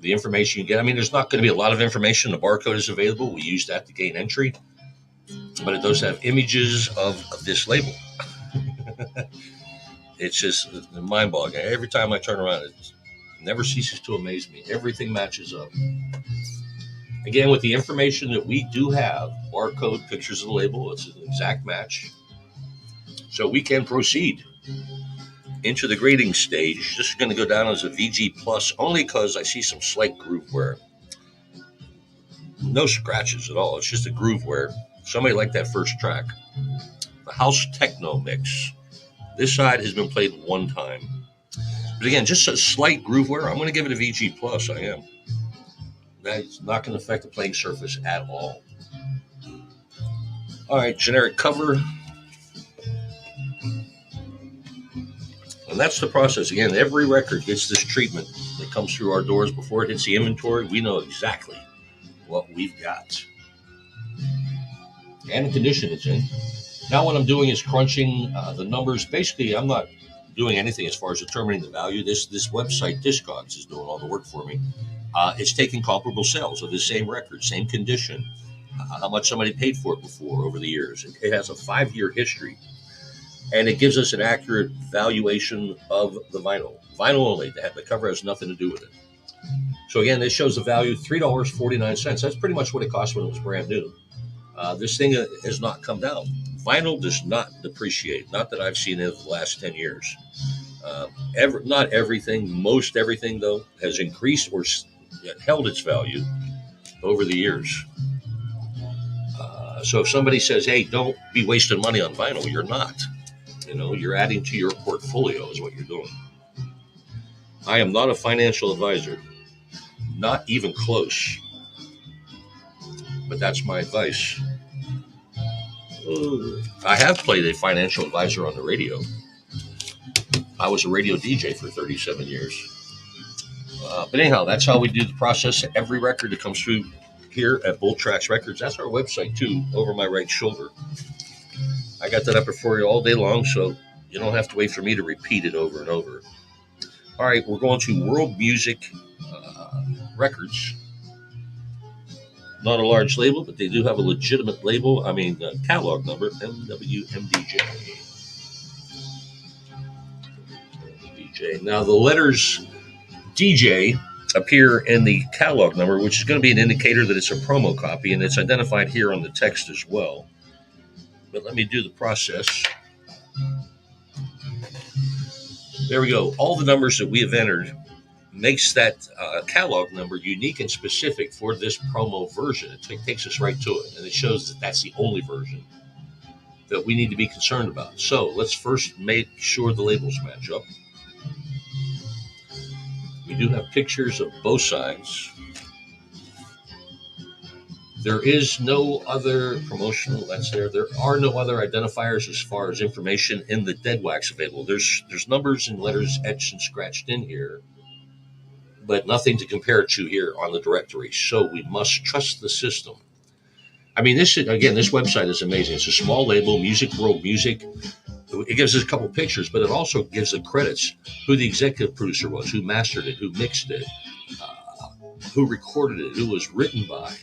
The information you get, I mean, there's not going to be a lot of information. The barcode is available. We use that to gain entry. But it does have images of this label. It's just mind-boggling. Every time I turn around, it never ceases to amaze me. Everything matches up. Again, with the information that we do have, barcode, pictures of the label, it's an exact match. So we can proceed into the grading stage. This is going to go down as a VG plus only because I see some slight groove wear. No scratches at all. It's just a groove wear. Somebody liked that first track. The House Techno Mix. This side has been played one time. But again, just a slight groove wear. I'm going to give it a VG plus. I am. That's not going to affect the playing surface at all. All right, generic cover. And that's the process. Again, every record gets this treatment that comes through our doors before it hits the inventory. We know exactly what we've got and the condition it's in. Now what I'm doing is crunching the numbers. Basically, I'm not doing anything as far as determining the value. This website, Discogs, is doing all the work for me. It's taking comparable sales of the same record, same condition, how much somebody paid for it before over the years. It has a 5-year history. And it gives us an accurate valuation of the vinyl. Vinyl only. The cover has nothing to do with it. So again, this shows the value, $3.49. That's pretty much what it cost when it was brand new. This thing has not come down. Vinyl does not depreciate. Not that I've seen it in the last 10 years. Not everything, most everything, though, has increased or held its value over the years. So if somebody says, hey, don't be wasting money on vinyl, you're not. You're adding to your portfolio is what you're doing. I am not a financial advisor, not even close. But that's my advice. I have played a financial advisor on the radio. I was a radio DJ for 37 years. But anyhow, that's how we do the process. Every record that comes through here at Bull Tracks Records, that's our website too, over my right shoulder. I got that up for you all day long, so you don't have to wait for me to repeat it over and over. All right, we're going to World Music Records. Not a large label, but they do have a legitimate label. Catalog number, MWMDJ. DJ. Now, the letters DJ appear in the catalog number, which is going to be an indicator that it's a promo copy, and it's identified here on the text as well. But let me do the process. There we go. All the numbers that we have entered makes that catalog number unique and specific for this promo version. It takes us right to it, and it shows that that's the only version that we need to be concerned about. So let's first make sure the labels match up. We do have pictures of both sides. There is no other promotional, that's there. There are no other identifiers as far as information in the dead wax available. There's numbers and letters etched and scratched in here, but nothing to compare it to here on the directory. So we must trust the system. This website is amazing. It's a small label, Music World Music. It gives us a couple pictures, but it also gives the credits, who the executive producer was, who mastered it, who mixed it, who recorded it, who was written by.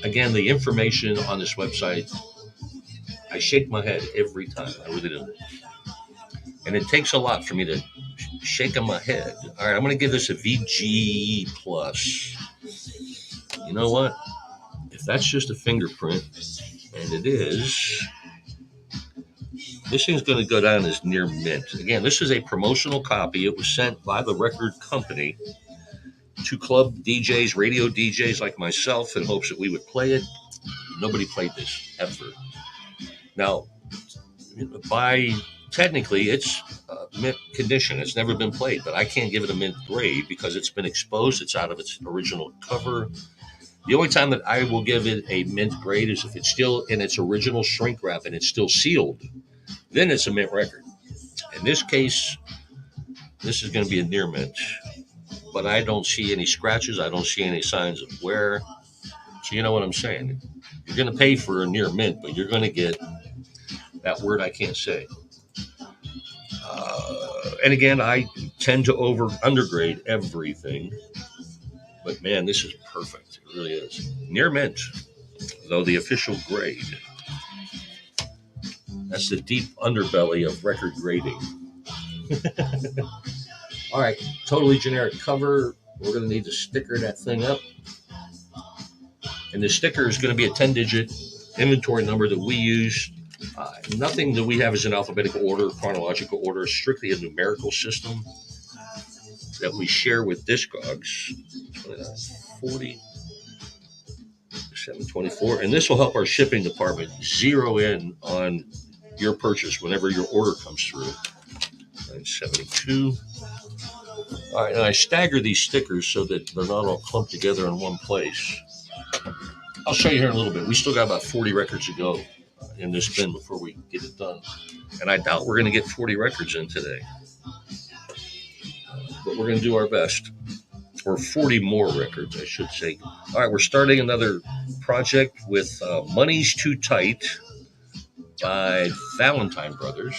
Again, the information on this website, I shake my head every time. I really do. And it takes a lot for me to shake on my head. All right, I'm going to give this a VG plus. You know what? If that's just a fingerprint, and it is, this thing's going to go down as near mint. Again, this is a promotional copy. It was sent by the record company to club DJs, radio DJs like myself, in hopes that we would play it. Nobody played this ever. Now, technically, it's mint condition. It's never been played, but I can't give it a mint grade because it's been exposed. It's out of its original cover. The only time that I will give it a mint grade is if it's still in its original shrink wrap and it's still sealed. Then it's a mint record. In this case, this is going to be a near mint, but I don't see any scratches. I don't see any signs of wear. So you know what I'm saying? You're going to pay for a near mint, but you're going to get that word I can't say. And again, I tend to undergrade everything. But man, this is perfect. It really is. Near mint, though the official grade. That's the deep underbelly of record grading. All right, totally generic cover. We're going to need to sticker that thing up. And the sticker is going to be a 10-digit inventory number that we use. Nothing that we have is in alphabetical order, chronological order, strictly a numerical system that we share with Discogs. 40, 724. And this will help our shipping department zero in on your purchase whenever your order comes through. 972. All right, and I stagger these stickers so that they're not all clumped together in one place. I'll show you here in a little bit. We still got about 40 records to go in this bin before we get it done. And I doubt we're going to get 40 records in today. But we're going to do our best. Or 40 more records, I should say. All right, we're starting another project with Money's Too Tight by Valentine Brothers.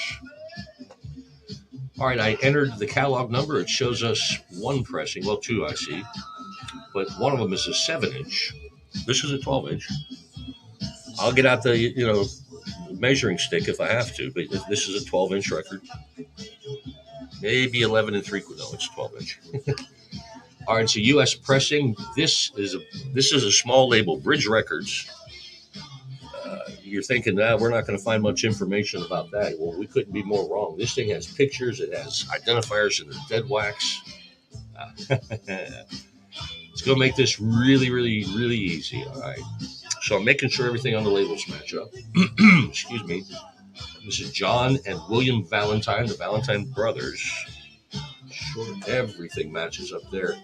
All right, I entered the catalog number. It shows us one pressing. Well, two, I see. But one of them is a 7-inch. This is a 12-inch. I'll get out the, measuring stick if I have to, but this is a 12-inch record. Maybe 11 and 3/4. No, it's 12-inch. All right, so U.S. pressing. This is a small label, Bridge Records. You're thinking, we're not going to find much information about that. Well, we couldn't be more wrong. This thing has pictures. It has identifiers in the dead wax. Let's go make this really, really, really easy. All right. So I'm making sure everything on the labels match up. Excuse me. This is John and William Valentine, the Valentine brothers. Sure, everything matches up there.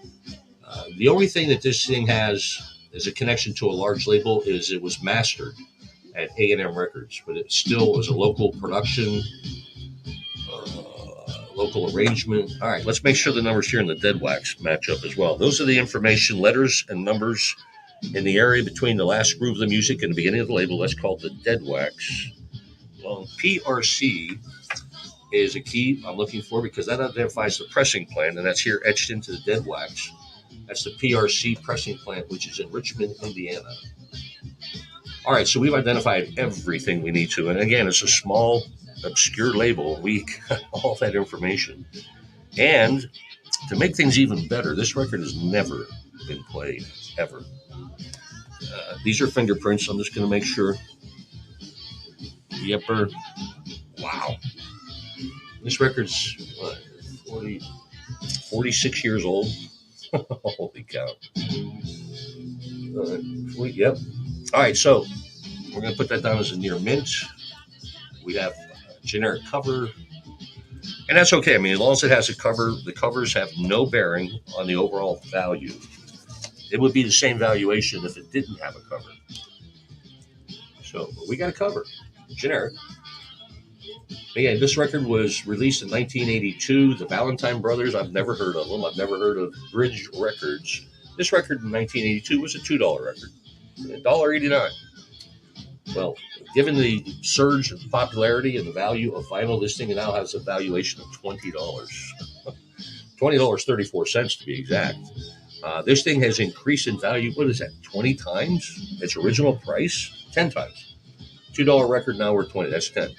The only thing that this thing has as a connection to a large label is it was mastered at A&M Records, but it still is a local production, local arrangement. All right, let's make sure the numbers here in the dead wax match up as well. Those are the information, letters and numbers in the area between the last groove of the music and the beginning of the label. That's called the dead wax. Well, PRC is a key I'm looking for because that identifies the pressing plant, and that's here etched into the dead wax. That's the PRC pressing plant, which is in Richmond, Indiana. All right, so we've identified everything we need to. And again, it's a small, obscure label. We got all that information. And to make things even better, this record has never been played, ever. These are fingerprints. I'm just going to make sure. Yepper. Wow. This record's 46 years old. Holy cow. Yep. All right, so we're going to put that down as a near mint. We have a generic cover. And that's okay. I mean, as long as it has a cover, the covers have no bearing on the overall value. It would be the same valuation if it didn't have a cover. So we got a cover. Generic. Again, this record was released in 1982. The Valentine Brothers, I've never heard of them. I've never heard of Bridge Records. This record in 1982 was a $2 record. $1.89. Well, given the surge in popularity and the value of vinyl, this thing now has a valuation of $20. $20.34 to be exact. This thing has increased in value. What is that? 20 times its original price? 10 times. $2 record now worth 20. That's 10.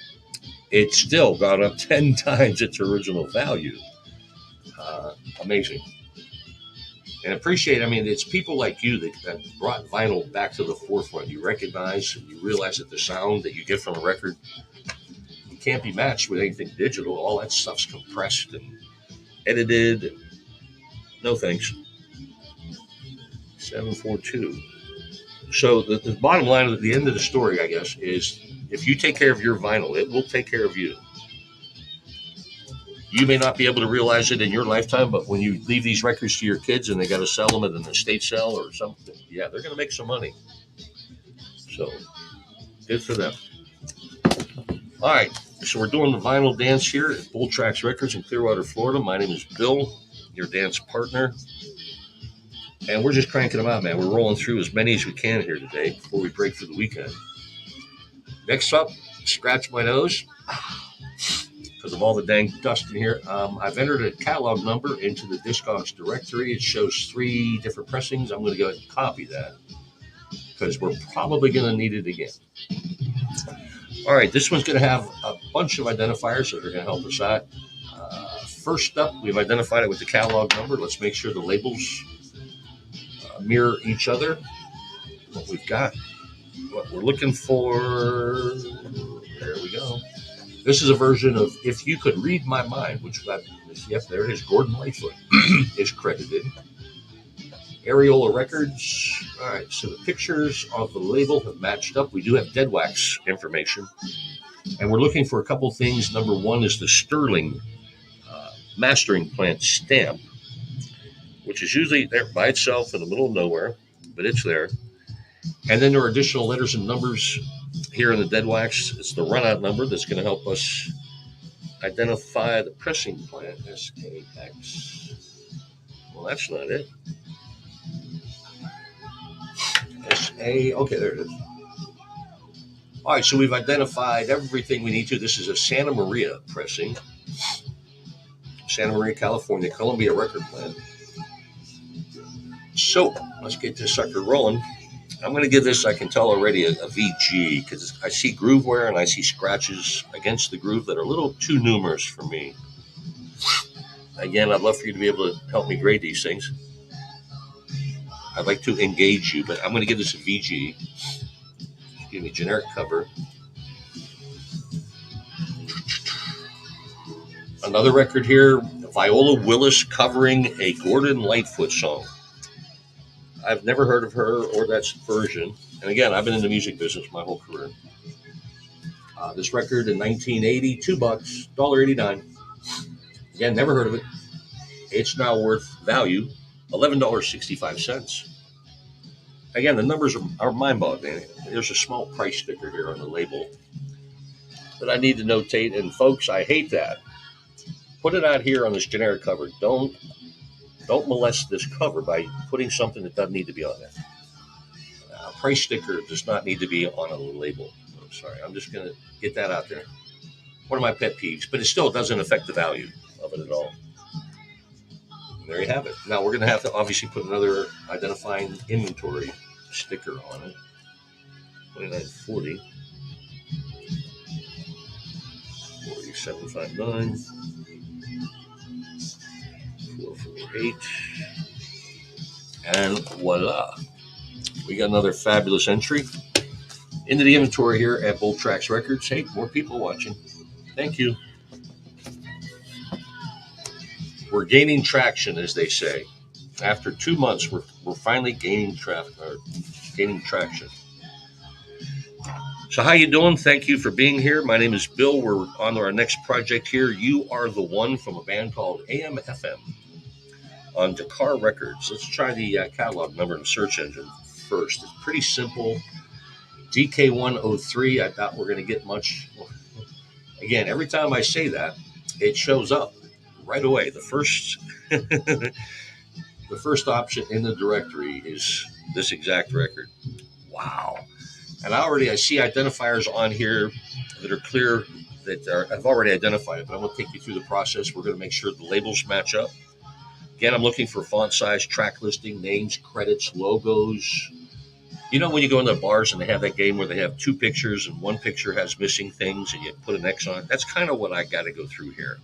It's still gone up 10 times its original value. Amazing. And appreciate, I mean, it's people like you that brought vinyl back to the forefront. You recognize and you realize that the sound that you get from a record can't be matched with anything digital. All that stuff's compressed and edited. No thanks. 742. So the bottom line at the end of the story, I guess, is if you take care of your vinyl, it will take care of you. You may not be able to realize it in your lifetime, but when you leave these records to your kids and they got to sell them at an estate sale or something, yeah, they're going to make some money. So good for them. All right, so we're doing the vinyl dance here at Bull Tracks Records in Clearwater, Florida. My name is Bill, your dance partner. And we're just cranking them out, man. We're rolling through as many as we can here today before we break for the weekend. Next up, scratch my nose because of all the dang dust in here. I've entered a catalog number into the Discogs directory. It shows 3 different pressings. I'm going to go ahead and copy that because we're probably going to need it again. All right, this one's going to have a bunch of identifiers that are going to help us out. First up, we've identified it with the catalog number. Let's make sure the labels mirror each other. What we've got, what we're looking for. There we go. This is a version of If You Could Read My Mind, which, yep, there it is. Gordon Lightfoot is credited. Areola Records. All right, so the pictures of the label have matched up. We do have dead wax information. And we're looking for a couple things. Number one is the Sterling mastering plant stamp, which is usually there by itself in the middle of nowhere, but it's there. And then there are additional letters and numbers here in the dead wax. It's the runout number that's going to help us identify the pressing plant, SAX. Well, that's not it. SA, okay, there it is. All right, so we've identified everything we need to. This is a Santa Maria pressing. Santa Maria, California, Columbia record plant. So let's get this sucker rolling. I'm going to give this, I can tell already, a VG because I see groove wear and I see scratches against the groove that are a little too numerous for me. Again, I'd love for you to be able to help me grade these things. I'd like to engage you, but I'm going to give this a VG. Give me generic cover. Another record here, Viola Willis covering a Gordon Lightfoot song. I've never heard of her or that version. And again, I've been in the music business my whole career. This record in 1980, $2, $1.89. Again, never heard of it. It's now worth value, $11.65. Again, the numbers are mind-boggling. There's a small price sticker here on the label that I need to notate. And folks, I hate that. Put it out here on this generic cover. Don't molest this cover by putting something that doesn't need to be on there. A price sticker does not need to be on a label. I'm sorry. I'm just going to get that out there. One of my pet peeves, but it still doesn't affect the value of it at all. And there you have it. Now we're going to have to obviously put another identifying inventory sticker on it. 2940. 4759. 448. And voila. We got another fabulous entry into the inventory here at Bull Tracks Records. Hey, more people watching. Thank you. We're gaining traction, as they say. After 2 months, we're finally gaining traction. So how you doing? Thank you for being here. My name is Bill. We're on our next project here. You Are the One from a band called AM/FM on Dakar Records. Let's try the catalog number in the search engine first. It's pretty simple. DK103. I doubt we're going to get much. Again, every time I say that, it shows up right away. The first the first option in the directory is this exact record. Wow. And I see identifiers on here that are clear I've already identified it, but I'm going to take you through the process. We're going to make sure the labels match up. Again, I'm looking for font size, track listing, names, credits, logos. You know when you go into bars and they have that game where they have two pictures and one picture has missing things and you put an X on it? That's kind of what I got to go through here.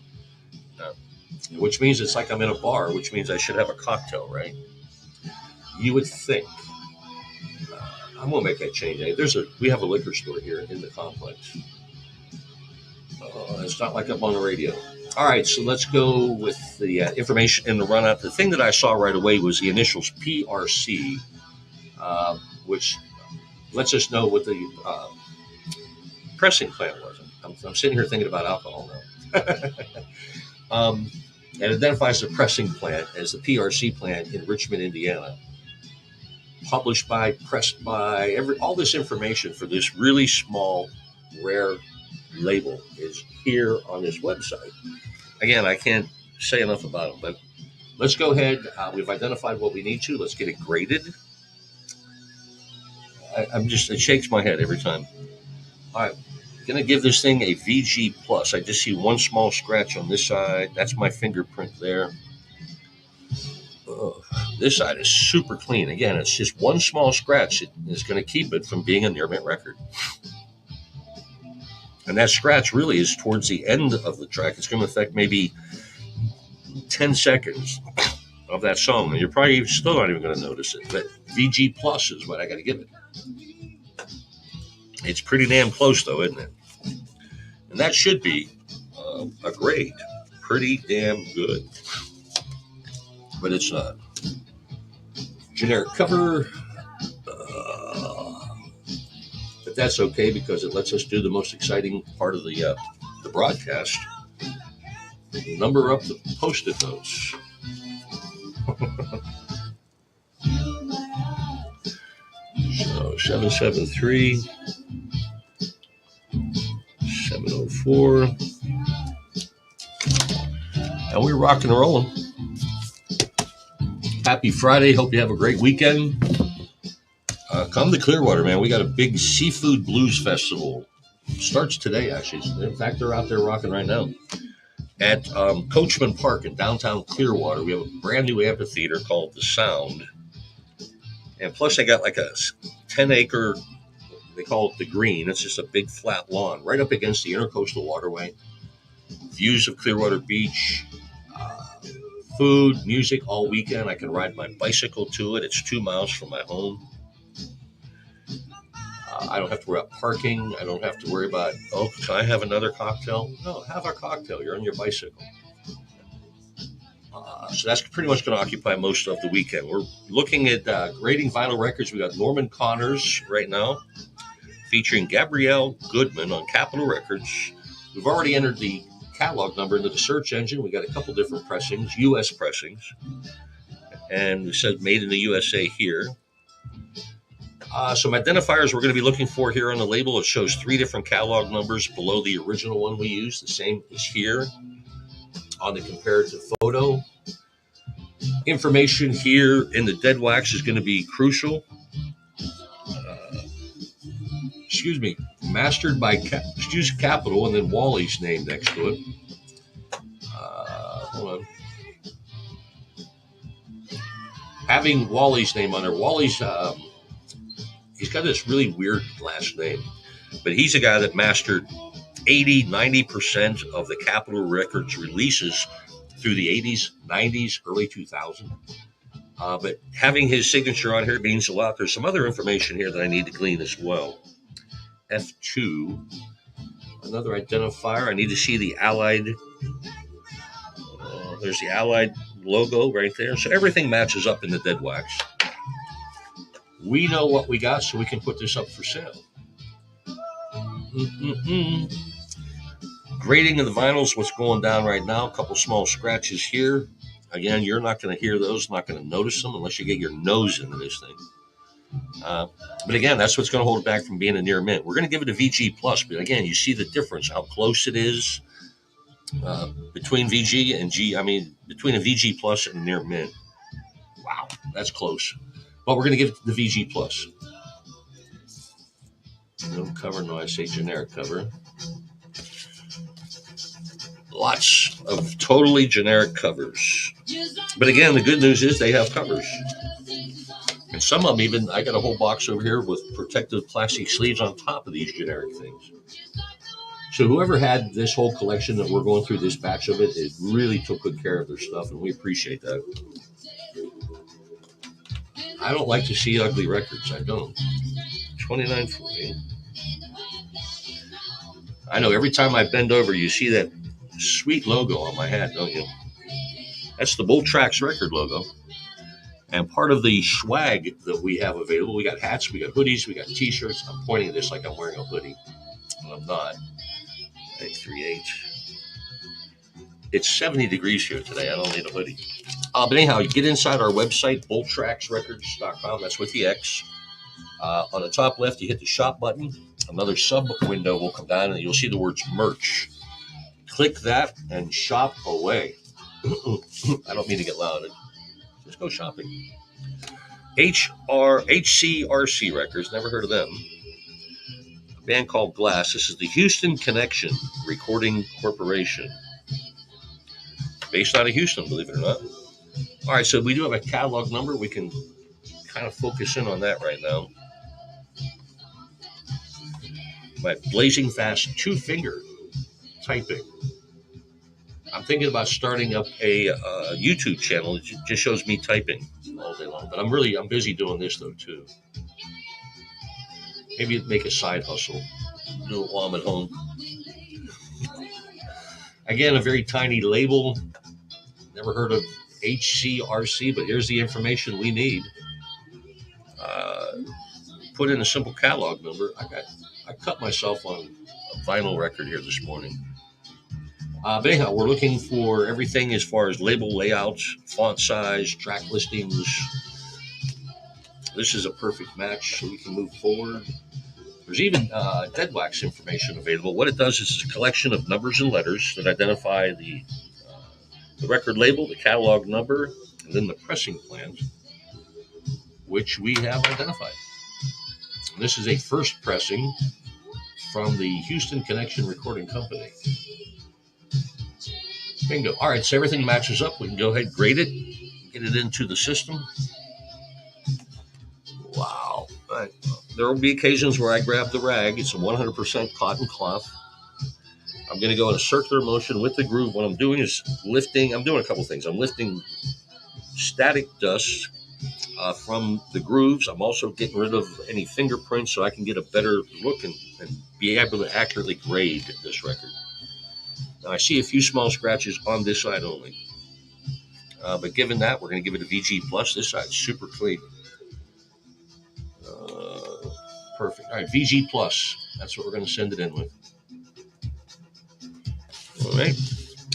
Which means it's like I'm in a bar, which means I should have a cocktail, right? You would think. I'm going to make that change. We have a liquor store here in the complex. It's not like I'm on the radio. All right, so let's go with the information in the run-up. The thing that I saw right away was the initials PRC, which lets us know what the pressing plant was. I'm sitting here thinking about alcohol now. And identifies the pressing plant as the PRC plant in Richmond, Indiana. Published by, pressed by, all this information for this really small, rare label is here on this website. Again, I can't say enough about them, but let's go ahead. We've identified what we need to. Let's get it graded. It shakes my head every time. All right, going to give this thing a VG plus. I just see one small scratch on this side. That's my fingerprint there. This side is super clean. Again, it's just one small scratch. It's going to keep it from being a near mint record. And that scratch really is towards the end of the track. It's going to affect maybe 10 seconds of that song. And you're probably still not even going to notice it. But VG plus is what I got to give it. It's pretty damn close, though, isn't it? And that should be a grade. Pretty damn good. But it's not. Generic cover. But that's okay because it lets us do the most exciting part of the broadcast. Number up the Post-it notes. So 773, 704. And we're rocking and rolling. Happy Friday. Hope you have a great weekend. Come to Clearwater, man. We got a big seafood blues festival. Starts today, actually. In fact, they're out there rocking right now. At Coachman Park in downtown Clearwater, we have a brand new amphitheater called The Sound. And plus, they got like a 10-acre, they call it the Green. It's just a big flat lawn right up against the Intercoastal Waterway. Views of Clearwater Beach. Food, music all weekend. I can ride my bicycle to it. It's 2 miles from my home. I don't have to worry about parking. I don't have to worry about, can I have another cocktail? No, have a cocktail. You're on your bicycle. So that's pretty much going to occupy most of the weekend. We're looking at grading vinyl records. We got Norman Connors right now, featuring Gabrielle Goodman on Capitol Records. We've already entered the catalog number into the search engine. We got a couple different pressings, U.S. pressings, and we said made in the USA here. Some identifiers we're going to be looking for here on the label. It shows 3 different catalog numbers below the original one we used. The same is here on the comparative photo. Information here in the dead wax is going to be crucial. Mastered by Capital, and then Wally's name next to it. Hold on. Having Wally's name on there. Wally's, he's got this really weird last name, but he's a guy that mastered 80-90% of the Capitol Records releases through the 80s, 90s, early 2000s. But having his signature on here means a lot. There's some other information here that I need to glean as well. F2, another identifier. I need to see the Allied. There's the Allied logo right there. So everything matches up in the dead wax. We know what we got, so we can put this up for sale. Grading of the vinyls, what's going down right now. A couple small scratches here. Again, you're not going to hear those, not going to notice them unless you get your nose into this thing. But again, that's what's going to hold it back from being a near mint. We're going to give it a VG plus, but again, you see the difference, how close it is between VG and G. I mean, between a VG plus and a near mint. Wow, that's close. But we're going to give it the VG plus. No cover, no, I say generic cover. Lots of totally generic covers. But again, the good news is they have covers. And some of them even, I got a whole box over here with protective plastic sleeves on top of these generic things. So whoever had this whole collection that we're going through, this batch of it really took good care of their stuff, and we appreciate that. I don't like to see ugly records. I don't. 29.40. I know every time I bend over, you see that sweet logo on my hat, don't you? That's the Bull Tracks record logo. And part of the swag that we have available, we got hats, we got hoodies, we got t-shirts. I'm pointing at this like I'm wearing a hoodie, but I'm not. 838. It's 70 degrees here today. I don't need a hoodie. But anyhow, you get inside our website, bulltracksrecords.com. That's with the X. On the top left, you hit the shop button. Another sub window will come down, and you'll see the words merch. Click that and shop away. I don't mean to get loud. Just go shopping. HCRC Records, never heard of them. A band called Glass. This is the Houston Connection Recording Corporation. Based out of Houston, believe it or not. All right, so we do have a catalog number. We can kind of focus in on that right now. My blazing fast two-finger typing. I'm thinking about starting up a YouTube channel that just shows me typing all day long. But I'm busy doing this though too. Maybe make a side hustle, do it while I'm at home. Again, a very tiny label. Never heard of HCRC, but here's the information we need. Put in a simple catalog number. I cut myself on a vinyl record here this morning. But anyhow, we're looking for everything as far as label layouts, font size, track listings. This is a perfect match, so we can move forward. There's even dead wax information available. What it does is it's a collection of numbers and letters that identify the record label, the catalog number, and then the pressing plans, which we have identified. And this is a first pressing from the Houston Connection Recording Company. Bingo. All right, so everything matches up. We can go ahead and grade it, get it into the system. Wow. Right. There will be occasions where I grab the rag. It's a 100% cotton cloth. I'm going to go in a circular motion with the groove. What I'm doing is lifting. I'm doing a couple things. I'm lifting static dust from the grooves. I'm also getting rid of any fingerprints so I can get a better look and be able to accurately grade this record. Now, I see a few small scratches on this side only. But given that, we're going to give it a VG+. This side's super clean. Perfect. All right, VG+. That's what we're going to send it in with. All right.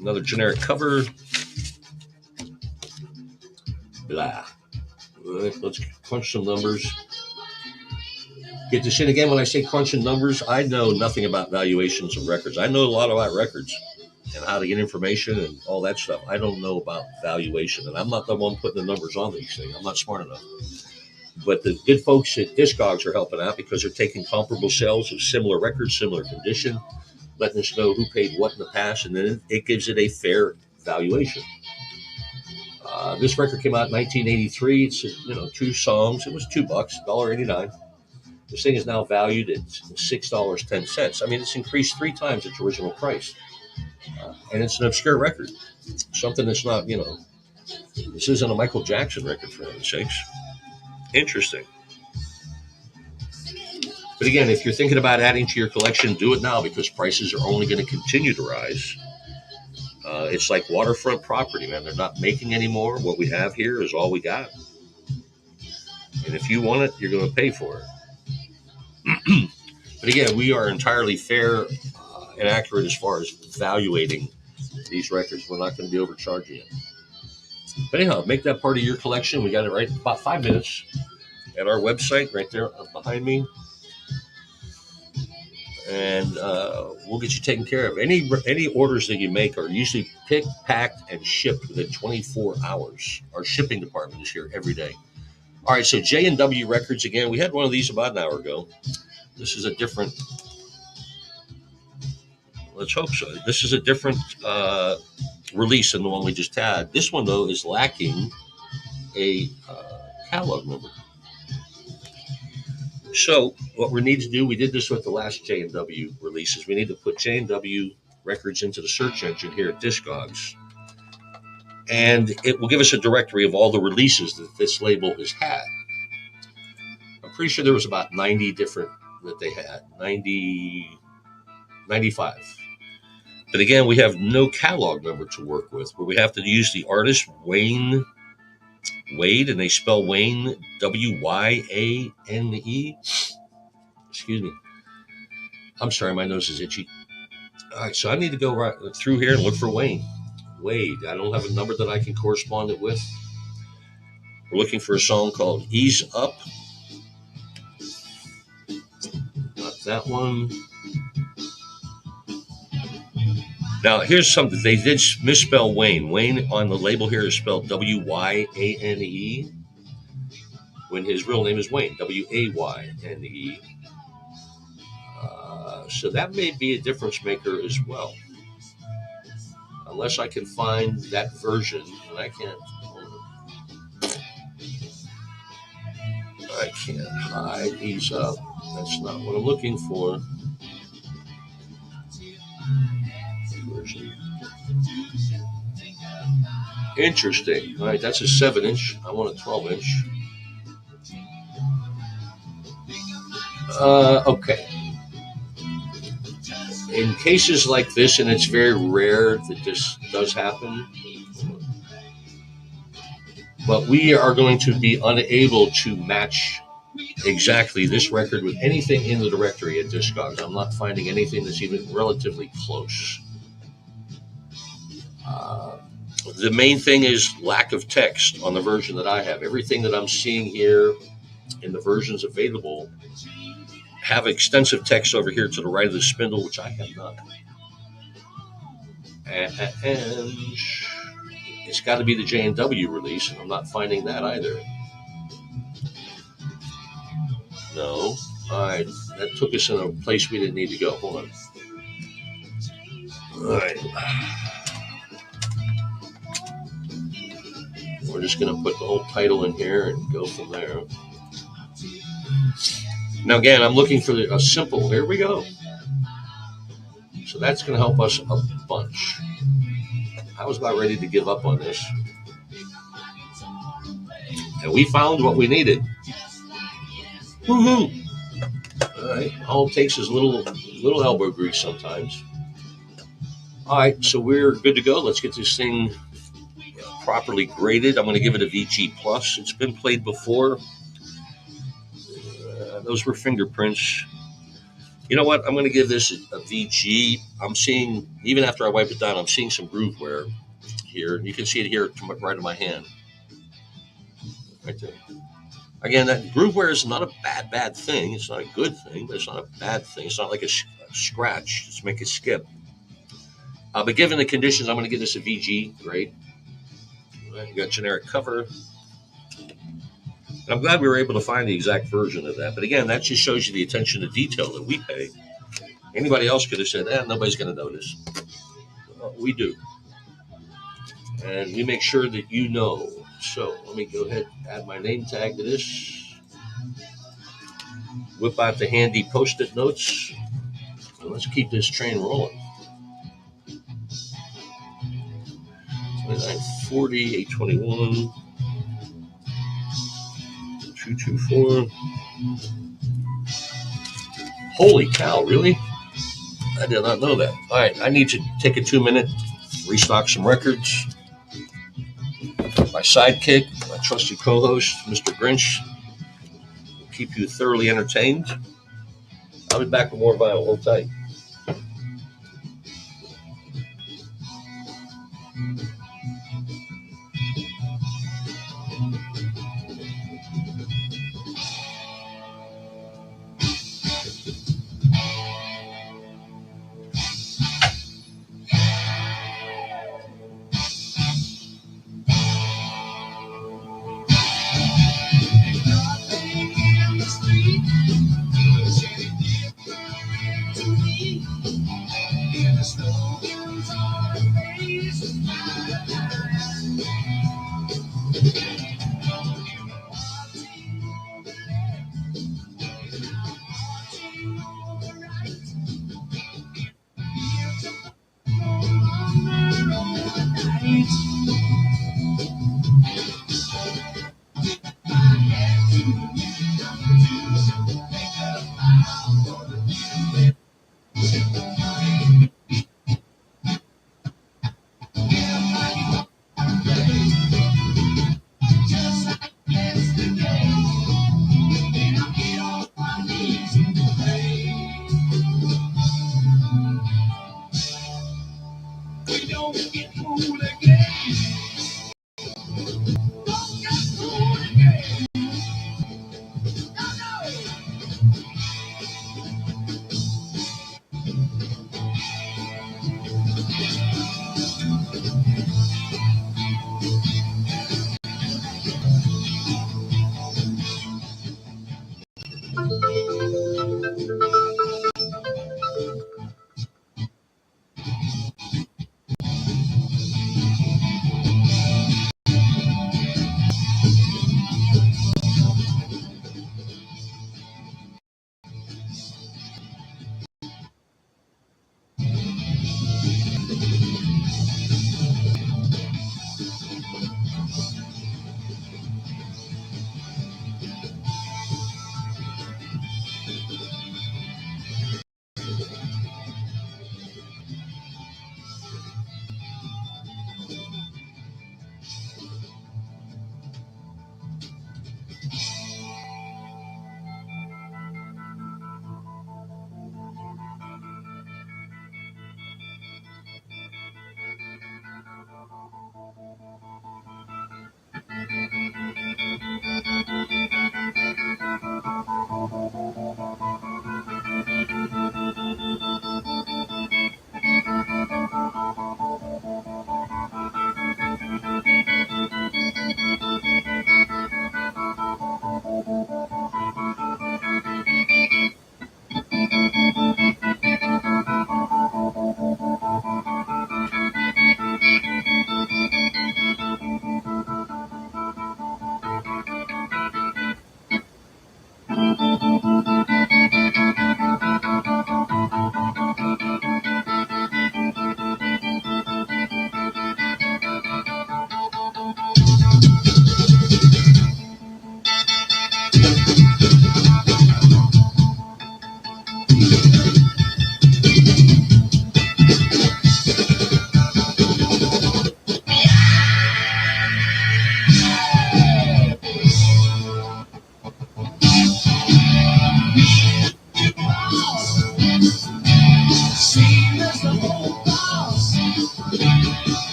Another generic cover. Blah. All right, let's crunch some numbers. Get this in again. When I say crunching numbers, I know nothing about valuations of records. I know a lot about records and how to get information and all that stuff. I don't know about valuation, and I'm not the one putting the numbers on these things. I'm not smart enough. But the good folks at Discogs are helping out because they're taking comparable sales of similar records, similar condition, letting us know who paid what in the past, and then it gives it a fair valuation. This record came out in 1983. It's 2 songs. It was $2, $1.89. This thing is now valued at $6.10. I mean, it's increased 3 times its original price, and it's an obscure record, something that's not this isn't a Michael Jackson record, for heaven's sakes. Interesting. But again, if you're thinking about adding to your collection, do it now because prices are only going to continue to rise. It's like waterfront property, man. They're not making any more. What we have here is all we got. And if you want it, you're going to pay for it. But again, we are entirely fair and accurate as far as evaluating these records. We're not going to be overcharging it. But anyhow, make that part of your collection. We got it right about 5 minutes at our website right there behind me. And we'll get you taken care of. Any orders that you make are usually picked, packed, and shipped within 24 hours. Our shipping department is here every day. All right, so J&W Records again. We had one of these about an hour ago. This is a different. Let's hope so. This is a different release than the one we just had. This one though is lacking a catalog number. So what we need to do, we did this with the last J&W releases. We need to put J&W records into the search engine here at Discogs, and it will give us a directory of all the releases that this label has had. I'm pretty sure there was about 90 different that they had, 95. But again, we have no catalog number to work with, where we have to use the artist Wade, and they spell Wayne Wyane. Excuse me. I'm sorry, my nose is itchy. All right, so I need to go right through here and look for Wade. I don't have a number that I can correspond it with. We're looking for a song called Ease Up. Not that one. Now, here's something. They did misspell Wayne. Wayne on the label here is spelled Wyane, when his real name is Wayne, Wayne. So that may be a difference maker as well. Unless I can find that version, and I can't. I can't hide Ease Up. That's not what I'm looking for. Version. Interesting. All right, that's a 7-inch. I want a 12-inch. Okay. In cases like this, and it's very rare that this does happen, but we are going to be unable to match exactly this record with anything in the directory at Discogs. I'm not finding anything that's even relatively close. The main thing is lack of text on the version that I have. Everything that I'm seeing here in the versions available have extensive text over here to the right of the spindle, which I have not. And it's got to be the J&W release, and I'm not finding that either. No. All right. That took us in a place we didn't need to go. Hold on. All right. We're just going to put the whole title in here and go from there. Now, again, I'm looking for a simple. Here we go. So that's going to help us a bunch. I was about ready to give up on this. And we found what we needed. Woohoo! All right. All it takes is a little elbow grease sometimes. All right. So we're good to go. Let's get this thing properly graded. I'm going to give it a VG+. It's been played before. Those were fingerprints. You know what? I'm going to give this a VG. I'm seeing, even after I wipe it down, I'm seeing some groove wear here. You can see it here right in my hand. Right there. Again, that groove wear is not a bad thing. It's not a good thing, but it's not a bad thing. It's not like a scratch. Just make it skip. But given the conditions, I'm going to give this a VG grade. Right, we got generic cover. And I'm glad we were able to find the exact version of that. But again, that just shows you the attention to detail that we pay. Anybody else could have said, nobody's going to notice. Well, we do. And we make sure that you know. So let me go ahead and add my name tag to this. Whip out the handy Post-it notes. And let's keep this train rolling. 2940, 821. 224. Holy cow, really? I did not know that. All right, I need to take a 2-minute, restock some records. My sidekick, my trusted co-host, Mr. Grinch, will keep you thoroughly entertained. I'll be back with more vinyl. Hold tight.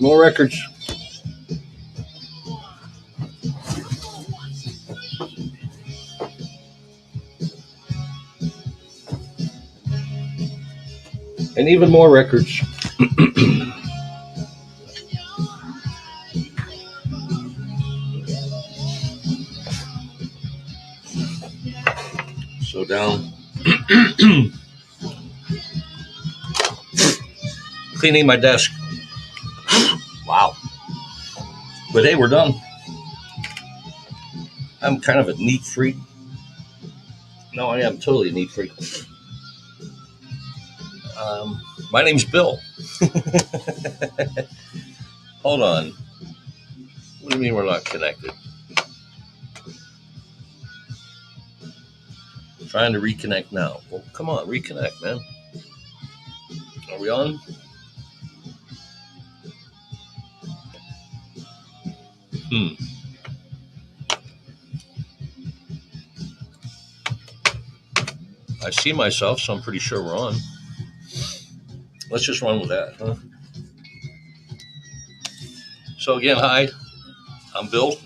More records. And even more records. So down. Cleaning my desk. Wow. But hey, we're done. I'm kind of a neat freak. No, I am totally a neat freak. My name's Bill. Hold on. What do you mean we're not connected? Trying to reconnect now. Well, come on, reconnect, man. Are we on? I see myself, so I'm pretty sure we're on. Let's just run with that, huh? So again, hi, I'm Bill.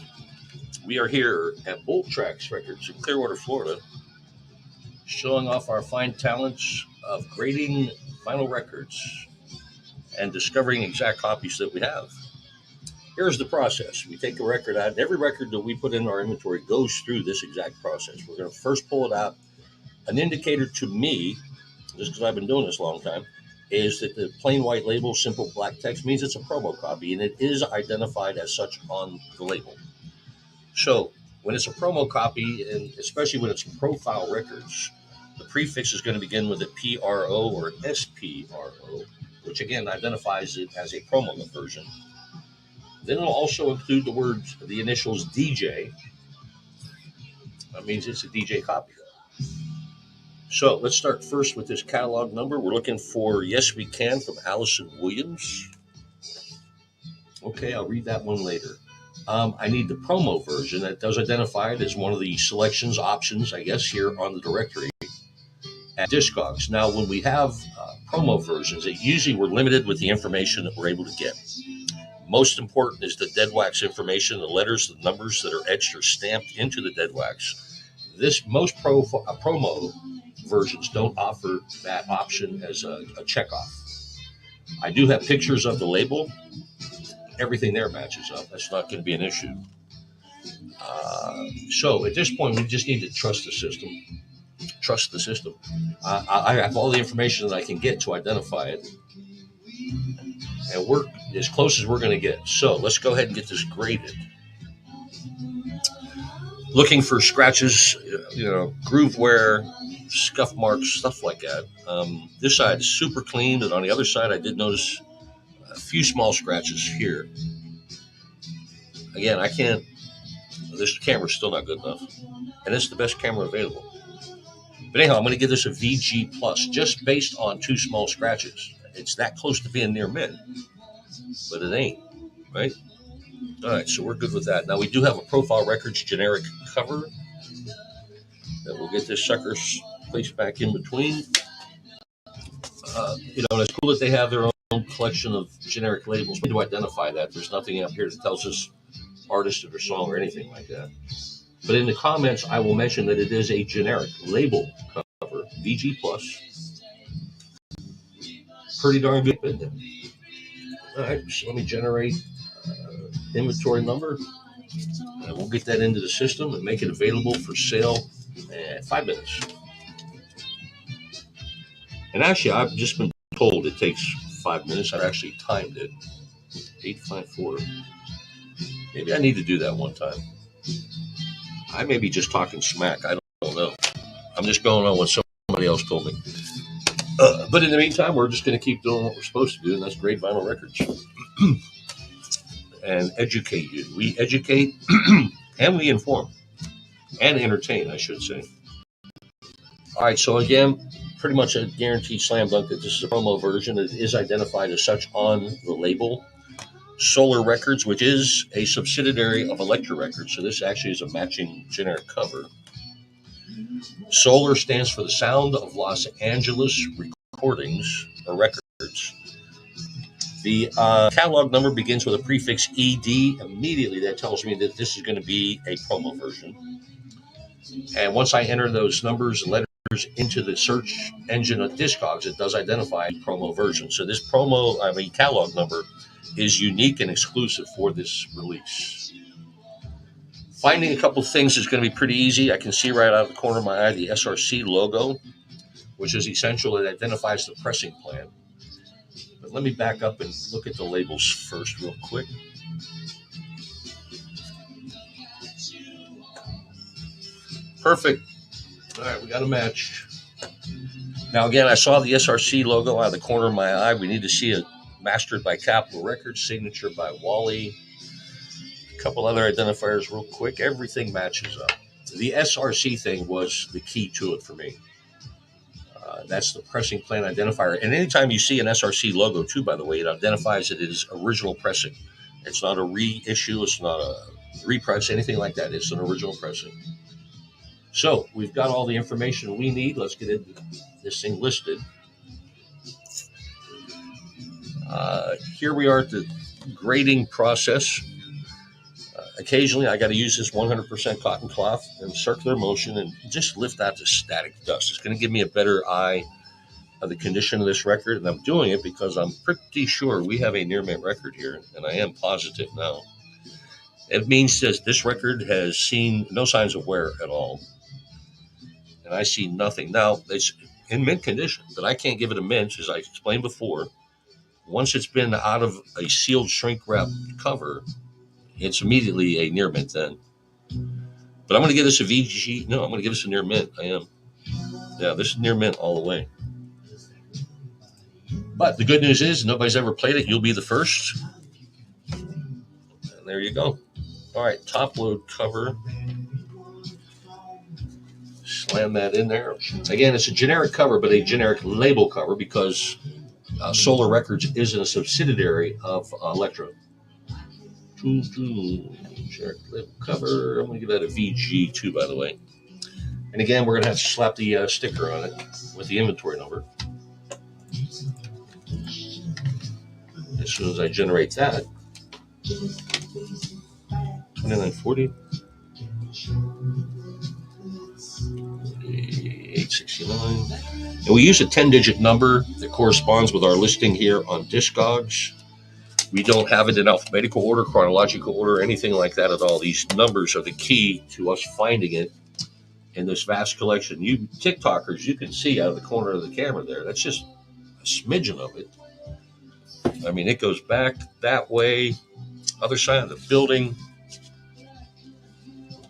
We are here at Bolt Tracks Records in Clearwater, Florida, showing off our fine talents of grading vinyl records and discovering exact copies that we have. Here's the process. We take a record out, and every record that we put in our inventory goes through this exact process. We're going to first pull it out. An indicator to me, just because I've been doing this a long time, is that the plain white label, simple black text, means it's a promo copy, and it is identified as such on the label. So when it's a promo copy, and especially when it's profile records, the prefix is going to begin with a PRO or SPRO, which again identifies it as a promo version. Then it'll also include the initials DJ. That means it's a DJ copy. So let's start first with this catalog number. We're looking for Yes We Can from Allison Williams. Okay, I'll read that one later. I need the promo version that does identify it as one of the selections options, I guess, here on the directory at Discogs. Now, when we have promo versions, usually we're limited with the information that we're able to get. Most important is the dead wax information, the letters, the numbers that are etched or stamped into the dead wax. Most promo versions don't offer that option as a checkoff. I do have pictures of the label. Everything there matches up. That's not going to be an issue. So at this point, we just need to trust the system. trust the system. I have all the information that I can get to identify it, and we're as close as we're going to get. So let's go ahead and get this graded. Looking for scratches, groove wear, scuff marks, stuff like that. This side is super clean, and on the other side, I did notice a few small scratches here. Again, I can't. This camera's still not good enough, and it's the best camera available. But anyhow, I'm going to give this a VG plus, just based on two small scratches. It's that close to being near mint, but it ain't, right? All right, so we're good with that. Now we do have a Profile Records generic cover that we'll get this sucker placed back in between. And it's cool that they have their own collection of generic labels. We need to identify that. There's nothing up here that tells us artist or song or anything like that. But in the comments, I will mention that it is a generic label cover, VG plus. Pretty darn good. All right, so let me generate inventory number, and we'll get that into the system and make it available for sale in 5 minutes. And actually, I've just been told it takes 5 minutes. I've actually timed it. 854. Maybe I need to do that one time. I may be just talking smack. I don't know. I'm just going on what somebody else told me. But in the meantime, we're just going to keep doing what we're supposed to do, and that's grade vinyl records. And educate you. We educate and we inform and entertain, I should say. All right, so again, pretty much a guaranteed slam dunk that this is a promo version. It is identified as such on the label. Solar Records, which is a subsidiary of Elektra Records, so this actually is a matching generic cover. Solar stands for the Sound of Los Angeles Recordings or Records. The catalog number begins with a prefix ED. Immediately, that tells me that this is going to be a promo version. And once I enter those numbers and letters into the search engine of Discogs, it does identify a promo version. So this catalog number is unique and exclusive for this release. Finding a couple things is going to be pretty easy. I can see right out of the corner of my eye the SRC logo, which is essential. It identifies the pressing plan. But let me back up and look at the labels first real quick. Perfect. All right, we got a match. Now, again, I saw the SRC logo out of the corner of my eye. We need to see it mastered by Capitol Records, signature by Wally. A couple other identifiers real quick. Everything matches up. The SRC thing was the key to it for me. That's the pressing plan identifier. And anytime you see an SRC logo, too, by the way, it identifies that it is original pressing. It's not a reissue. It's not a repress, anything like that. It's an original pressing. So we've got all the information we need. Let's get into this thing listed. Here we are at the grading process. Occasionally, I got to use this 100% cotton cloth in circular motion and just lift out the static dust. It's going to give me a better eye of the condition of this record, and I'm doing it because I'm pretty sure we have a near mint record here, and I am positive now. It means that this record has seen no signs of wear at all, and I see nothing. Now, it's in mint condition, but I can't give it a mint, as I explained before. Once it's been out of a sealed shrink-wrap cover, it's immediately a near mint then. But I'm going to give this a VG. No, I'm going to give this a near mint. I am. Yeah, this is near mint all the way. But the good news is nobody's ever played it. You'll be the first. And there you go. All right, top load cover. Slam that in there. Again, it's a generic cover, but a generic label cover because Solar Records isn't a subsidiary of Elektra. Generic label cover. I'm going to give that a VG too, by the way. And again, we're going to have to slap the sticker on it with the inventory number. As soon as I generate that, 2940, 869. And we use a 10-digit number that corresponds with our listing here on Discogs. We don't have it in alphabetical order, chronological order, anything like that at all. These numbers are the key to us finding it in this vast collection. You TikTokers, you can see out of the corner of the camera there. That's just a smidgen of it. I mean, it goes back that way, other side of the building.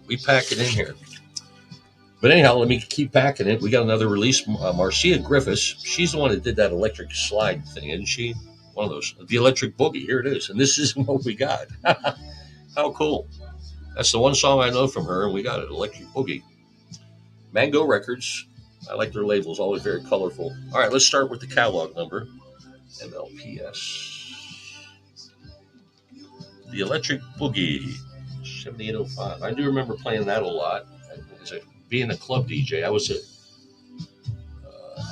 We pack it in here. But anyhow, let me keep packing it. We got another release. Marcia Griffiths. She's the one that did that electric slide thing, isn't she? One of those. The Electric Boogie. Here it is. And this is what we got. How cool. That's the one song I know from her, and we got it. Electric Boogie. Mango Records. I like their labels. Always very colorful. All right, let's start with the catalog number. MLPS. The Electric Boogie. 7805. I do remember playing that a lot. Being a club DJ, I was a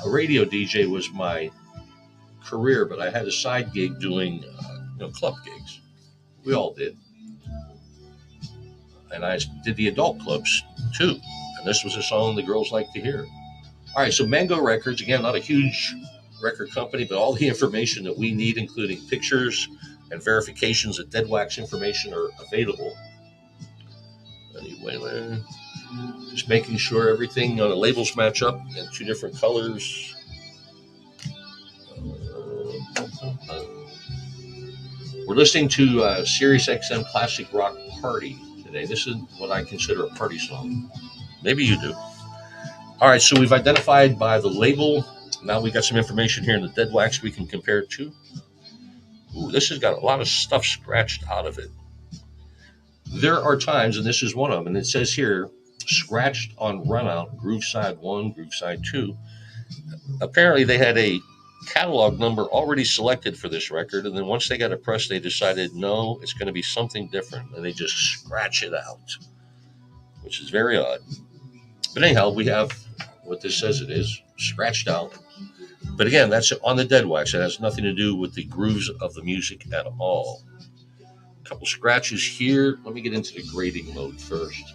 radio DJ was my career, but I had a side gig doing club gigs. We all did, and I did the adult clubs too. And this was a song the girls like to hear. All right, so Mango Records, again, not a huge record company, but all the information that we need, including pictures and verifications of dead wax information, are available. Anyway, just making sure everything on the labels match up in two different colors. We're listening to Sirius XM Classic Rock Party today. This is what I consider a party song. Maybe you do. All right, so we've identified by the label. Now we got some information here in the dead wax we can compare it to. Ooh, this has got a lot of stuff scratched out of it. There are times, and this is one of them, and it says here, scratched on runout, groove side 1, groove side 2. Apparently they had a catalog number already selected for this record, and then once they got it pressed, they decided, no, it's going to be something different, and they just scratch it out, which is very odd. But anyhow, we have what this says it is, scratched out. But again, that's on the dead wax. It has nothing to do with the grooves of the music at all. A couple scratches here. Let me get into the grading mode first.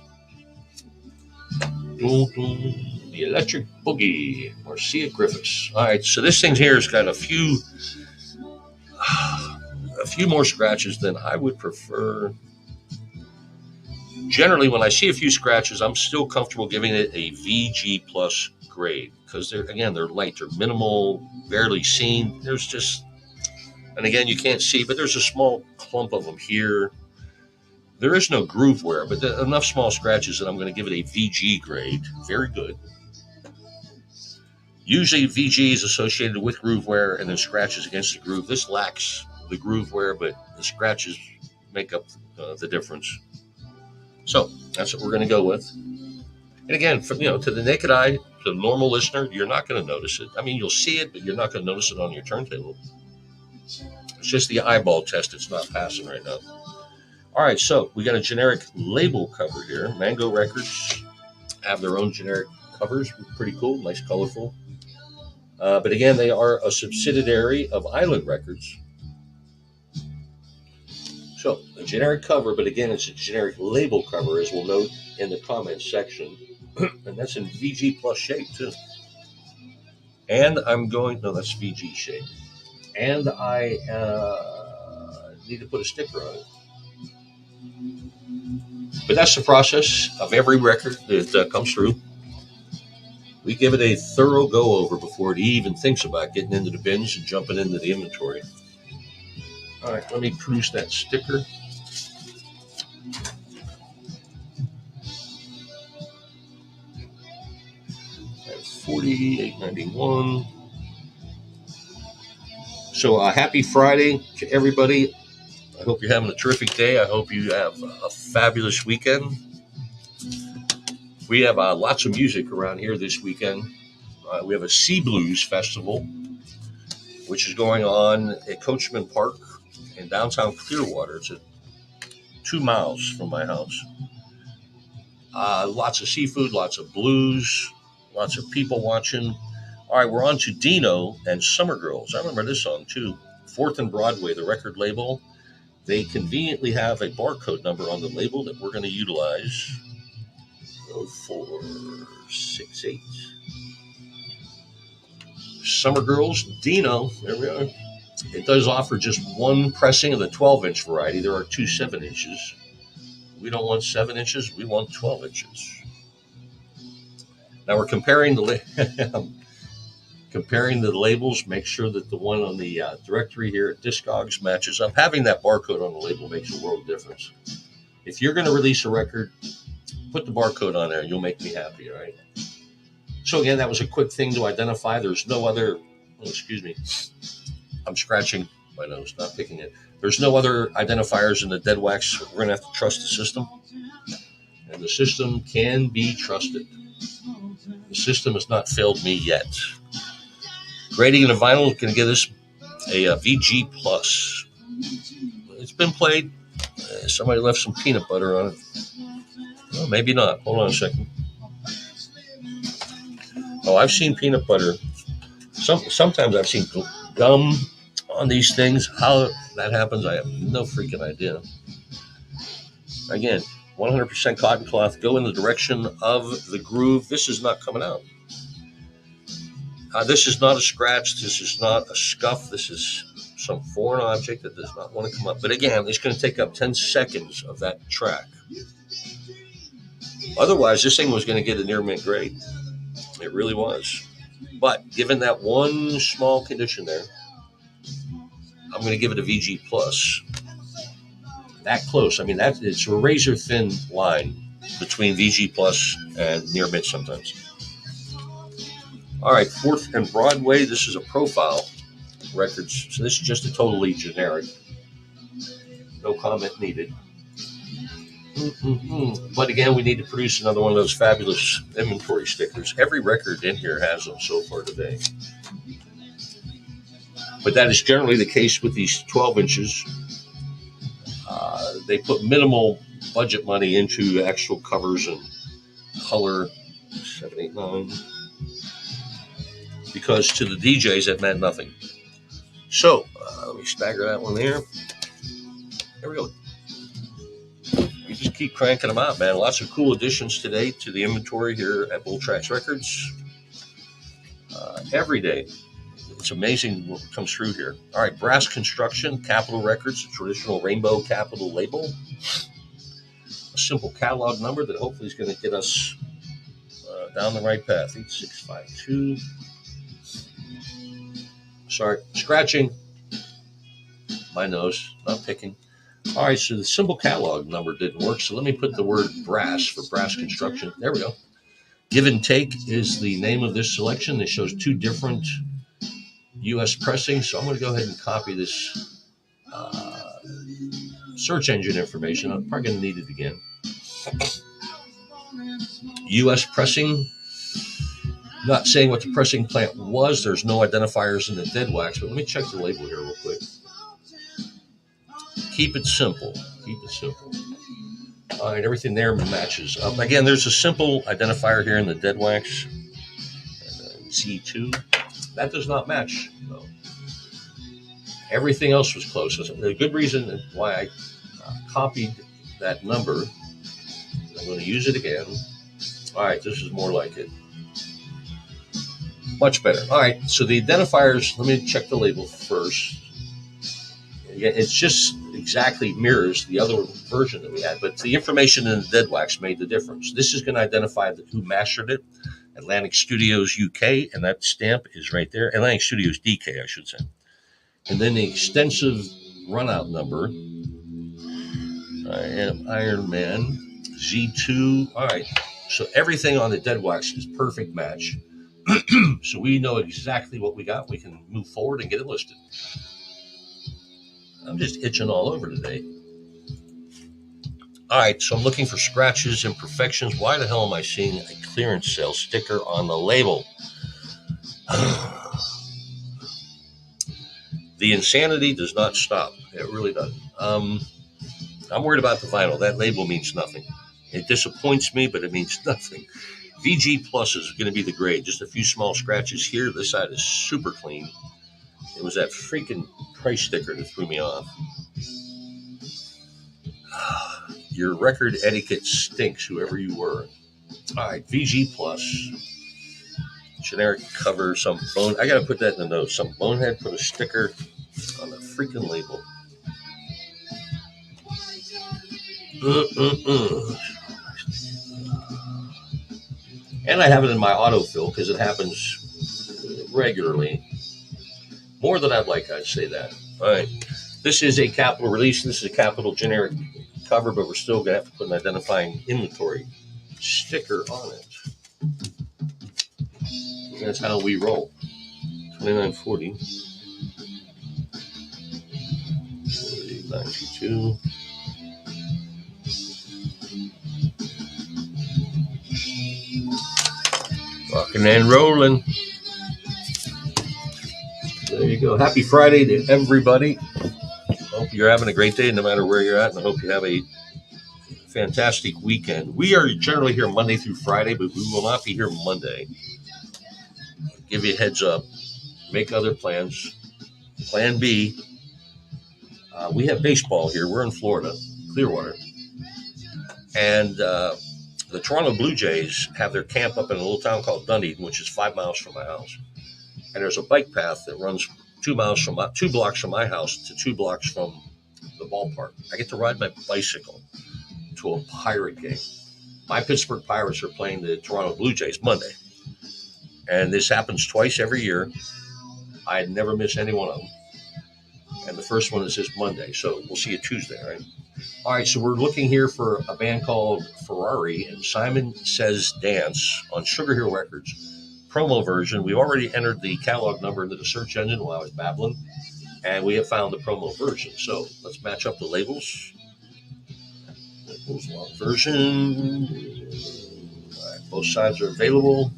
The Electric Boogie, Marcia Griffiths. All right, so this thing here has got a few more scratches than I would prefer. Generally, when I see a few scratches, I'm still comfortable giving it a VG plus grade because they're light, they're minimal, barely seen. There's just, and again, you can't see, but there's a small clump of them here. There is no groove wear, but enough small scratches that I'm going to give it a VG grade. Very good. Usually VG is associated with groove wear and then scratches against the groove. This lacks the groove wear, but the scratches make up the difference. So that's what we're going to go with. And again, to the naked eye, to the normal listener, you're not going to notice it. I mean, you'll see it, but you're not going to notice it on your turntable. It's just the eyeball test it's not passing right now. All right, so we got a generic label cover here. Mango Records have their own generic covers. Pretty cool, nice, colorful. But again, they are a subsidiary of Island Records. So a generic cover, but again, it's a generic label cover, as we'll note in the comments section. And that's in VG plus shape, too. And that's VG shape. And I need to put a sticker on it. But that's the process of every record that comes through. We give it a thorough go-over before it even thinks about getting into the bins and jumping into the inventory. All right, let me peruse that sticker. That's $48.91. So happy Friday to everybody. I hope you're having a terrific day. I hope you have a fabulous weekend. We have lots of music around here this weekend. We have a Sea Blues Festival, which is going on at Coachman Park in downtown Clearwater. It's 2 miles from my house. Lots of seafood, lots of blues, lots of people watching. All right, we're on to Dino and Summer Girls. I remember this song too. 4th and Broadway, the record label. They conveniently have a barcode number on the label that we're going to utilize. 0468. Summer Girls, Dino, there we are. It does offer just one pressing of the 12-inch variety. There are 2 7-inches. We don't want 7 inches, we want 12 inches. Now we're comparing comparing the labels. Make sure that the one on the directory here at Discogs matches up. Having that barcode on the label makes a world of difference. If you're going to release a record, put the barcode on there. You'll make me happy, all right? So again, that was a quick thing to identify. There's no other, excuse me, I'm scratching my nose, not picking it. There's no other identifiers in the dead wax. We're going to have to trust the system. And the system can be trusted. The system has not failed me yet. Grading in a vinyl can give us a VG+. It's been played. Somebody left some peanut butter on it. Well, maybe not. Hold on a second. Oh, I've seen peanut butter. Sometimes I've seen gum on these things. How that happens, I have no freaking idea. Again, 100% cotton cloth. Go in the direction of the groove. This is not coming out. This is not a scratch. This is not a scuff. This is some foreign object that does not want to come up. But again, it's going to take up 10 seconds of that track. Otherwise, this thing was going to get a near mint grade. It really was. But given that one small condition there, I'm going to give it a VG+. That close. I mean, it's a razor thin line between VG+ and near mint sometimes. All right, 4th and Broadway. This is a profile records. So this is just a totally generic. No comment needed. But again, we need to produce another one of those fabulous inventory stickers. Every record in here has them so far today. But that is generally the case with these 12 inches. They put minimal budget money into actual covers and color. 7, 8, 9. Because to the DJs, that meant nothing. So, let me stagger that one there. There we go. We just keep cranking them out, man. Lots of cool additions today to the inventory here at Bull Tracks Records. Every day. It's amazing what comes through here. All right, Brass Construction, Capitol Records, traditional rainbow capital label. A simple catalog number that hopefully is going to get us down the right path. 8652. Sorry, scratching my nose, not picking. All right, so the simple catalog number didn't work, so let me put the word brass for Brass Construction. There we go. Give and Take is the name of this selection. It shows 2 different U.S. pressings, so I'm going to go ahead and copy this search engine information. I'm probably going to need it again. U.S. pressing. Not saying what the pressing plant was. There's no identifiers in the dead wax, but let me check the label here real quick. Keep it simple. Keep it simple. All right, everything there matches up. Again, there's a simple identifier here in the dead wax. Z2. That does not match. No. Everything else was close. A good reason why I copied that number. I'm going to use it again. All right, this is more like it. Much better. All right, so the identifiers, let me check the label first. Yeah, it's just exactly mirrors the other version that we had, but the information in the dead wax made the difference. This is going to identify who mastered it, Atlantic Studios UK, and that stamp is right there. Atlantic Studios DK, I should say. And then the extensive runout number. I am Iron Man Z2. All right, so everything on the dead wax is perfect match. So we know exactly what we got. We can move forward and get it listed. I'm just itching all over today. All right, so I'm looking for scratches, imperfections. Why the hell am I seeing a clearance sale sticker on the label? The insanity does not stop. It really doesn't. I'm worried about the vinyl. That label means nothing. It disappoints me, but it means nothing. VG Plus is going to be the grade. Just a few small scratches here. This side is super clean. It was that freaking price sticker that threw me off. Your record etiquette stinks, whoever you were. All right, VG Plus. Generic cover, some bone. I got to put that in the notes. Some bonehead put a sticker on the freaking label. And I have it in my autofill because it happens regularly. More than I'd like, I'd say that. All right. This is a capital release. This is a capital generic cover, but we're still going to have to put an identifying inventory sticker on it. That's how we roll. 2940. 92. Rocking and rolling. There you go. Happy Friday to everybody. Hope you're having a great day no matter where you're at, and I hope you have a fantastic weekend. We are generally here Monday through Friday, but we will not be here Monday. Give you a heads up. Make other plans. Plan B. We have baseball here. We're in Florida, Clearwater. And the Toronto Blue Jays have their camp up in a little town called Dunedin, which is 5 miles from my house. And there's a bike path that runs 2 blocks from my house to 2 blocks from the ballpark. I get to ride my bicycle to a Pirate game. My Pittsburgh Pirates are playing the Toronto Blue Jays Monday. And this happens twice every year. I never miss any one of them. And the first one is this Monday. So we'll see you Tuesday, right? All right, so we're looking here for a band called Ferrari and Simon Says Dance on Sugar Hill Records. Promo version. We've already entered the catalog number into the search engine while I was babbling. And we have found the promo version. So let's match up the labels. Version. All right, both sides are available.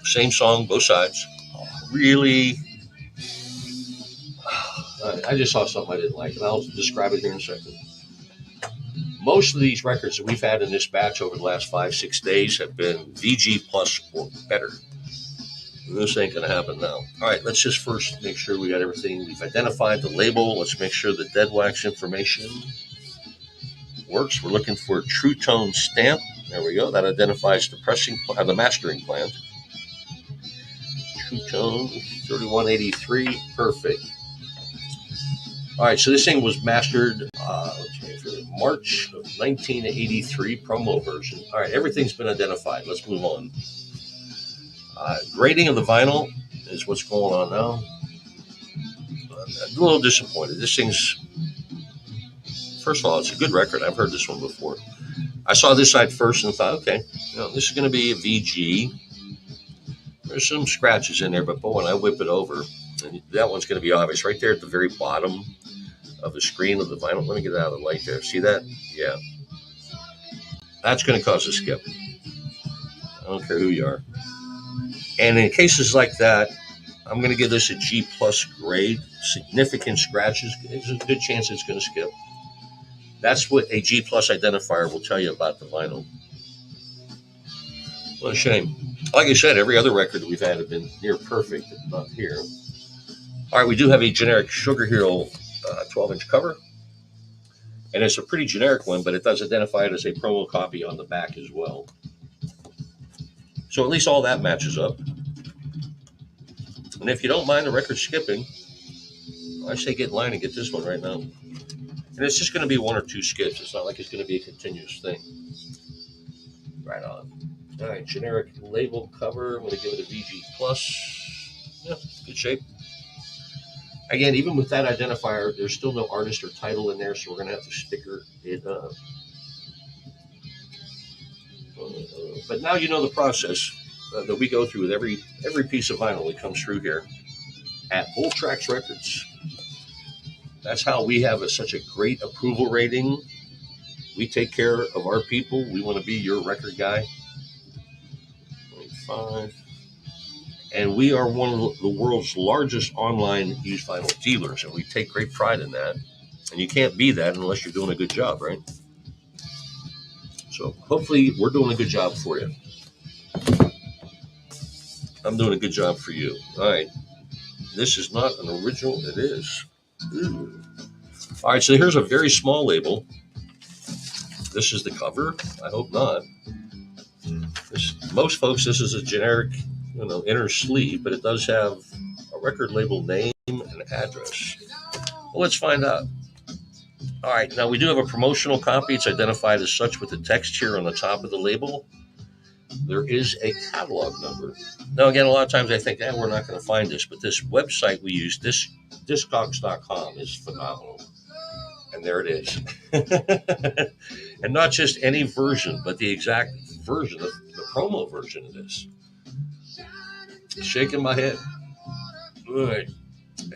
Same song, both sides. Really? I just saw something I didn't like, and I'll describe it here in a second. Most of these records that we've had in this batch over the last 5-6 days have been VG plus or better. This ain't going to happen now. All right, let's just first make sure we got everything. We've identified the label. Let's make sure the dead wax information works. We're looking for a True Tone stamp. There we go. That identifies the mastering plant. True Tone 3183. Perfect. All right, so this thing was mastered March of 1983, promo version. All right, everything's been identified. Let's move on. Grading of the vinyl is what's going on now. I'm a little disappointed. This thing's, first of all, it's a good record. I've heard this one before. I saw this side first and thought, okay, this is going to be a VG. There's some scratches in there, but boy, when I whip it over, and that one's going to be obvious right there at the very bottom of the screen of the vinyl. Let me get it out of the light there. See that? Yeah. That's going to cause a skip. I don't care who you are. And in cases like that, I'm going to give this a G plus grade. Significant scratches. There's a good chance it's going to skip. That's what a G plus identifier will tell you about the vinyl. What a shame. Like I said, every other record that we've had have been near perfect, if not here. All right, we do have a generic Sugar Hill 12-inch cover. And it's a pretty generic one, but it does identify it as a promo copy on the back as well. So at least all that matches up. And if you don't mind the record skipping, I say get in line and get this one right now. And it's just going to be 1 or 2 skips. It's not like it's going to be a continuous thing. Right on. All right, generic label cover. I'm going to give it a VG+. Yeah, good shape. Again, even with that identifier, there's still no artist or title in there, so we're going to have to sticker it up. But now you know the process that we go through with every piece of vinyl that comes through here at Bull Tracks Records. That's how we have such a great approval rating. We take care of our people. We want to be your record guy. 25. And we are one of the world's largest online used vinyl dealers, and we take great pride in that. And you can't be that unless you're doing a good job, right? So hopefully we're doing a good job for you. I'm doing a good job for you. All right. This is not an original. It is. Ooh. All right, so here's a very small label. This is the cover. I hope not. Most folks, this is a generic, inner sleeve, but it does have a record label name and address. Well, let's find out. All right, now we do have a promotional copy. It's identified as such with the text here on the top of the label. there is a catalog number. Now, again, a lot of times I think, we're not going to find this, but this website we use, discogs.com, is phenomenal. And there it is. And not just any version, but the exact version, the promo version of this. Shaking my head. All right.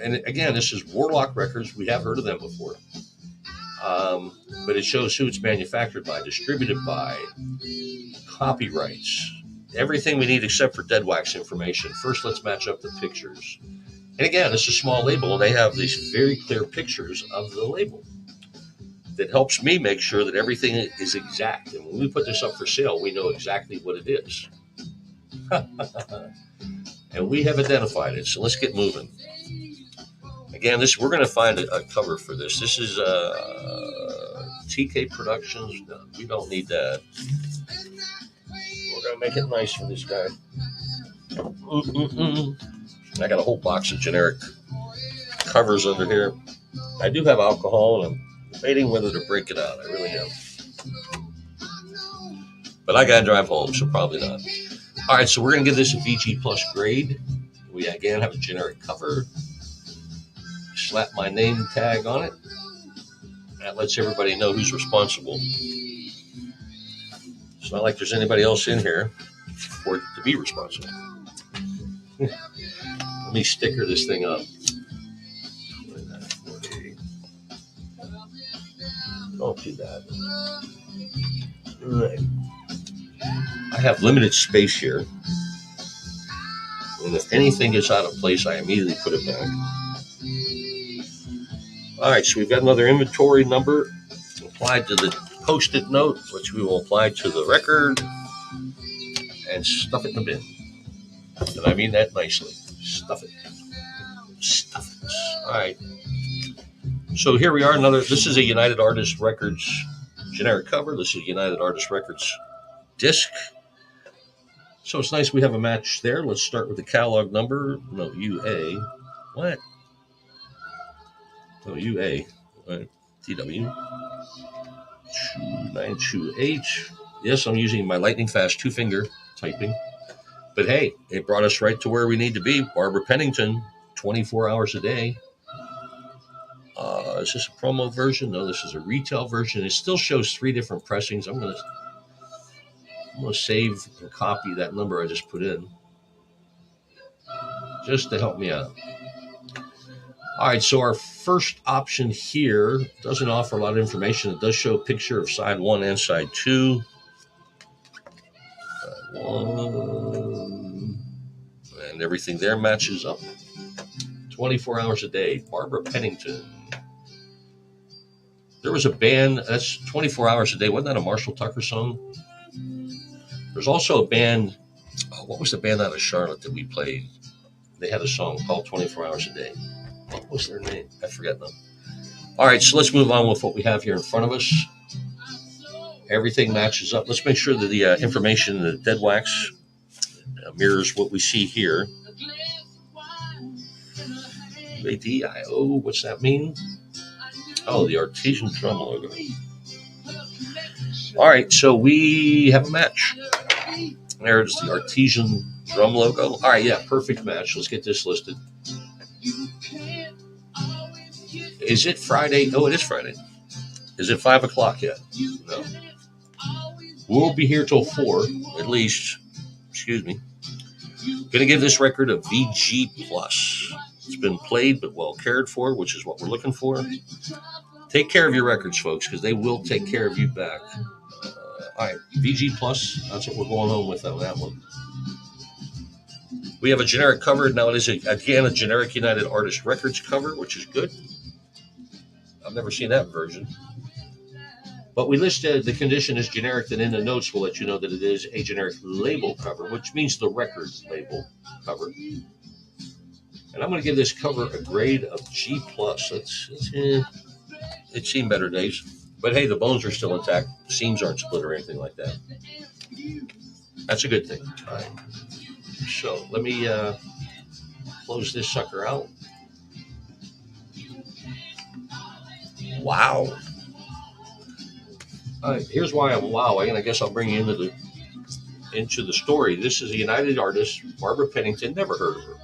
And again, this is Warlock Records. We have heard of them before. But it shows who it's manufactured by, distributed by, copyrights, everything we need except for dead wax information. First, let's match up the pictures. And again, it's a small label, and they have these very clear pictures of the label that helps me make sure that everything is exact. And when we put this up for sale, we know exactly what it is. And we have identified it. So let's get moving. Again, we're going to find a cover for this. This is TK Productions. No, we don't need that. We're going to make it nice for this guy. I got a whole box of generic covers under here. I do have alcohol, and I'm debating whether to break it out. I really am. But I got to drive home, so probably not. All right, so we're going to give this a VG Plus grade. We, again, have a generic cover. Slap my name tag on it. That lets everybody know who's responsible. It's not like there's anybody else in here for it to be responsible. Let me sticker this thing up. Don't do that. All right. I have limited space here. And if anything gets out of place, I immediately put it back. All right, so we've got another inventory number applied to the Post-it note, which we will apply to the record and stuff it in the bin. And I mean that nicely. Stuff it. Stuff it. All right. So here we are. This is a United Artists Records generic cover. This is United Artists Records disc. So it's nice we have a match there. Let's start with the catalog number. No, UA. What? Oh, UA. TW. 292H. Yes, I'm using my lightning fast 2-finger typing. But hey, it brought us right to where we need to be. Barbara Pennington, 24 hours a day. Is this a promo version? No, this is a retail version. It still shows 3 different pressings. I'm gonna save and copy that number I just put in, just to help me out. All right, so our first option here doesn't offer a lot of information. It does show a picture of side 1 and side 2. Side 1. And everything there matches up. 24 hours a day. Barbara Pennington. There was a band, that's 24 hours a day. Wasn't that a Marshall Tucker song? There's also a band, what was the band out of Charlotte that we played? They had a song called 24 Hours a Day. What was their name? I forget them. All right, so let's move on with what we have here in front of us. Everything matches up. Let's make sure that the information in the dead wax mirrors what we see here. ADIO, what's that mean? Oh, the artesian drum logo. All right, so we have a match. There's the artesian drum logo. All right, yeah, perfect match. Let's get this listed. Is it Friday? Oh, it is Friday. Is it 5 o'clock yet? No. We'll be here till 4, at least. Excuse me. Gonna give this record a VG+. It's been played but well cared for, which is what we're looking for. Take care of your records, folks, because they will take care of you back. All right, VG+, that's what we're going home with on that one. We have a generic cover. Now it is, again, a generic United Artists Records cover, which is good. I've never seen that version. But we listed the condition as generic, and in the notes we'll let you know that it is a generic label cover, which means the record label cover. And I'm going to give this cover a grade of G+. It's seen better days. But hey, the bones are still intact. Seams aren't split or anything like that. That's a good thing. All right. So let me close this sucker out. Wow. All right, here's why I'm wowing, and I guess I'll bring you into the into the story. This is a United artist, Barbara Pennington. Never heard of her.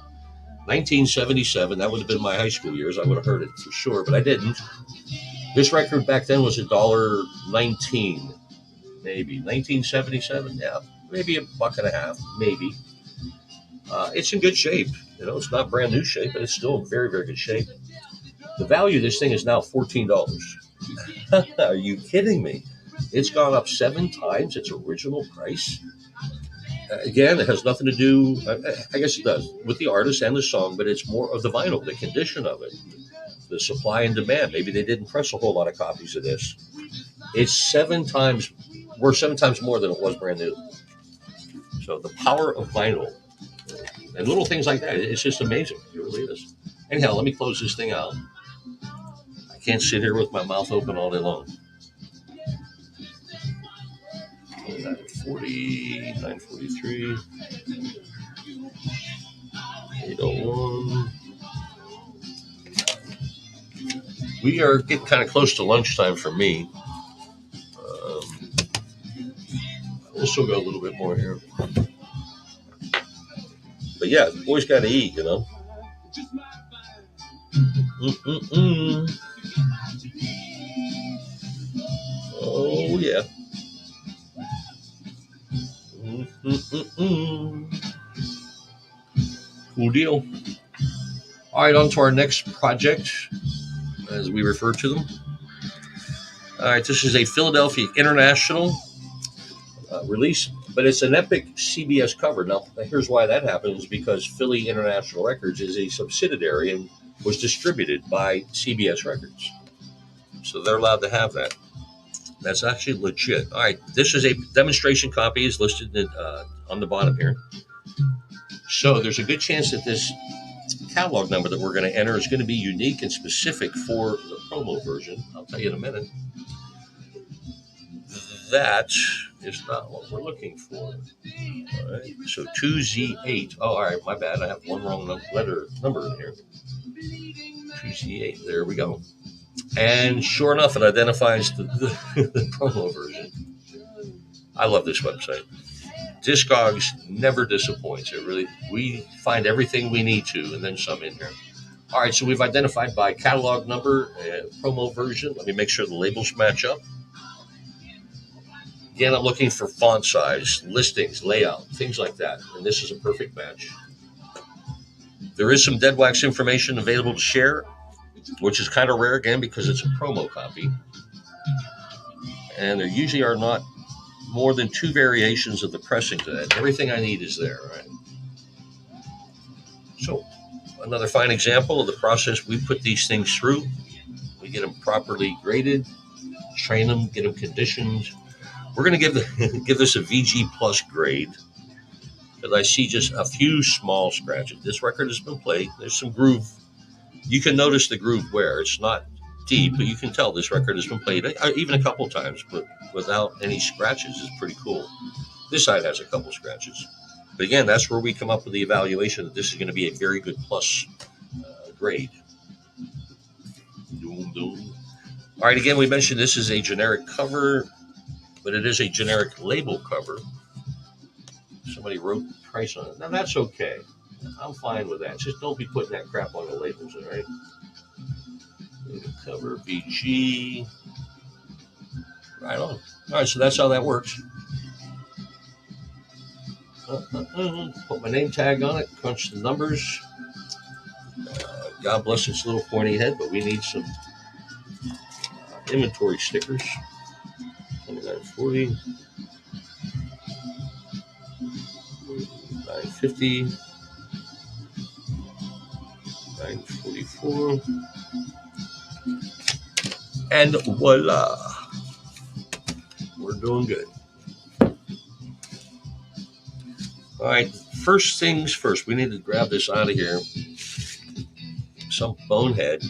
1977. That would have been my high school years. I would have heard it for sure, but I didn't. This record back then was $1.19, maybe 1977. Yeah, maybe $1.50, maybe. It's in good shape. It's not brand new shape, but it's still in very, very good shape. The value of this thing is now $14. Are you kidding me? It's gone up 7 times its original price. Again, it has nothing to do, I guess it does, with the artist and the song, but it's more of the vinyl, the condition of it, the supply and demand. Maybe they didn't press a whole lot of copies of this. It's 7 times, worth 7 times more than it was brand new. So the power of vinyl and little things like that, it's just amazing. It really is. Anyhow, let me close this thing out. I can't sit here with my mouth open all day long. 940, 943, 801. We are getting kind of close to lunchtime for me. We'll still go a little bit more here. But yeah, the boys got to eat, Oh, yeah. Cool deal. All right, on to our next project, as we refer to them. All right, this is a Philadelphia International release, but it's an epic CBS cover. Now, here's why that happens, because Philly International Records is a subsidiary and was distributed by CBS Records. So they're allowed to have that. That's actually legit. All right, this is a demonstration copy, is listed on the bottom here. So there's a good chance that this catalog number that we're going to enter is going to be unique and specific for the promo version. I'll tell you in a minute. That is not what we're looking for. All right, so 2Z8. Oh, all right, my bad. I have one wrong number in here. 2Z8. There we go. And sure enough, it identifies the promo version. I love this website. Discogs never disappoints. It really, we find everything we need to, and then some in here. All right, so we've identified by catalog number, promo version. Let me make sure the labels match up. Again, I'm looking for font size, listings, layout, things like that. And this is a perfect match. There is some dead wax information available to share, which is kind of rare, again, because it's a promo copy. And there usually are not more than 2 variations of the pressing to that. Everything I need is there, right? So, another fine example of the process we put these things through. We get them properly graded, train them, get them conditioned. We're going to give this a VG plus grade, because I see just a few small scratches. This record has been played. There's some groove. You can notice the groove wear. It's not deep, but you can tell this record has been played even a couple times, but without any scratches. Is pretty cool. This side has a couple scratches. But again, that's where we come up with the evaluation that this is going to be a very good plus grade. Doom, doom. All right, again, we mentioned this is a generic cover, but it is a generic label cover. Somebody wrote the price on it. Now, that's okay. I'm fine with that. Just don't be putting that crap on the labels, all right? Cover VG. Right on. All right, so that's how that works. Put my name tag on it, crunch the numbers. God bless its little pointy head, but we need some inventory stickers. 2940, 950, 944, and voila, we're doing good. All right, first things first, we need to grab this out of here. Some bonehead,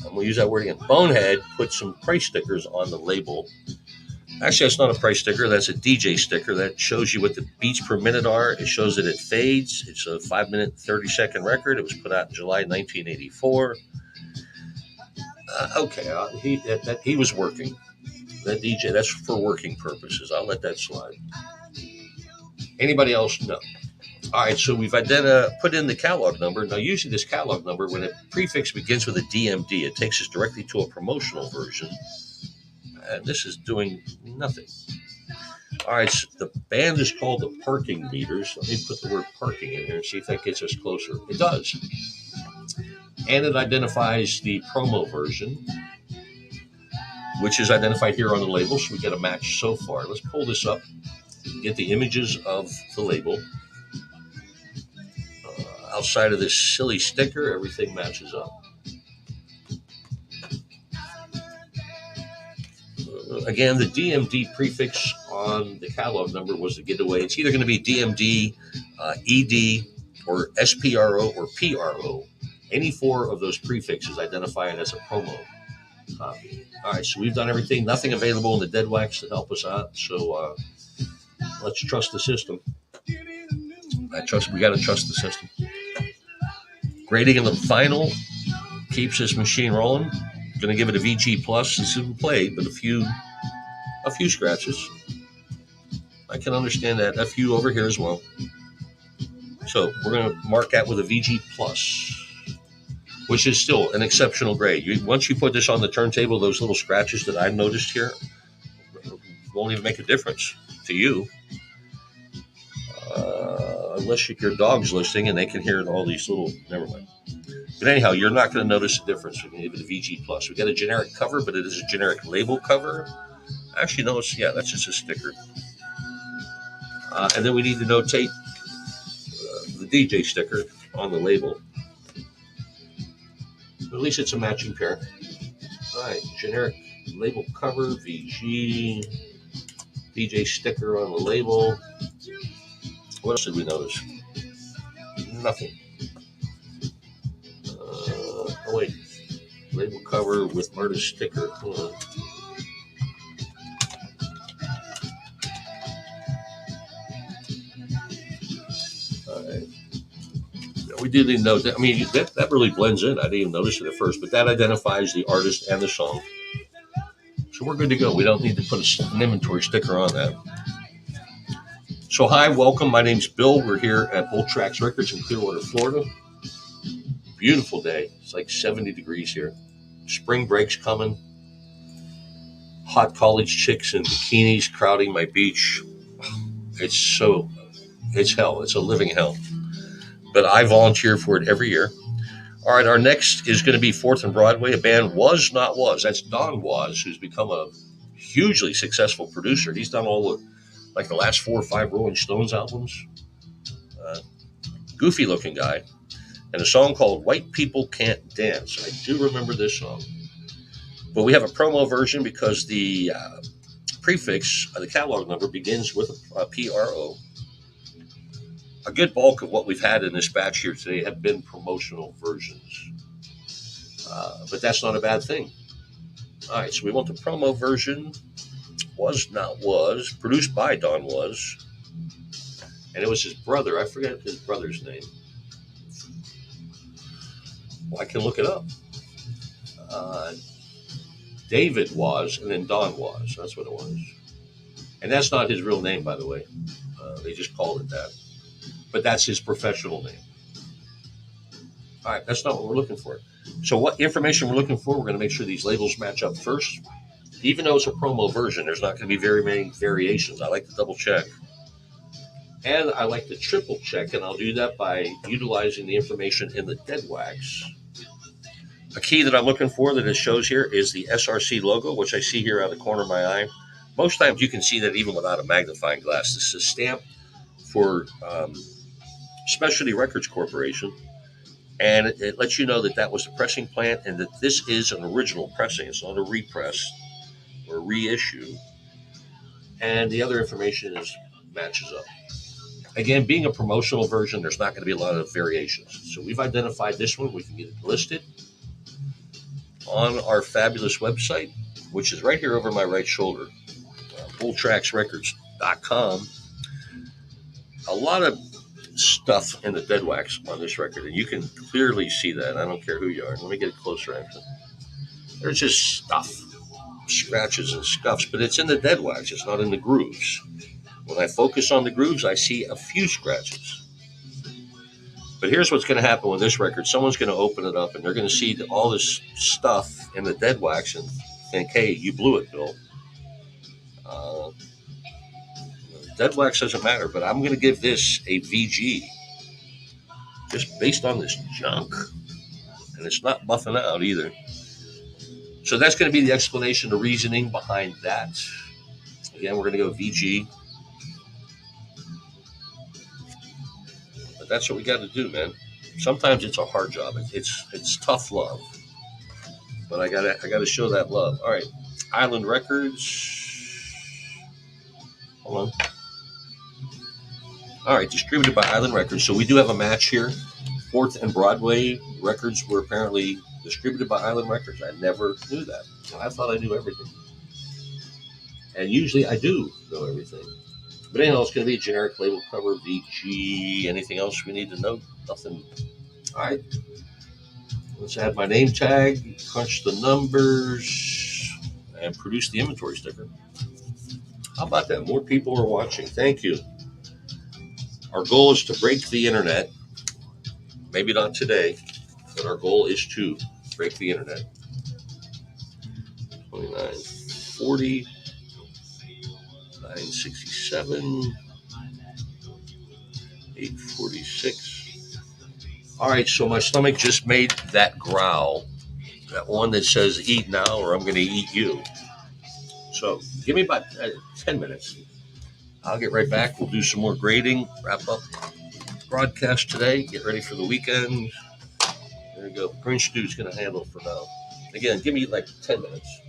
I'm going to use that word again, bonehead, put some price stickers on the label. Actually, that's not a price sticker. That's a DJ sticker that shows you what the beats per minute are. It shows that it fades. It's a 5-minute, 30-second record. It was put out in July 1984. He was working. That DJ, that's for working purposes. I'll let that slide. Anybody else? No. All right, so we've put in the catalog number. Now, usually this catalog number, when a prefix begins with a DMD, it takes us directly to a promotional version. And this is doing nothing. All right, so the band is called the Parking Meters. Let me put the word parking in here and see if that gets us closer. It does. And it identifies the promo version, which is identified here on the label. So we get a match so far. Let's pull this up, get the images of the label. Outside of this silly sticker, everything matches up. Again, the DMD prefix on the catalog number was the getaway. It's either going to be DMD, ED, or SPRO or PRO. Any four of those prefixes identify it as a promo copy. All right, so we've done everything. Nothing available in the dead wax to help us out. So let's trust the system. We got to trust the system. Grading in the final keeps this machine rolling. Going to give it a VG plus. This isn't played, but a few scratches. I can understand that. A few over here as well. So we're going to mark that with a VG plus, which is still an exceptional grade. Once you put this on the turntable, those little scratches that I've noticed here won't even make a difference to you. Unless your dog's listening and they can hear all these little, never mind. But anyhow, you're not going to notice a difference. We can give it a VG plus. We got a generic cover, but it is a generic label cover. Actually, no, that's just a sticker. And then we need to notate the DJ sticker on the label. But at least it's a matching pair. All right, generic label cover, VG, DJ sticker on the label. What else did we notice? Nothing. Wait. Label cover with artist sticker. Hold on. All right. We did even note that. I mean, that really blends in. I didn't even notice it at first, but that identifies the artist and the song. So we're good to go. We don't need to put an inventory sticker on that. So hi, welcome. My name's Bill. We're here at Bull Tracks Records in Clearwater, Florida. Beautiful day. It's like 70 degrees here. Spring break's coming. Hot college chicks in bikinis crowding my beach. It's hell. It's a living hell. But I volunteer for it every year. All right, our next is going to be 4th and Broadway, a band Was Not Was. That's Don Was, who's become a hugely successful producer. He's done all the last 4 or 5 Rolling Stones albums. Goofy looking guy. And a song called White People Can't Dance. I do remember this song. But we have a promo version because the prefix, the catalog number, begins with a PRO. A good bulk of what we've had in this batch here today have been promotional versions. But that's not a bad thing. All right, so we want the promo version. Was Not Was, produced by Don Was. And it was his brother. I forget his brother's name. Well, I can look it up. David Was, and then Don Was. That's what it was. And that's not his real name, by the way. They just called it that. But that's his professional name. All right, that's not what we're looking for. So what information we're looking for, we're going to make sure these labels match up first. Even though it's a promo version, there's not going to be very many variations. I like to double check. And I like to triple check, and I'll do that by utilizing the information in the dead wax. A key that I'm looking for that it shows here is the SRC logo, which I see here out of the corner of my eye. Most times you can see that even without a magnifying glass. This is a stamp for Specialty Records Corporation, and it lets you know that that was the pressing plant and that this is an original pressing. It's not a repress or reissue. And the other information matches up. Again, being a promotional version, there's not going to be a lot of variations. So we've identified this one. We can get it listed on our fabulous website, which is right here over my right shoulder, bulltracksrecords.com. A lot of stuff in the dead wax on this record, and you can clearly see that. I don't care who you are. Let me get it closer, actually. There's just stuff, scratches and scuffs, but it's in the dead wax. It's not in the grooves. When I focus on the grooves, I see a few scratches. But here's what's going to happen with this record. Someone's going to open it up and they're going to see all this stuff in the dead wax and think, hey, you blew it, Bill. Uh, Dead wax doesn't matter, but I'm going to give this a VG just based on this junk. And it's not buffing out either. So that's going to be the explanation, the reasoning behind that. Again, we're going to go VG. But that's what we got to do, man. Sometimes it's a hard job. It's tough love. But I gotta show that love. All right. Island Records. Hold on. All right, distributed by Island Records. So we do have a match here. 4th and Broadway records were apparently distributed by Island Records. I never knew that. I thought I knew everything. And usually I do know everything. But anyhow, it's going to be a generic label cover, VG. Anything else we need to know? Nothing. All right. Let's add my name tag, crunch the numbers, and produce the inventory sticker. How about that? More people are watching. Thank you. Our goal is to break the internet. Maybe not today, but our goal is to break the internet. 2940, 967, 846. All right, so my stomach just made that growl, that one that says eat now or I'm going to eat you. So give me about 10 minutes. I'll get right back. We'll do some more grading, wrap up broadcast today, get ready for the weekend. There you go. Green Stew's going to handle for now. Again, give me like 10 minutes.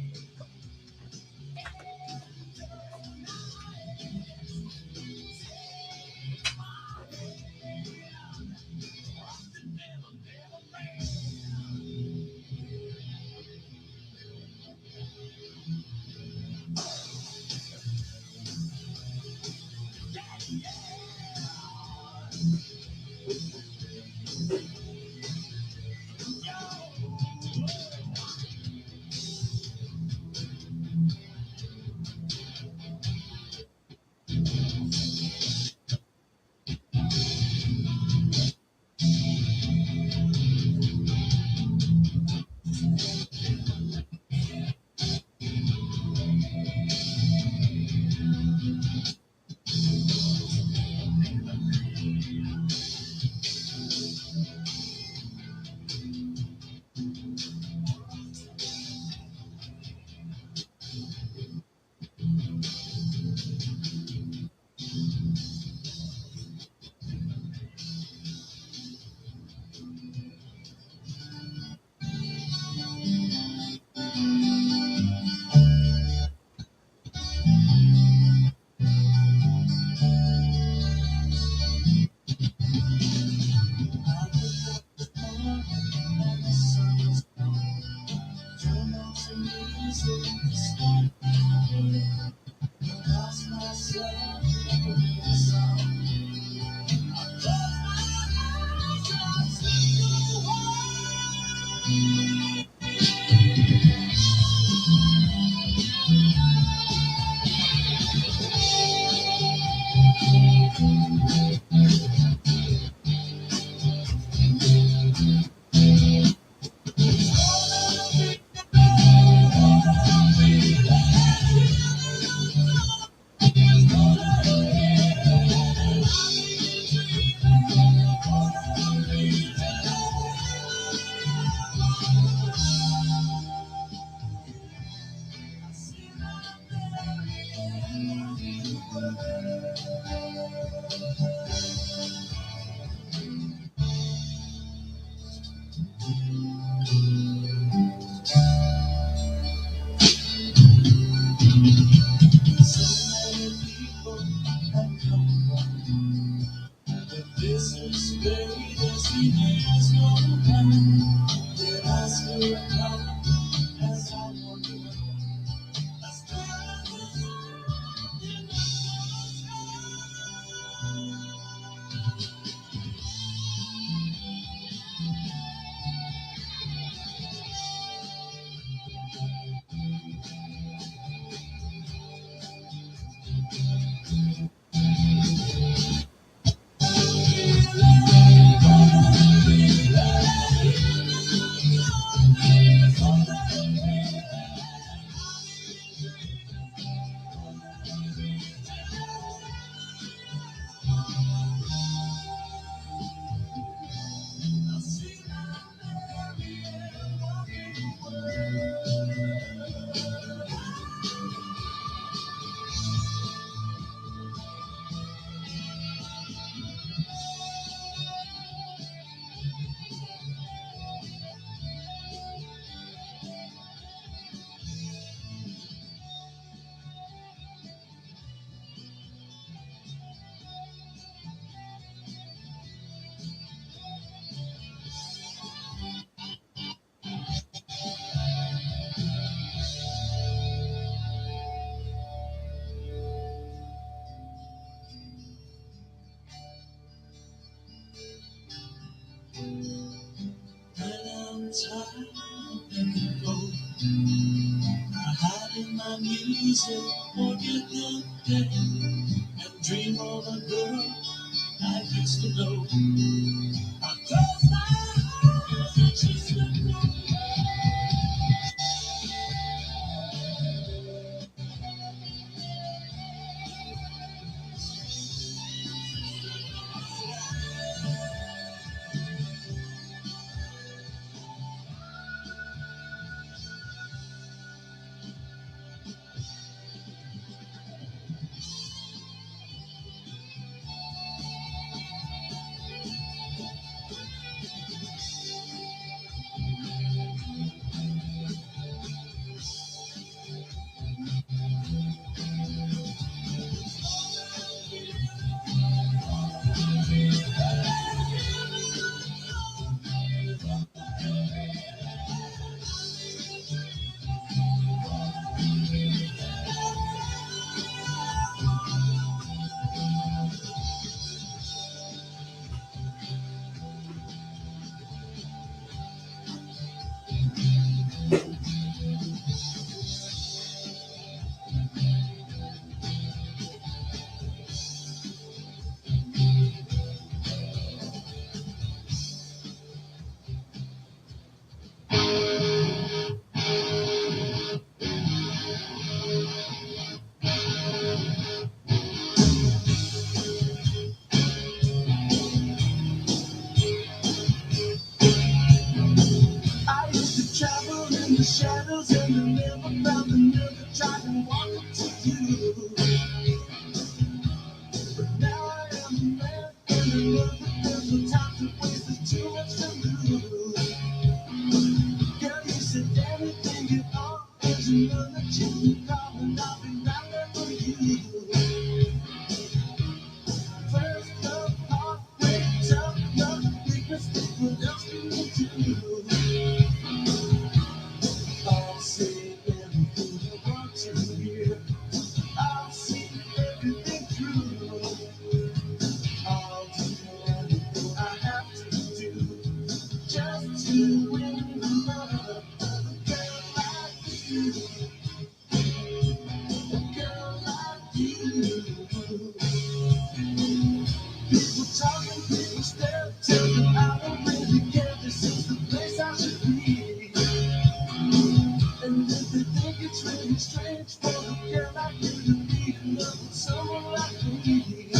let it go. I hide in my music, forget the day, and dream of a girl I used to know. I close my eyes and she's looking away. I used to travel in the shadows and I never found the never tried to walk up to you. But now I am a man and I know that there's no time to waste, there's too much to lose. Girl, you said anything you want, there's another chance call and I'll be right there for you. First love, heartbreak, tough love, big mistake, what else can you do? I'll say everything I want to hear. I'll see everything through. I'll do anything I have to do just to win the love of a girl like you. A girl like you. People talking, people stare, tell me I don't really care. This is the place I should be. And if they think it's really strange for a girl like you to be in love with someone like me,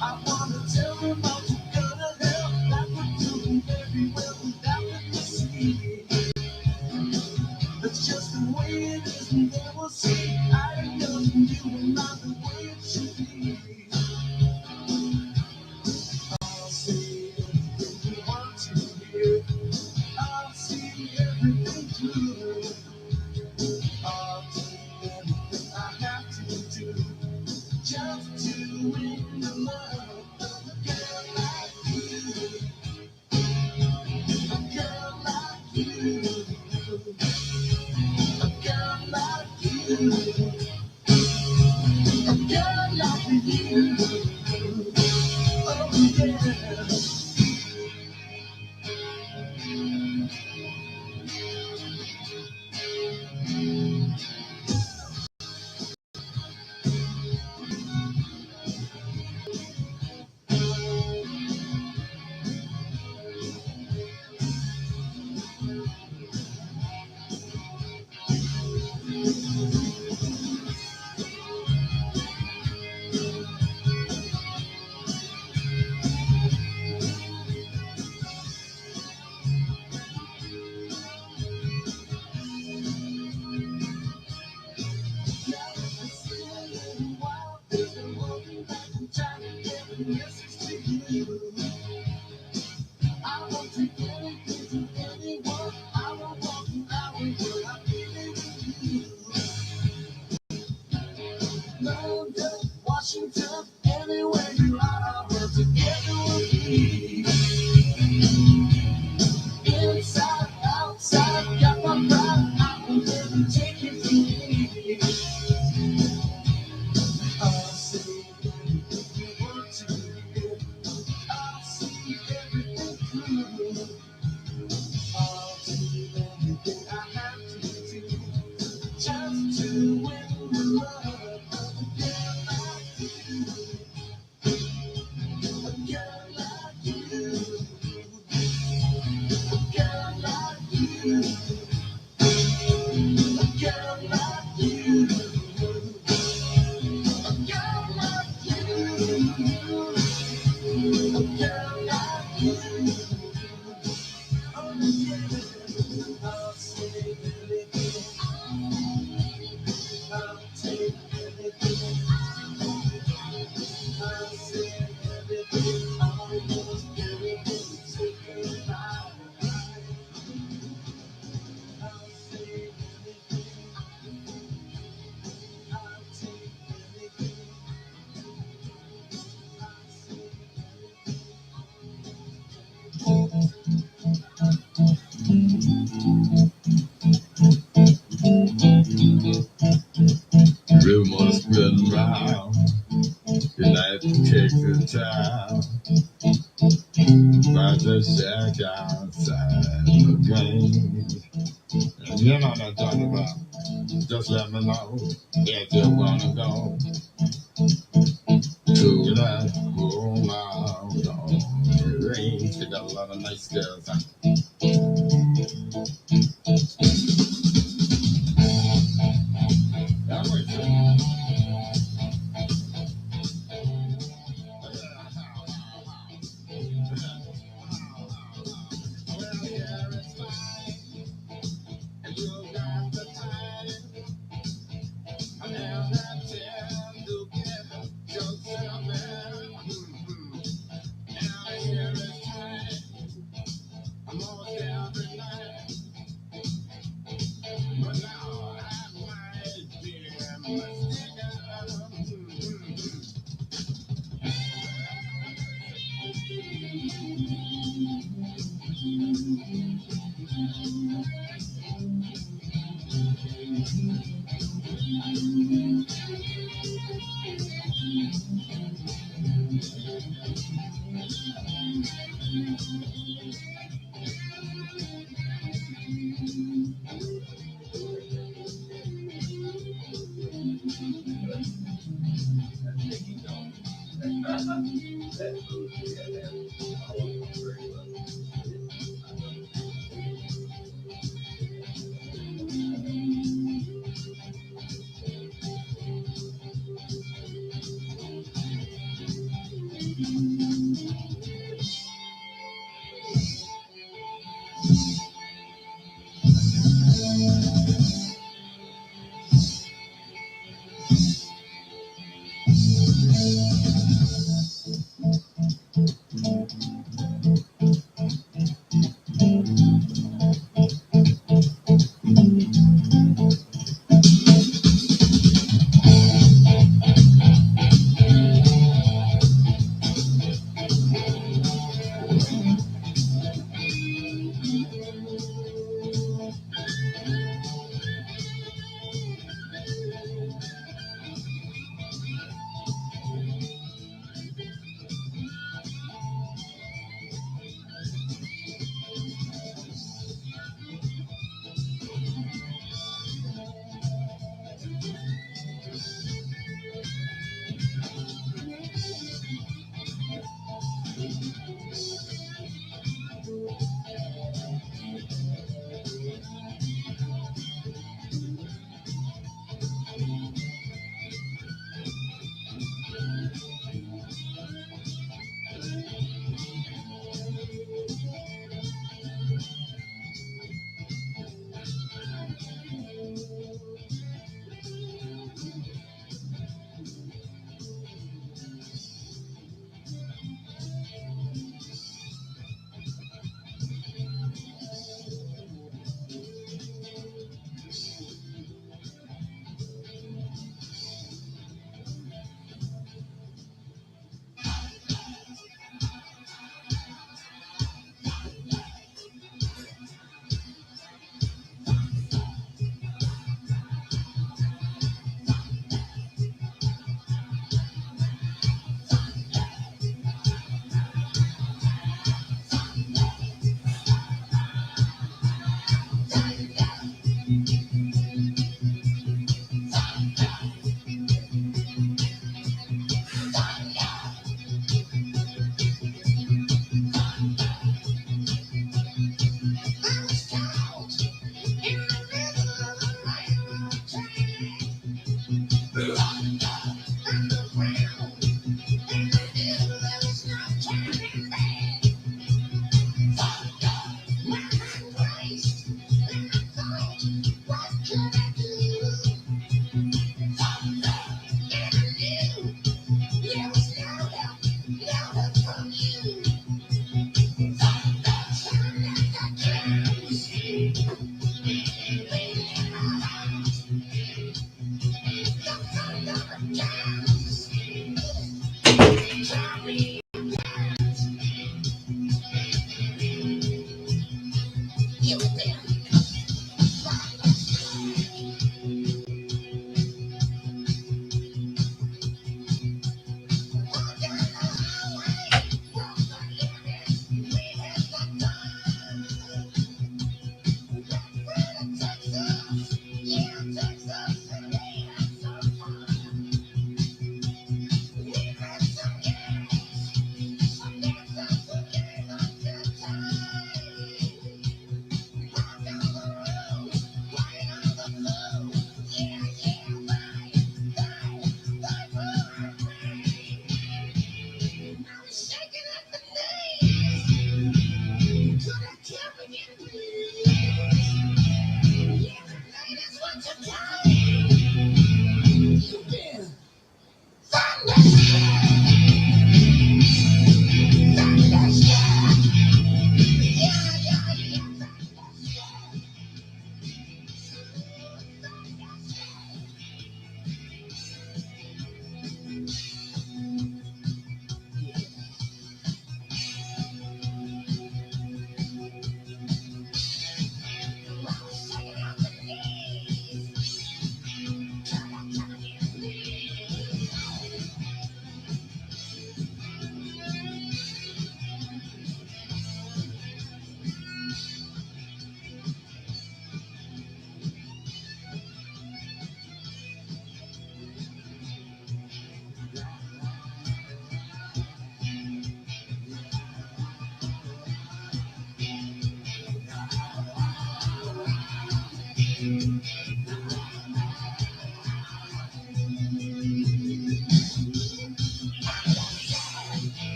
I wanna tell them all to go to hell, like we're doing everywhere without them to see. That's just the way it is, and they will see. I am yours and you are not the way it should be. I'll say everything you want to hear. I'll see everything through. I'll do anything I have to do just to win the love of a girl like you. A girl like you. A girl like you. A girl like you. Oh yeah. Now I see a little while, there's no holding back and trying to get a message to you. I won't take anything to anyone. I won't walk an hour where I feel it with you. London, Washington, anywhere you are, we're together with me. Inside, outside, got my pride. I will never take it from me. I'll say anything you want to hear. I'll see everything through. Rumors spread around, United Texas town, by the shack outside the game. And you know what I'm talking about. Just let me know if you wanna go to that whole mile on the range. They got a lot of nice girls. I'm with you. Well, yeah, it's fine. And you got the time. I have that time to get yourself in. Now here it's time. I'm almost every night. But now I might be mistaken.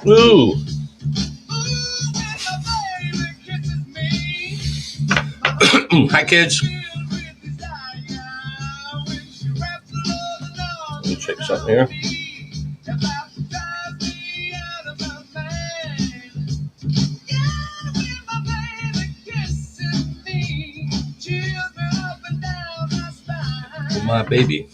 Ooh. Hi, kids. Let me check something here. My baby.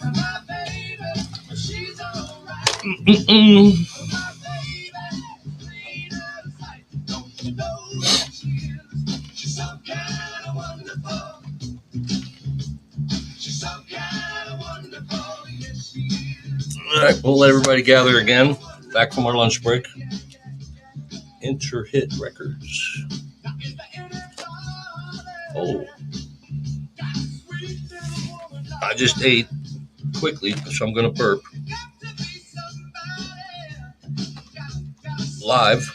All right, we'll let everybody gather again. Back from our lunch break. Enter Hit Records. Oh, I just ate quickly, so I'm going to burp. Live.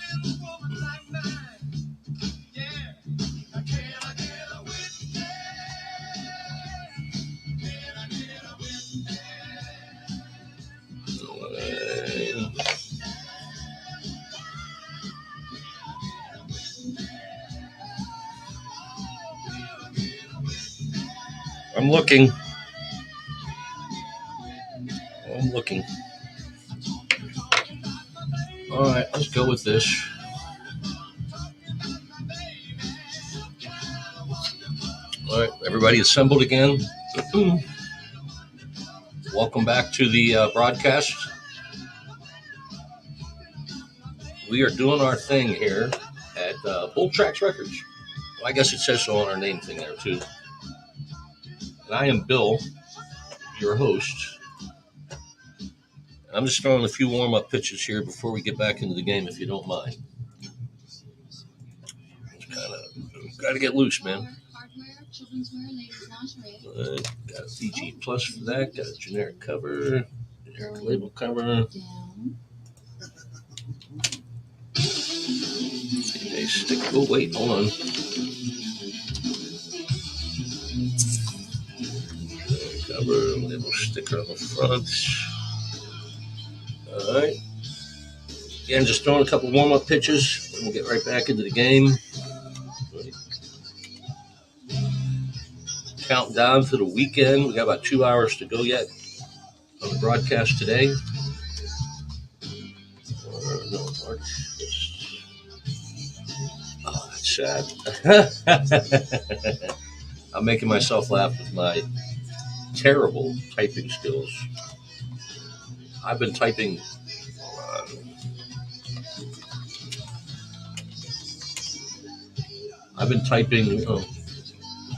I'm looking. All right, let's go with this. All right, everybody assembled again. Welcome back to the broadcast. We are doing our thing here at Bull Tracks Records. Well, I guess it says so on our name thing there, too. And I am Bill, your host. I'm just throwing a few warm-up pitches here before we get back into the game, if you don't mind. Got to get loose, man. Got a PG Plus for that. Got a generic cover, generic label cover. A stick. Oh, wait, hold on. Cover, label sticker on the front. All right. Again, just throwing a couple warm-up pitches, and we'll get right back into the game. Counting down to the weekend. We got about 2 hours to go yet on the broadcast today. No, March. Oh, that's sad. I'm making myself laugh with my terrible typing skills. I've been typing.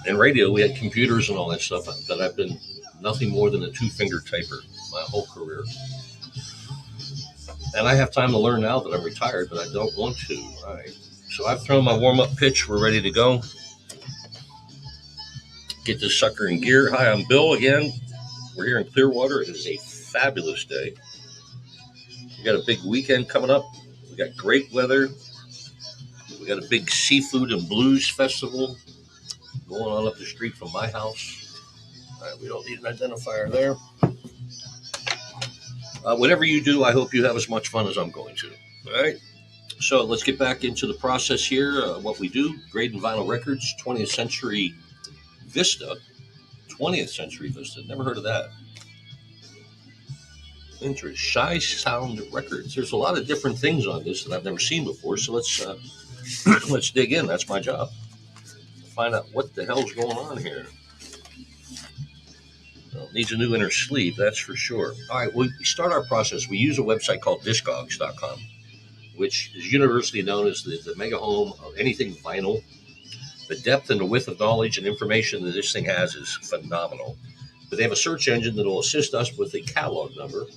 In radio, we had computers and all that stuff, but I've been nothing more than a two-finger typer my whole career. And I have time to learn now that I'm retired, but I don't want to. All right. So I've thrown my warm-up pitch. We're ready to go. Get this sucker in gear. Hi, I'm Bill again. We're here in Clearwater. It is a fabulous day. We got a big weekend coming up. We got great weather. We got a big seafood and blues festival going on up the street from my house. All right, we don't need an identifier there. Whatever you do, I hope you have as much fun as I'm going to. All right. So let's get back into the process here. What we do, Grade and Vinyl Records, 20th Century Vista. 20th Century Vista. Never heard of that. Interesting. Shy Sound Records. There's a lot of different things on this that I've never seen before. So let's dig in. That's my job. Find out what the hell's going on here. Well, needs a new inner sleeve, that's for sure. All right, we start our process. We use a website called discogs.com, which is universally known as the mega home of anything vinyl. The depth and the width of knowledge and information that this thing has is phenomenal. But they have a search engine that will assist us with a catalog number,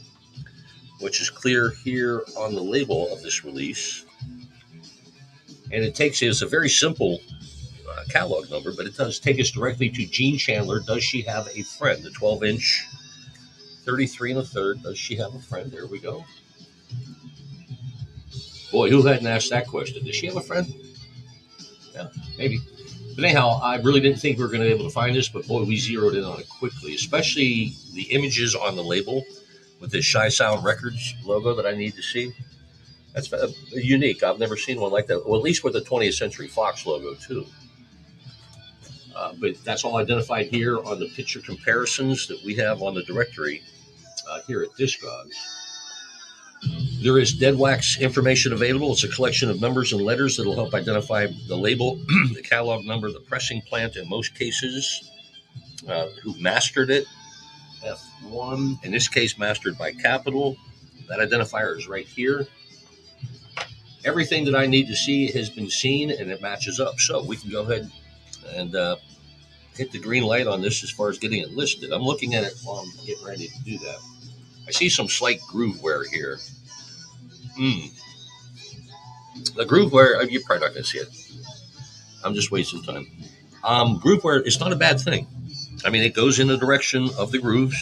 which is clear here on the label of this release. And it's a very simple catalog number, but it does take us directly to Jean Chandler. Does she have a friend? The 12-inch, 33 1/3. Does she have a friend? There we go. Boy, who hadn't asked that question? Does she have a friend? Yeah, maybe. But anyhow, I really didn't think we were going to be able to find this, but boy, we zeroed in on it quickly, especially the images on the label with this Shy Sound Records logo that I need to see. That's unique. I've never seen one like that, well, at least with the 20th Century Fox logo, too. But that's all identified here on the picture comparisons that we have on the directory here at Discogs. There is dead wax information available. It's a collection of numbers and letters that will help identify the label, the catalog number, the pressing plant in most cases, who mastered it. F1, in this case, mastered by Capital. That identifier is right here. Everything that I need to see has been seen and it matches up. So we can go ahead and hit the green light on this as far as getting it listed. I'm looking at it while I'm getting ready to do that. I see some slight groove wear here. The groove wear, you're probably not going to see it. I'm just wasting time. Groove wear is not a bad thing. I mean, it goes in the direction of the grooves.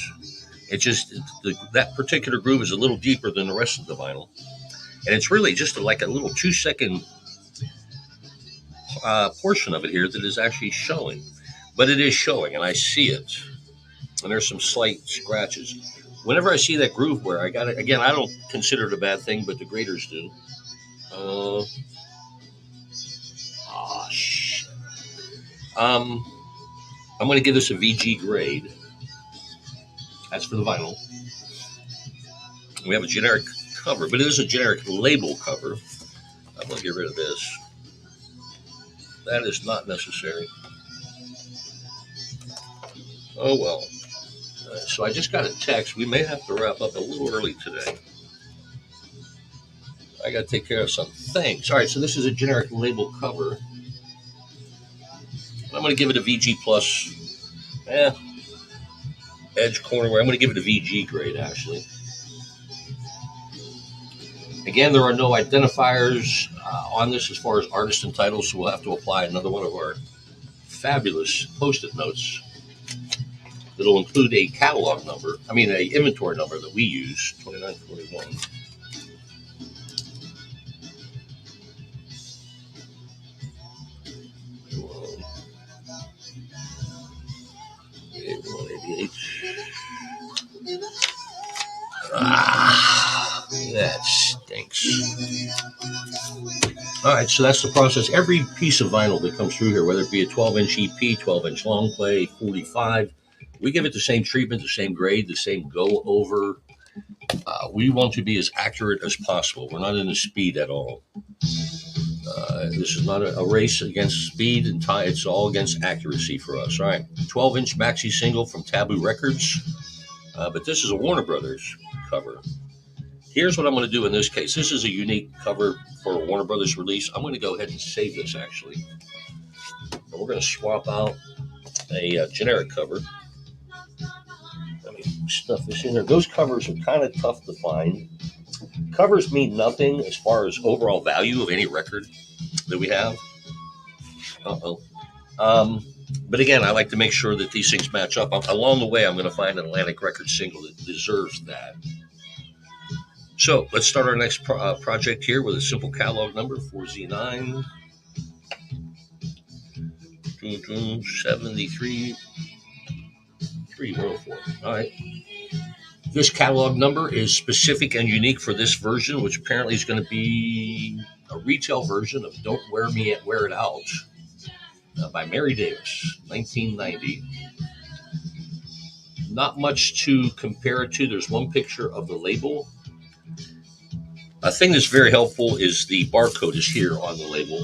That particular groove is a little deeper than the rest of the vinyl. And it's really just like a little 2-second portion of it here that is actually showing. But it is showing, and I see it. And there's some slight scratches. Whenever I see that groove wear, I got it. Again, I don't consider it a bad thing, but the graders do. Shit. I'm going to give this a VG grade. That's for the vinyl. We have a generic cover, but it is a generic label cover. I'm going to get rid of this. That is not necessary. Oh, well. So I just got a text. We may have to wrap up a little early today. I got to take care of some things. All right, so this is a generic label cover. I'm going to give it a VG plus. Edge cornerware. I'm going to give it a VG grade, actually. Again, there are no identifiers on this as far as artist and titles, so we'll have to apply another one of our fabulous Post-it notes that'll include a catalog number, an inventory number that we use, 2941. That stinks. All right, so that's the process. Every piece of vinyl that comes through here, whether it be a 12-inch EP, 12-inch long play, 45, we give it the same treatment, the same grade, the same go over. We want to be as accurate as possible. We're not into speed at all. This is not a race against speed and time. It's all against accuracy for us. All right, 12-inch maxi single from Taboo Records, but this is a Warner Brothers cover. Here's what I'm going to do in this case. This is a unique cover for a Warner Brothers release. I'm going to go ahead and save this, actually. And we're going to swap out a generic cover. Let me stuff this in there. Those covers are kind of tough to find. Covers mean nothing as far as overall value of any record that we have. But again, I like to make sure that these things match up. Along the way, I'm going to find an Atlantic Records single that deserves that. So let's start our next project here with a simple catalog number, 4Z9 73 304. All right. This catalog number is specific and unique for this version, which apparently is going to be a retail version of Don't Wear It Out by Mary Davis, 1990. Not much to compare it to. There's one picture of the label. A thing that's very helpful is the barcode is here on the label.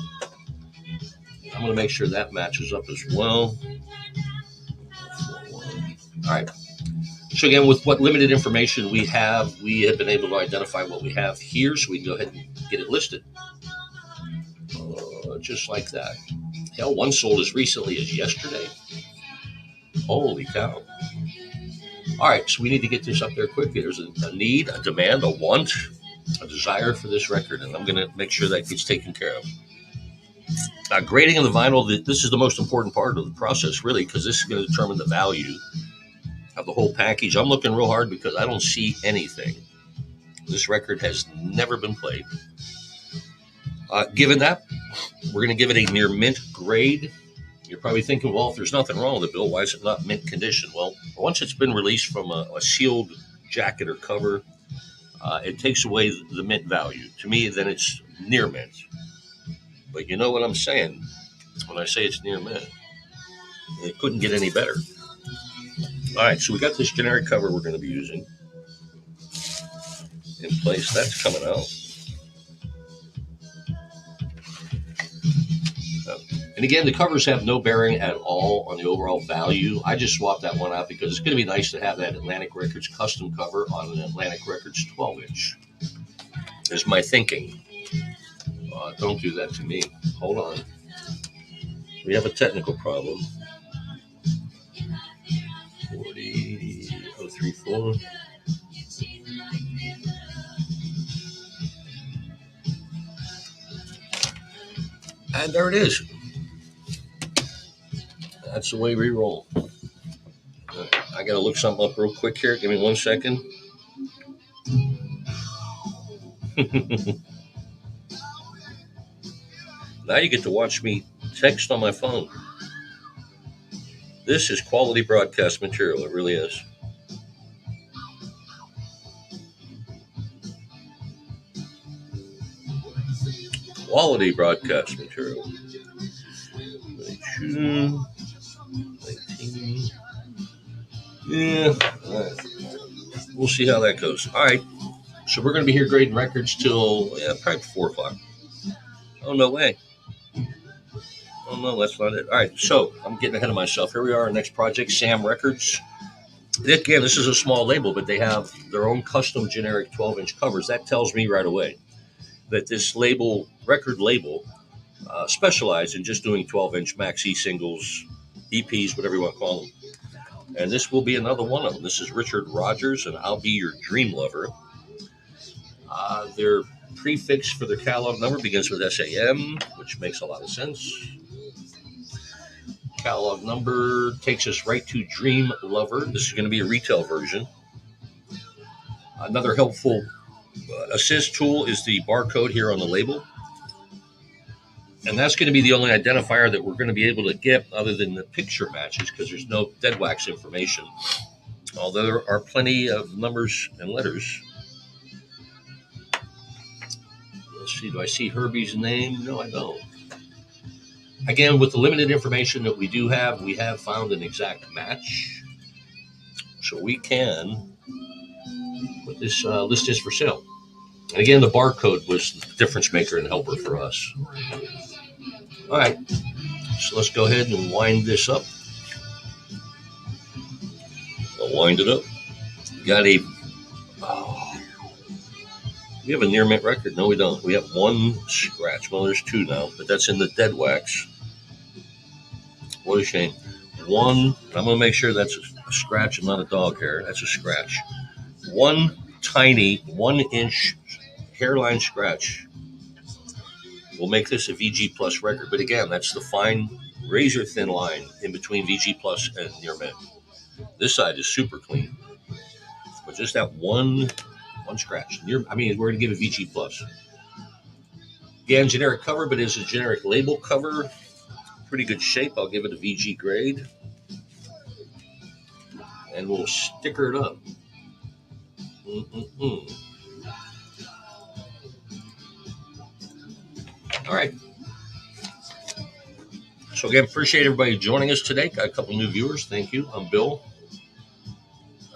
I'm going to make sure that matches up as well. All right. So again, with what limited information we have been able to identify what we have here, so we can go ahead and get it listed. Just like that. Hell, one sold as recently as yesterday. Holy cow. All right, so we need to get this up there quickly. There's a need, a demand, a want, a desire for this record, and I'm going to make sure that gets taken care of. Grading of the vinyl, this is the most important part of the process, really, because this is going to determine the value of the whole package. I'm looking real hard because I don't see anything. This record has never been played. Given that, we're going to give it a near mint grade. You're probably thinking, well, if there's nothing wrong with it, Bill, why is it not mint condition? Well, once it's been released from a sealed jacket or cover, it takes away the mint value. To me, then it's near mint. But you know what I'm saying when I say it's near mint. It couldn't get any better. All right, so we got this generic cover we're going to be using in place. That's coming out. And again, the covers have no bearing at all on the overall value. I just swapped that one out because it's going to be nice to have that Atlantic Records custom cover on an Atlantic Records 12-inch. Is my thinking. Don't do that to me. Hold on. We have a technical problem. 40034. And there it is. That's the way we roll. I got to look something up real quick here. Give me 1 second. Now you get to watch me text on my phone. This is quality broadcast material. It really is. Quality broadcast material. 22, 19. Yeah. All right. We'll see how that goes. All right. So we're going to be here grading records till probably 4 o'clock. Oh, no way. Oh, no, that's not it. All right. So I'm getting ahead of myself. Here we are, our next project, Sam Records. Again, this is a small label, but they have their own custom generic 12-inch covers. That tells me right away that this record label, specialized in just doing 12-inch maxi singles, EPs, whatever you want to call them. And this will be another one of them. This is Richard Rogers, and I'll Be Your Dream Lover. Their prefix for their catalog number begins with SAM, which makes a lot of sense. Catalog number takes us right to Dream Lover. This is going to be a retail version. Another helpful assist tool is the barcode here on the label. And that's going to be the only identifier that we're going to be able to get other than the picture matches because there's no dead wax information. Although there are plenty of numbers and letters. Let's see, do I see Herbie's name? No, I don't. Again, with the limited information that we do have, we have found an exact match. So we can put this list is for sale. And again, the barcode was the difference maker and helper for us. All right, so let's go ahead and wind this up. I'll wind it up. Got a... we have a near mint record. No, we don't. We have one scratch. Well, there's two now, but that's in the dead wax. What a shame. One, I'm going to make sure that's a scratch and not a dog hair. That's a scratch. One tiny 1-inch hairline scratch will make this a VG Plus record. But again, that's the fine, razor thin line in between VG Plus and near mint. This side is super clean. But just that one scratch. We're going to give it VG Plus. Again, generic cover, but it's a generic label cover. Pretty good shape. I'll give it a VG grade. And we'll sticker it up. All right. So again, appreciate everybody joining us today. Got a couple new viewers. Thank you. I'm Bill.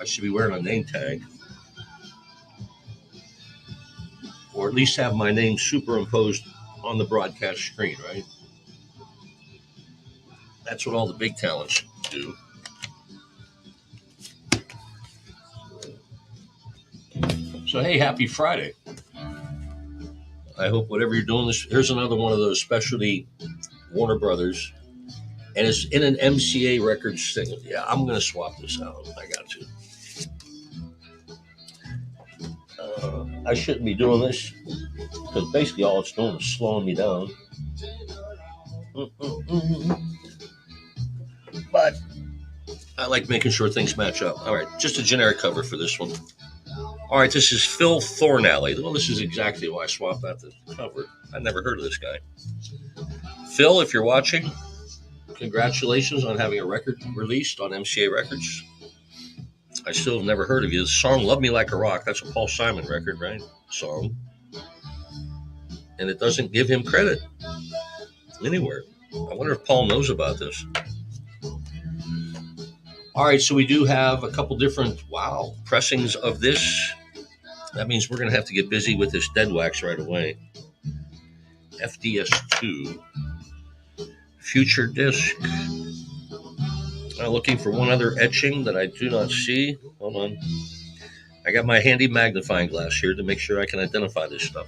I should be wearing a name tag. Or at least have my name superimposed on the broadcast screen, right? That's what all the big talents do. So, hey, happy Friday. I hope whatever you're doing, here's another one of those specialty Warner Brothers. And it's in an MCA Records single. Yeah, I'm going to swap this out. I got to. I shouldn't be doing this because basically all it's doing is slowing me down. But I like making sure things match up. All right, just a generic cover for this one. All right, this is Phil Thornalley. Well, this is exactly why I swapped out the cover. I never heard of this guy. Phil, if you're watching, Congratulations on having a record released on MCA Records. I still have never heard of you. The song Love Me Like a Rock, that's a Paul Simon record, right? Song. And it doesn't give him credit anywhere. I wonder if Paul knows about this. All right, so we do have a couple different, pressings of this. That means we're going to have to get busy with this dead wax right away. FDS2. Future disc. I'm looking for one other etching that I do not see. Hold on. I got my handy magnifying glass here to make sure I can identify this stuff.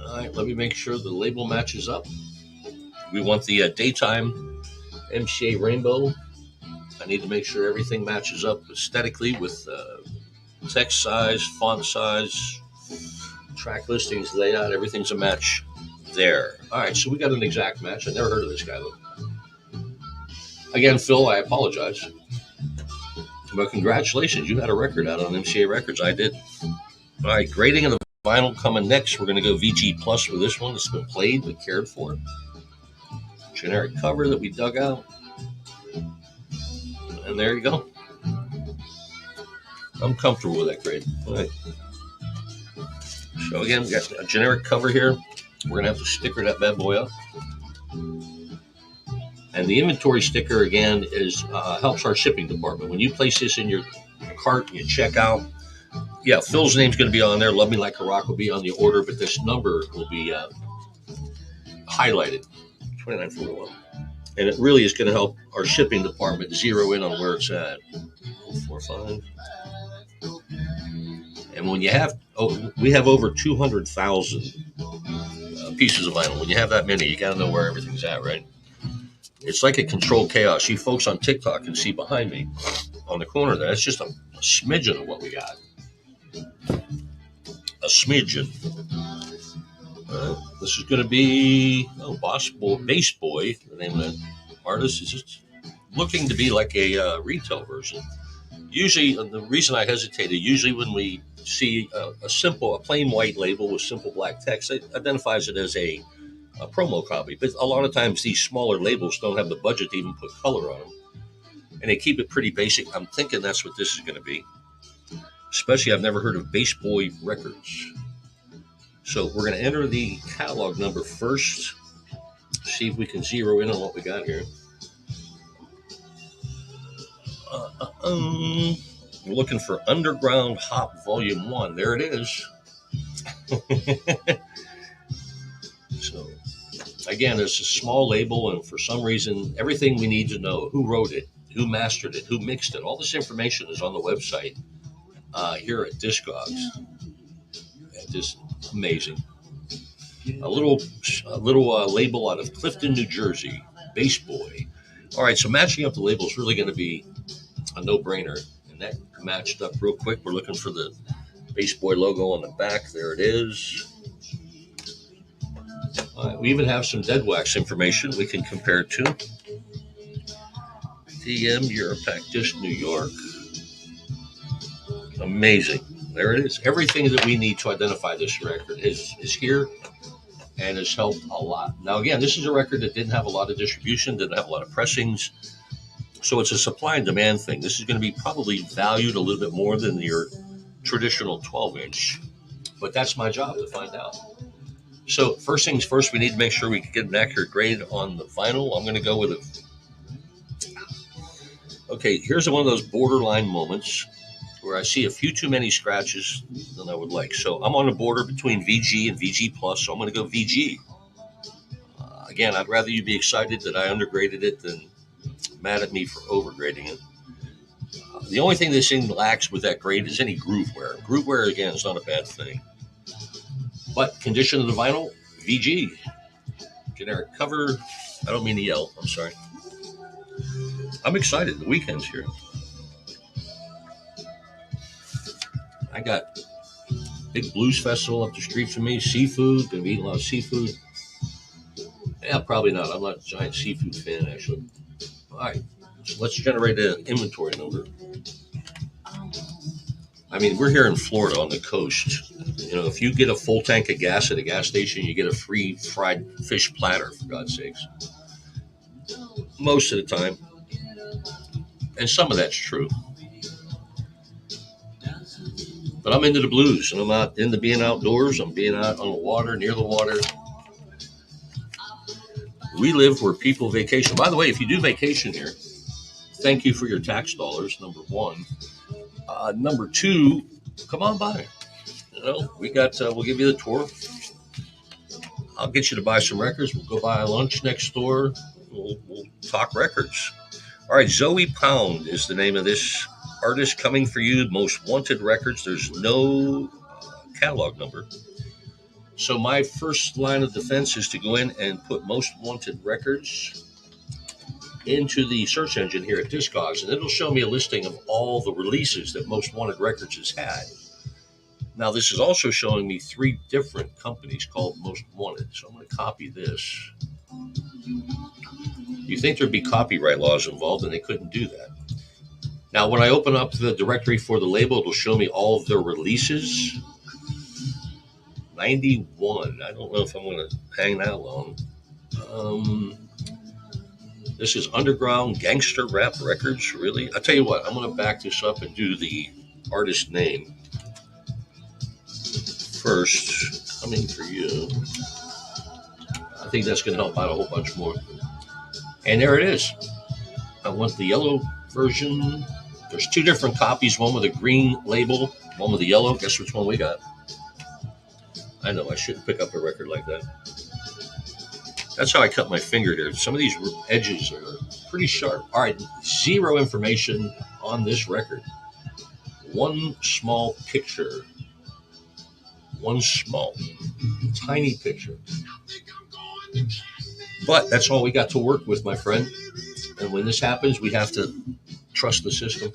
All right, let me make sure the label matches up. We want the daytime MCA Rainbow. I need to make sure everything matches up aesthetically with text size, font size, track listings, layout. Everything's a match there. All right, so we got an exact match. I never heard of this guy, though. Again, Phil, I apologize. But congratulations, you had a record out on MCA Records. I did. All right, grading of the vinyl coming next. We're going to go VG Plus for this one. It's been played but cared for. Generic cover that we dug out. And there you go. I'm comfortable with that grade. All right. So again, we got a generic cover here. We're going to have to sticker that bad boy up. And the inventory sticker, again, is helps our shipping department. When you place this in your cart and you check out, Phil's name's going to be on there. Love Me Like a Rock will be on the order, but this number will be highlighted, 2941. And it really is going to help our shipping department zero in on where it's at. 45. And when you have, we have over 200,000 pieces of vinyl. When you have that many, you got to know where everything's at, right? It's like a controlled chaos. You folks on TikTok can see behind me on the corner there. That's just a smidgen of what we got. A smidgen. This is going to be Bass Boy. The name of that artist is just looking to be like a retail version. Usually, the reason I hesitated, usually when we see a plain white label with simple black text, it identifies it as a promo copy. But a lot of times these smaller labels don't have the budget to even put color on them. And they keep it pretty basic. I'm thinking that's what this is going to be. Especially, I've never heard of Bass Boy Records. So we're going to enter the catalog number first. See if we can zero in on what we got here. We're looking for Underground Hop Volume 1. There it is. So, again, it's a small label, and for some reason, everything we need to know, who wrote it, who mastered it, who mixed it, all this information is on the website here at Discogs. Just amazing. A little label out of Clifton, New Jersey, Bass Boy. All right, so matching up the label is really going to be a no-brainer, and that matched up real quick. We're looking for the Bass Boy logo on the back. There it is. We even have some dead wax information we can compare to. DM Europack Disc, New York. Amazing. There it is. Everything that we need to identify this record is here and has helped a lot. Now, again, this is a record that didn't have a lot of distribution, didn't have a lot of pressings. So it's a supply and demand thing. This is going to be probably valued a little bit more than your traditional 12-inch. But that's my job to find out. So first things first, we need to make sure we can get an accurate grade on the vinyl. I'm going to go with it. Okay, here's one of those borderline moments where I see a few too many scratches than I would like. So I'm on the border between VG and VG Plus, so I'm going to go VG. Again, I'd rather you be excited that I undergraded it than mad at me for overgrading it. The only thing this thing lacks with that grade is any groove wear. Groove wear, again, is not a bad thing. But condition of the vinyl, VG. Generic cover. I don't mean to yell. I'm sorry. I'm excited. The weekend's here. I got big blues festival up the street from me. Seafood. Gonna be eating a lot of seafood. Yeah, probably not. I'm not a giant seafood fan, actually. All right. So let's generate an inventory number. I mean, we're here in Florida on the coast. If you get a full tank of gas at a gas station, you get a free fried fish platter, for God's sakes. Most of the time. And some of that's true. But I'm into the blues, and I'm not into being outdoors. I'm being out on the water, near the water. We live where people vacation. By the way, if you do vacation here, thank you for your tax dollars, number one. Number two, come on by. We'll give you the tour. I'll get you to buy some records. We'll go buy a lunch next door. We'll talk records. All right, Zoe Pound is the name of this artist coming for you. Most Wanted Records. There's no catalog number. So my first line of defense is to go in and put Most Wanted Records into the search engine here at Discogs, and it'll show me a listing of all the releases that Most Wanted Records has had. Now, this is also showing me 3 different companies called Most Wanted, so I'm going to copy this. You think there'd be copyright laws involved, and they couldn't do that. Now, when I open up the directory for the label, it'll show me all of their releases. 91. I don't know if I'm going to hang that long. This is underground gangster rap records, really? I'll tell you what, I'm going to back this up and do the artist name first. Coming for you. I think that's going to help out a whole bunch more. And there it is. I want the yellow version. There's 2 different copies, one with a green label, one with a yellow. Guess which one we got? I know I shouldn't pick up a record like that. That's how I cut my finger here. Some of these edges are pretty sharp. All right, 0 information on this record. 1 small picture. 1 small, tiny picture. But that's all we got to work with, my friend. And when this happens, we have to trust the system.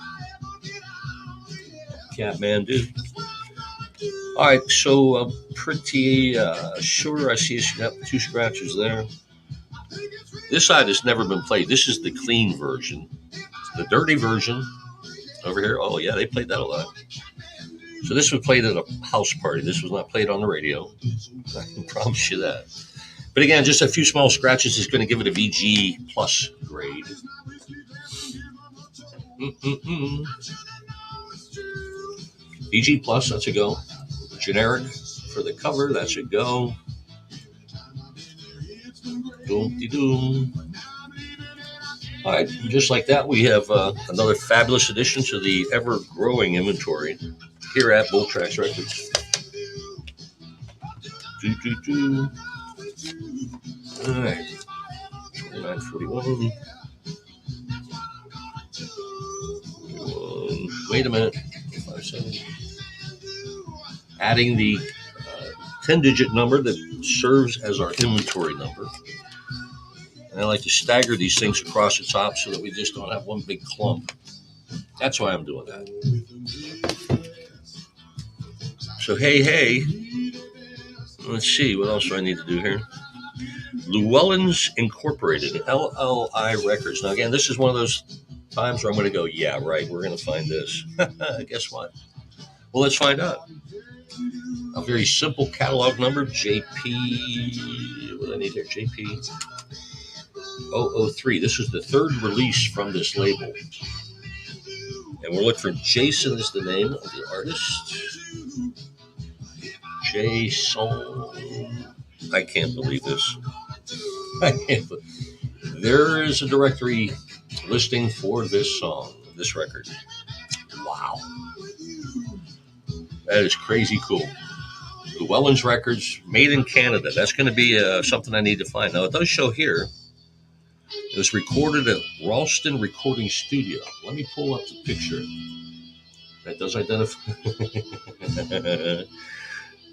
Catman, dude. All right, so pretty sure I see 2 scratches there. This side has never been played. This is the clean version. The dirty version over here. Oh, yeah, they played that a lot. So this was played at a house party. This was not played on the radio. I can promise you that. But again, just a few small scratches is going to give it a VG plus grade. VG plus, that's a go. Generic for the cover, that's a go. Doom-de-doom. All right, just like that, we have another fabulous addition to the ever-growing inventory here at Bull Tracks Records. All right, 2941. Wait a minute. 57. Adding the 10-digit number that serves as our inventory number. And I like to stagger these things across the top so that we just don't have one big clump. That's why I'm doing that. So, hey. Let's see, what else do I need to do here? Llewellyn's Incorporated, LLI Records. Now, again, this is one of those times where I'm going to go, yeah, right, we're going to find this. Guess what? Well, let's find out. A very simple catalog number, JP, what do I need here? JP 003. This is the 3rd release from this label. And we're looking for Jason is the name of the artist. Jason. I can't believe this. There is a directory listing for this song, this record. Wow. That is crazy cool. Llewellyn's Records, made in Canada. That's going to be something I need to find. Now, it does show here. It was recorded at Ralston Recording Studio. Let me pull up the picture. That does identify.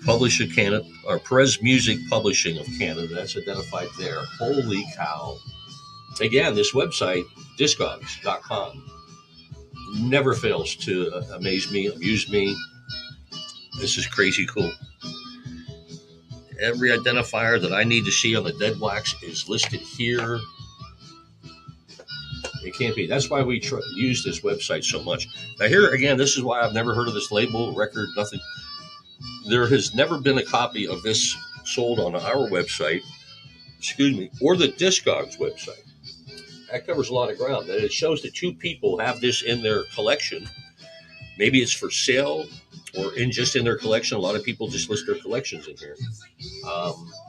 Publisher Canada, or Perez Music Publishing of Canada. That's identified there. Holy cow. Again, this website, discogs.com, never fails to amaze me, amuse me. This is crazy cool. Every identifier that I need to see on the dead wax is listed here. It can't be. That's why we use this website so much. Now, here again, this is why I've never heard of this label, record, nothing. There has never been a copy of this sold on our website, excuse me, or the Discogs website. That covers a lot of ground. And it shows that two people have this in their collection. Maybe it's for sale or just in their collection. A lot of people just list their collections in here.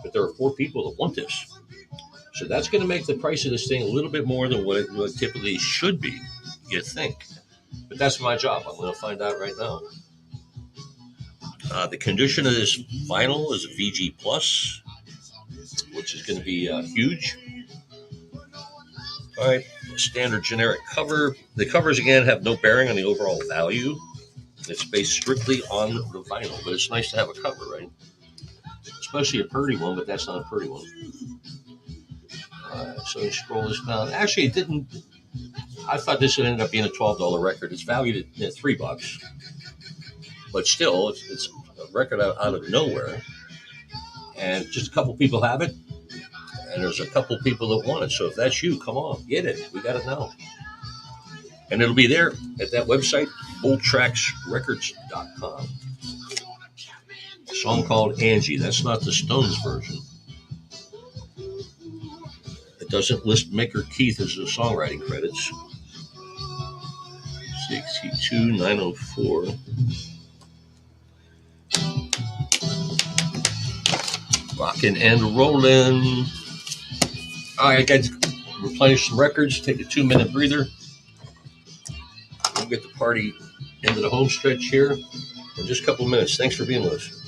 But there are four people that want this. So that's going to make the price of this thing a little bit more than what it typically should be, you think. But that's my job. I'm going to find out right now. The condition of this vinyl is a VG Plus, which is going to be huge. All right, standard generic cover. The covers, again, have no bearing on the overall value. It's based strictly on the vinyl, but it's nice to have a cover, right? Especially a pretty one, but that's not a pretty one. So you scroll this down. Actually, it didn't. I thought this would end up being a $12 record. It's valued at $3, but still, it's a record out of nowhere, and just a couple people have it, and there's a couple people that want it. So if that's you, come on, get it. We got it now, and it'll be there at that website, boldtracksrecords.com. A song called Angie. That's not the Stones version. It doesn't list Mick or Keith as the songwriting credits. 62904. Rockin' and rollin'. All right, guys, replenish some records. Take a 2-minute breather. We'll get the party into the home stretch here in just a couple of minutes. Thanks for being with us.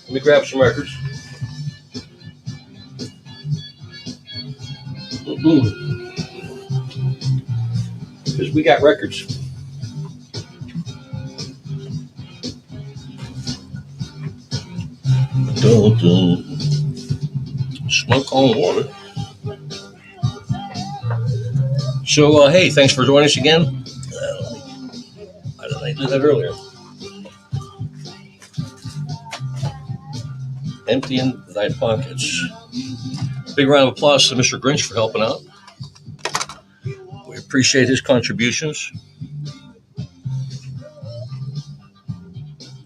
Let me grab some records. Because we got records. Dun, dun. Smoke on water. So, hey, thanks for joining us again. Why didn't I do that earlier? Emptying thy pockets. Big round of applause to Mr. Grinch for helping out. We appreciate his contributions.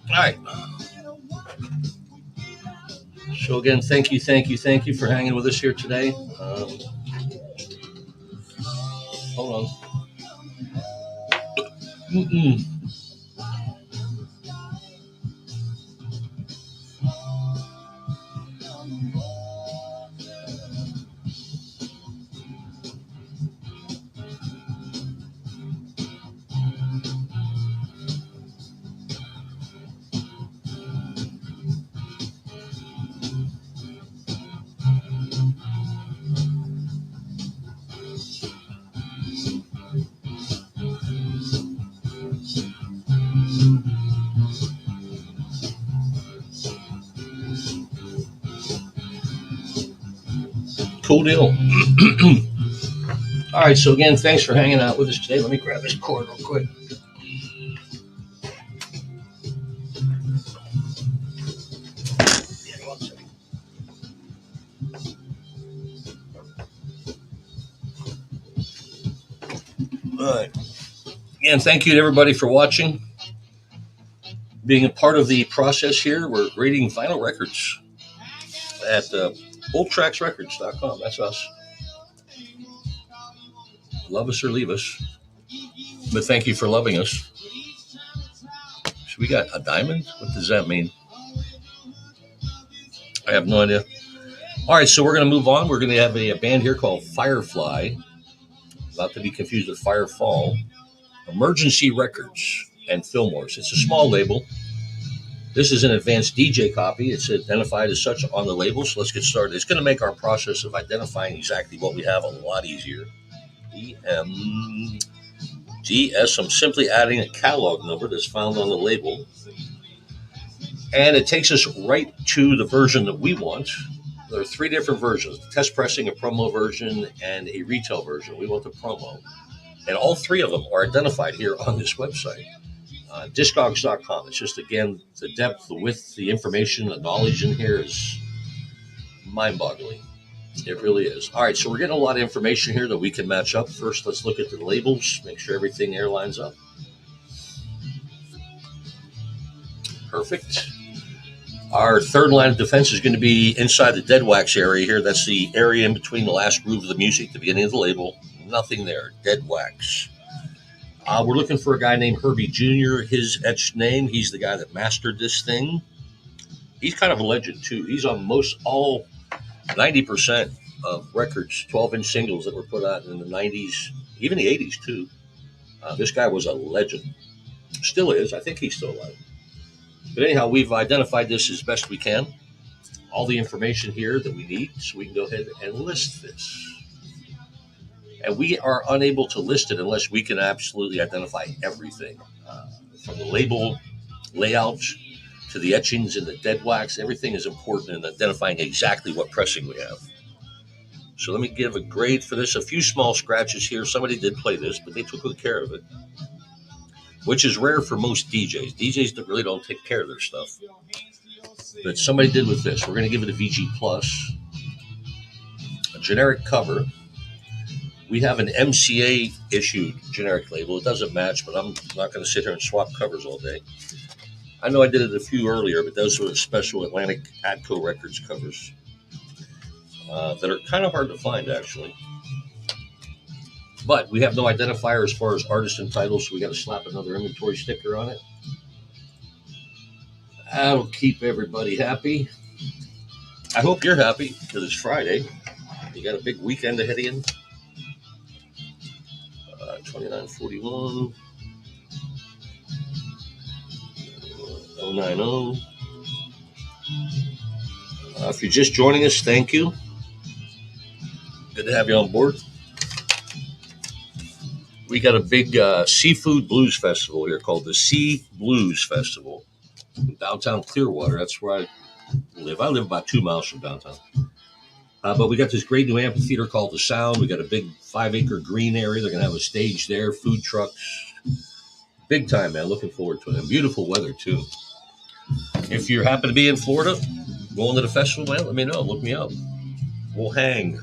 All right. So again, thank you for hanging with us here today. Hold on. Mm-mm. Cool deal. All right. So again, thanks for hanging out with us today. Let me grab this cord real quick. All right. Again, thank you to everybody for watching. Being a part of the process here, we're grading vinyl records at oldtracksrecords.com. That's us. Love us or leave us. But thank you for loving us. So we got a diamond? What does that mean? I have no idea. All right, so we're going to move on. We're going to have a band here called Firefly, not to be confused with Firefall. Emergency Records and Fillmore's. It's a small label. This is an advanced DJ copy. It's identified as such on the label. So let's get started. It's going to make our process of identifying exactly what we have a lot easier. EMGS. I'm simply adding a catalog number that's found on the label. And it takes us right to the version that we want. There are three different versions: test pressing, a promo version, and a retail version. We want the promo. And all three of them are identified here on this website. Discogs.com. It's just, again, the depth, the width, the information, the knowledge in here is mind-boggling. It really is. All right, so we're getting a lot of information here that we can match up. First, let's look at the labels, make sure everything there lines up. Perfect. Our third line of defense is going to be inside the dead wax area here. That's the area in between the last groove of the music, the beginning of the label. Nothing there. Dead wax. We're looking for a guy named Herbie Jr. His etched name. He's the guy that mastered this thing. He's kind of a legend, too. He's on most all 90% of records, 12-inch singles that were put out in the 90s, even the 80s, too. This guy was a legend. Still is. I think he's still alive. But anyhow, we've identified this as best we can. All the information here that we need, so we can go ahead and list this. And we are unable to list it unless we can absolutely identify everything. From the label layout to the etchings and the dead wax, everything is important in identifying exactly what pressing we have. So let me give a grade for this. A few small scratches here. Somebody did play this, but they took good care of it, which is rare for most DJs. DJs that really don't take care of their stuff. But somebody did with this. We're going to give it a VG+. A generic cover. We have an MCA issued generic label. It doesn't match, but I'm not going to sit here and swap covers all day. I know I did it a few earlier, but those were special Atlantic Atco Records covers that are kind of hard to find, actually. But we have no identifier as far as artist and title, so we got to slap another inventory sticker on it. That'll keep everybody happy. I hope you're happy because it's Friday. You got a big weekend ahead of you. 2941 090. If you're just joining us, thank you. Good to have you on board. We got a big seafood blues festival here called the Sea Blues Festival in downtown Clearwater. That's where I live. I live about 2 miles from downtown. But we got this great new amphitheater called The Sound. We got a big 5-acre green area. They're going to have a stage there, food trucks. Big time, man. Looking forward to it. And beautiful weather, too. If you happen to be in Florida, going to the festival, man, let me know. Look me up. We'll hang.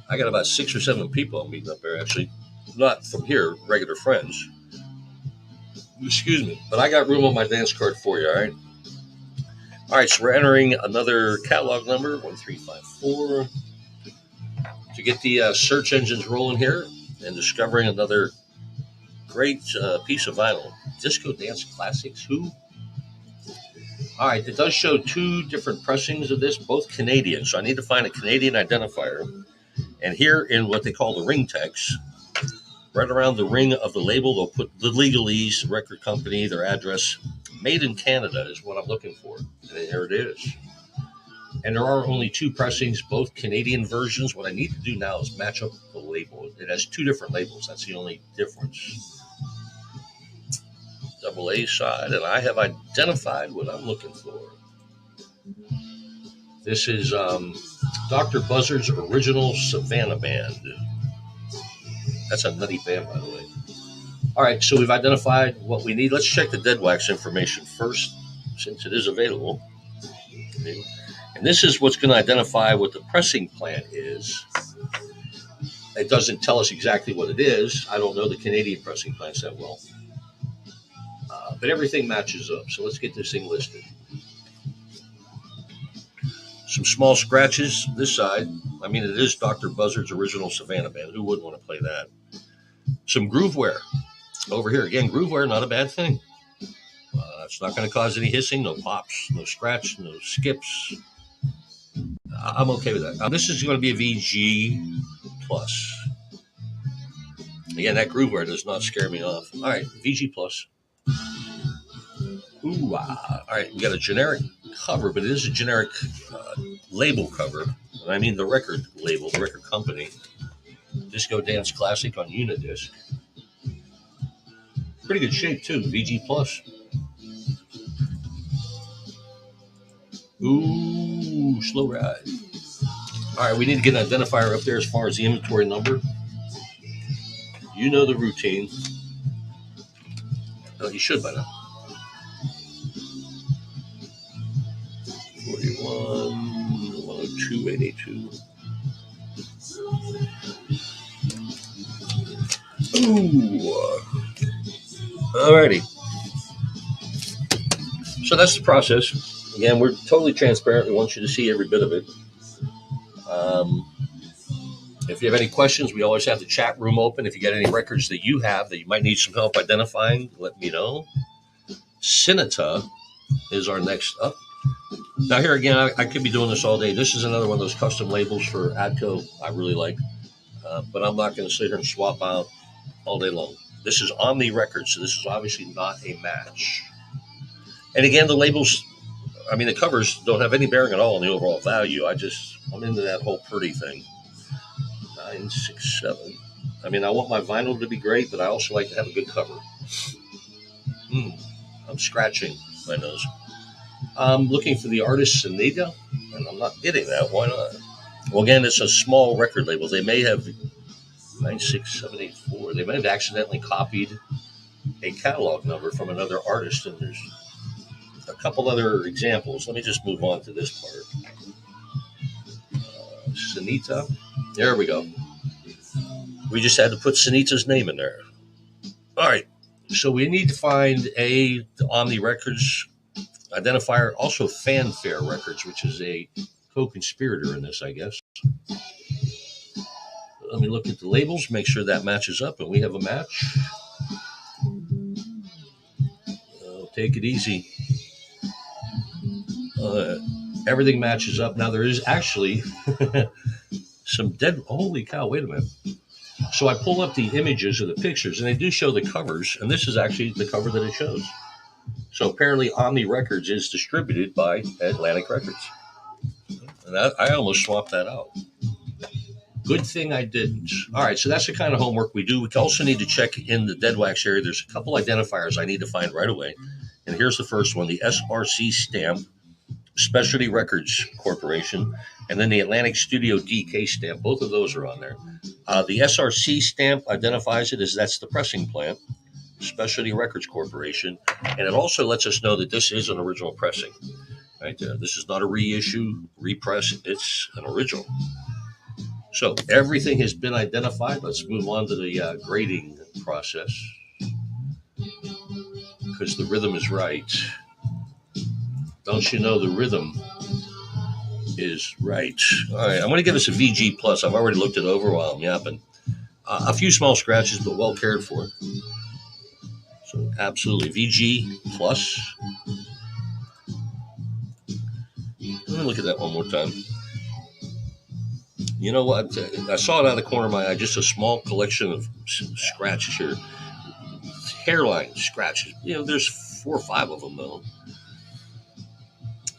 I got about 6 or 7 people I'm meeting up there, actually. Not from here, regular friends. Excuse me. But I got room on my dance card for you, all right? All right, so we're entering another catalog number, 1354, to get the search engines rolling here and discovering another great piece of vinyl. Disco Dance Classics, who? All right, it does show 2 different pressings of this, both Canadian, so I need to find a Canadian identifier. And here in what they call the ring text, right around the ring of the label, they'll put the legalese, the record company, their address. Made in Canada is what I'm looking for. And there it is. And there are only 2 pressings, both Canadian versions. What I need to do now is match up the label. It has 2 different labels. That's the only difference. Double A side, and I have identified what I'm looking for. This is Dr. Buzzard's original Savannah Band. That's a nutty band, by the way. All right, so we've identified what we need. Let's check the dead wax information first, since it is available. Okay. And this is what's going to identify what the pressing plant is. It doesn't tell us exactly what it is. I don't know the Canadian pressing plants that well. But everything matches up. So let's get this thing listed. Some small scratches this side. I mean, it is Dr. Buzzard's original Savannah Band. Who wouldn't want to play that? Some groove wear. Over here, again, groove wear, not a bad thing. It's not going to cause any hissing, no pops, no scratch, no skips. I'm okay with that. This is going to be a VG plus. Again, that groove wear does not scare me off. All right, VG plus. Ooh, all right, we got a generic cover, but it is a generic label cover. And I mean the record label, the record company. Disco Dance Classic on Unidisc. Pretty good shape, too. VG plus. Ooh, slow ride. All right, we need to get an identifier up there as far as the inventory number. You know the routine. Oh, you should by now. 41, 102, 882. Ooh. Alrighty. So that's the process. Again, we're totally transparent. We want you to see every bit of it. If you have any questions, we always have the chat room open. If you got any records that you have that you might need some help identifying, let me know. Cineta is our next up. Now here again, I could be doing this all day. This is another one of those custom labels for Adco I really like. But I'm not going to sit here and swap out all day long. This is on the record, so this is obviously not a match. And again, the labels, I mean, the covers don't have any bearing at all on the overall value. I'm into that whole pretty thing. 967. I mean, I want my vinyl to be great, but I also like to have a good cover. I'm scratching my nose. I'm looking for the artist Sunita, and I'm not getting that. Why not? Well, again, it's a small record label. They may have 96784. They may have accidentally copied a catalog number from another artist, and there's a couple other examples. Let me just move on to this part. Sunita. There we go. We just had to put Sunita's name in there. All right. So we need to find the Omni Records identifier, also Fanfare Records, which is a co-conspirator in this, I guess. Let me look at the labels, make sure that matches up, and we have a match. Take it easy. Everything matches up. Now there is actually some dead. Holy cow! Wait a minute. So I pull up the images of the pictures, and they do show the covers, and this is actually the cover that it shows. So apparently, Omni Records is distributed by Atlantic Records, and I almost swapped that out. Good thing I didn't. All right, so that's the kind of homework we do. We also need to check in the dead wax area. There's a couple identifiers I need to find right away, and here's the first one: the SRC stamp, Specialty Records Corporation, and then the Atlantic Studio DK stamp. Both of those are on there. The SRC stamp identifies it as that's the pressing plant, Specialty Records Corporation, and it also lets us know that this is an original pressing. Right there. This is not a reissue, repress. It's an original. So everything has been identified. Let's move on to the grading process because the rhythm is right. Don't you know the rhythm is right? All right, I'm going to give this a VG plus. I've already looked it over while I'm yapping. A few small scratches, but well cared for. So absolutely VG plus. Let me look at that one more time. You know what? I saw it out of the corner of my eye. Just a small collection of scratches here. Hairline scratches. There's 4 or 5 of them though.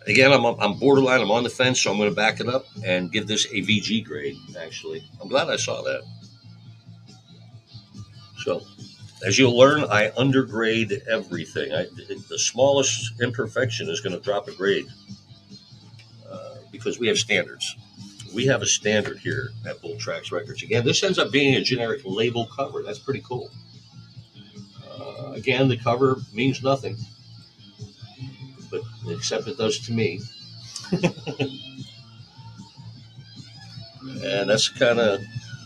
Again, I'm borderline. I'm on the fence, so I'm going to back it up and give this a VG grade. Actually, I'm glad I saw that. So, as you'll learn, I undergrade everything. The smallest imperfection is going to drop a grade because we have standards. We have a standard here at Bull Tracks Records. Again, this ends up being a generic label cover. That's pretty cool. Again, the cover means nothing, but except it does to me. And that's the kind of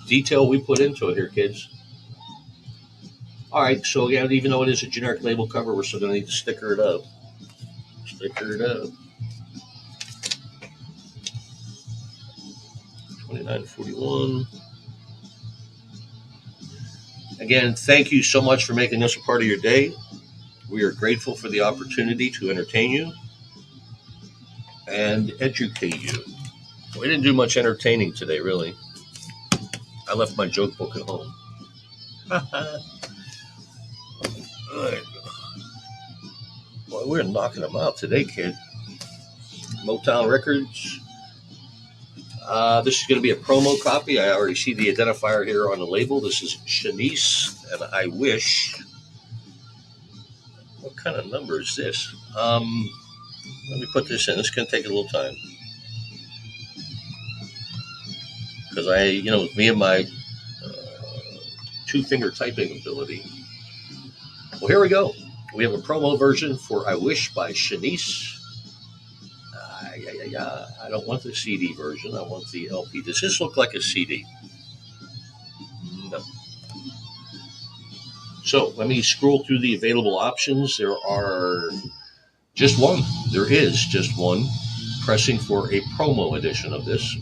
detail we put into it here, kids. All right, so again, even though it is a generic label cover, we're still going to need to sticker it up. Sticker it up. 2941. Again, thank you so much for making this a part of your day. We are grateful for the opportunity to entertain you and educate you. We didn't do much entertaining today, really. I left my joke book at home. All right. Well, we're knocking them out today, kid. Motown Records. This is going to be a promo copy. I already see the identifier here on the label. This is Shanice, and I wish. What kind of number is this? Let me put this in. This is going to take a little time. Because with me and my 2-finger typing ability. Well, here we go. We have a promo version for I Wish by Shanice. I don't want the CD version. I want the LP. Does this look like a CD? No. So let me scroll through the available options. There are just one. There is just one pressing for a promo edition of this.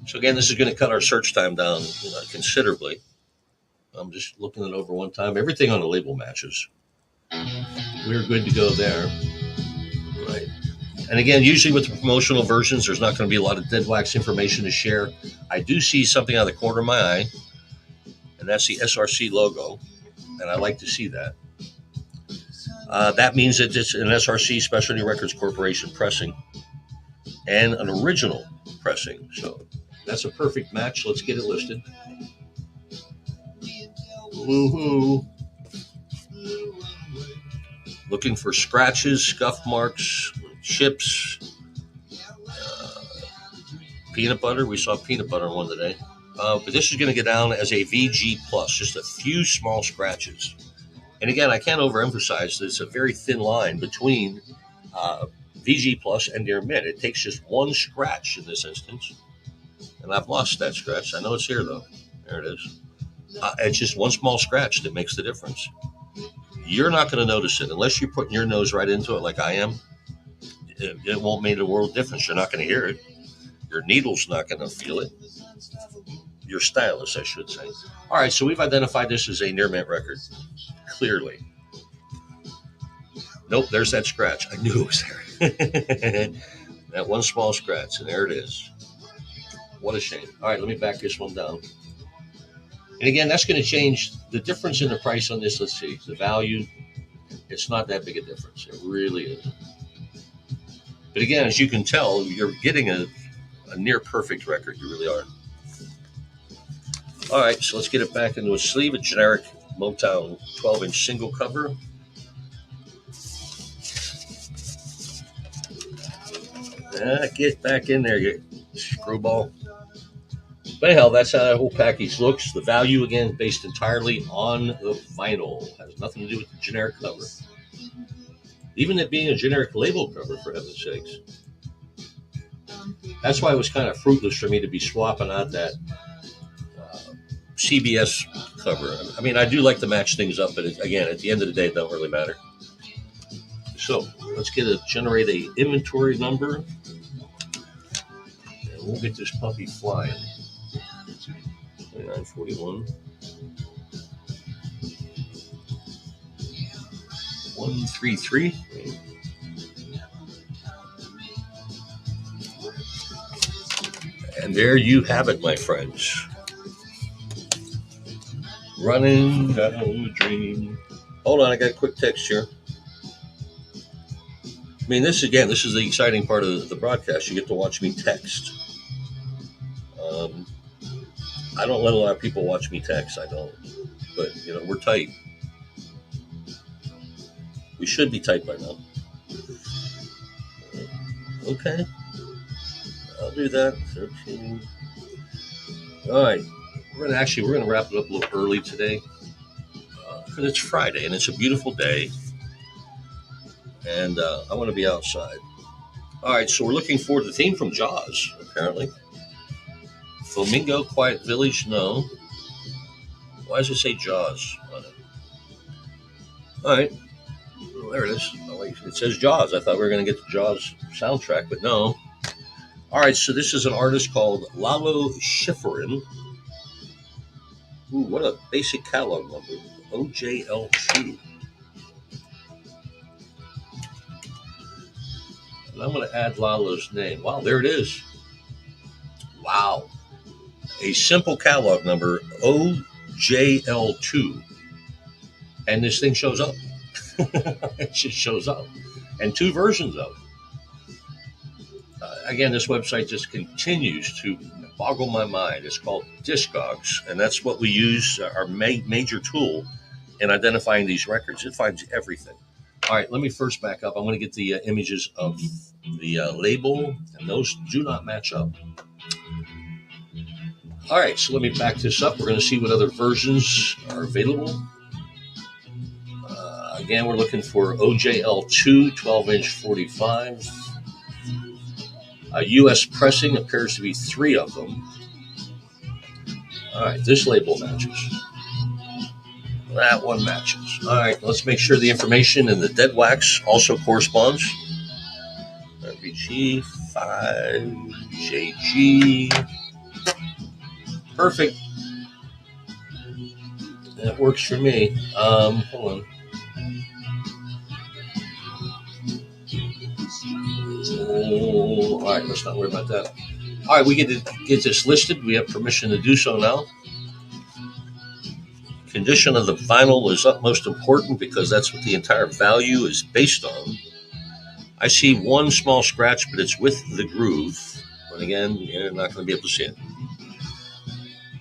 So again, this is going to cut our search time down considerably. I'm just looking it over one time. Everything on the label matches. We're good to go there. Right. And again, usually with the promotional versions, there's not going to be a lot of dead wax information to share. I do see something out of the corner of my eye, and that's the SRC logo, and I like to see that. That means that it's an SRC, Specialty Records Corporation pressing, and an original pressing. So that's a perfect match. Let's get it listed. Woohoo! Looking for scratches, scuff marks, chips, peanut butter. We saw peanut butter one today. But this is going to get down as a VG plus, just a few small scratches. And again, I can't overemphasize that it's a very thin line between VG plus and near mint. It takes just one scratch in this instance. And I've lost that scratch. I know it's here though. There it is. It's just one small scratch that makes the difference. You're not going to notice it unless you're putting your nose right into it like I am. It won't make a world of difference. You're not going to hear it. Your needle's not going to feel it. Your stylus, I should say. All right, so we've identified this as a near mint record. Clearly. Nope, there's that scratch. I knew it was there. That one small scratch, and there it is. What a shame. All right, let me back this one down. And again, that's going to change the difference in the price on this. Let's see, the value. It's not that big a difference. It really isn't. But again, as you can tell, you're getting a near perfect record. You really are. All right, so let's get it back into a sleeve. A generic Motown 12-inch single cover. Get back in there, you screwball. But anyhow, that's how that whole package looks. The value, again, based entirely on the vinyl. Has nothing to do with the generic cover. Even it being a generic label cover, for heaven's sakes. That's why it was kind of fruitless for me to be swapping out that CBS cover. I mean, I do like to match things up, but again, at the end of the day, it don't really matter. So let's generate a inventory number, and we'll get this puppy flying. 2941. 133. And there you have it, my friends. Running down the dream. Hold on, I got a quick text here. I mean, this is the exciting part of the broadcast. You get to watch me text. I don't let a lot of people watch me text. I don't. But, we're tight. We should be tight by now. Okay. I'll do that. 13. All right. We're going to wrap it up a little early today. Because it's Friday and it's a beautiful day. And I want to be outside. All right. So we're looking forward to the theme from Jaws, apparently. Flamingo, Quiet Village, no. Why does it say Jaws on it? All right. Well, there it is. It says Jaws. I thought we were going to get the Jaws soundtrack, but no. All right, so this is an artist called Lalo Schifrin. Ooh, what a basic catalog number. OJL2. And I'm going to add Lalo's name. Wow, there it is. Wow. A simple catalog number, OJL2. And this thing shows up. It just shows up. And two versions of it. Again, this website just continues to boggle my mind. It's called Discogs, and that's what we use, our major tool in identifying these records. It finds everything. All right, let me first back up. I'm going to get the images of the label, and those do not match up. All right, so let me back this up. We're going to see what other versions are available. Again, we're looking for OJL2 12-inch 45. U.S. pressing appears to be 3 of them. All right, this label matches. That one matches. All right, let's make sure the information in the dead wax also corresponds. RBG 5JG. Perfect. That works for me. Hold on. All right, let's not worry about that. All right, we get to get this listed. We have permission to do so now. Condition of the vinyl is utmost important because that's what the entire value is based on. I see one small scratch, but it's with the groove. But again, you're not going to be able to see it.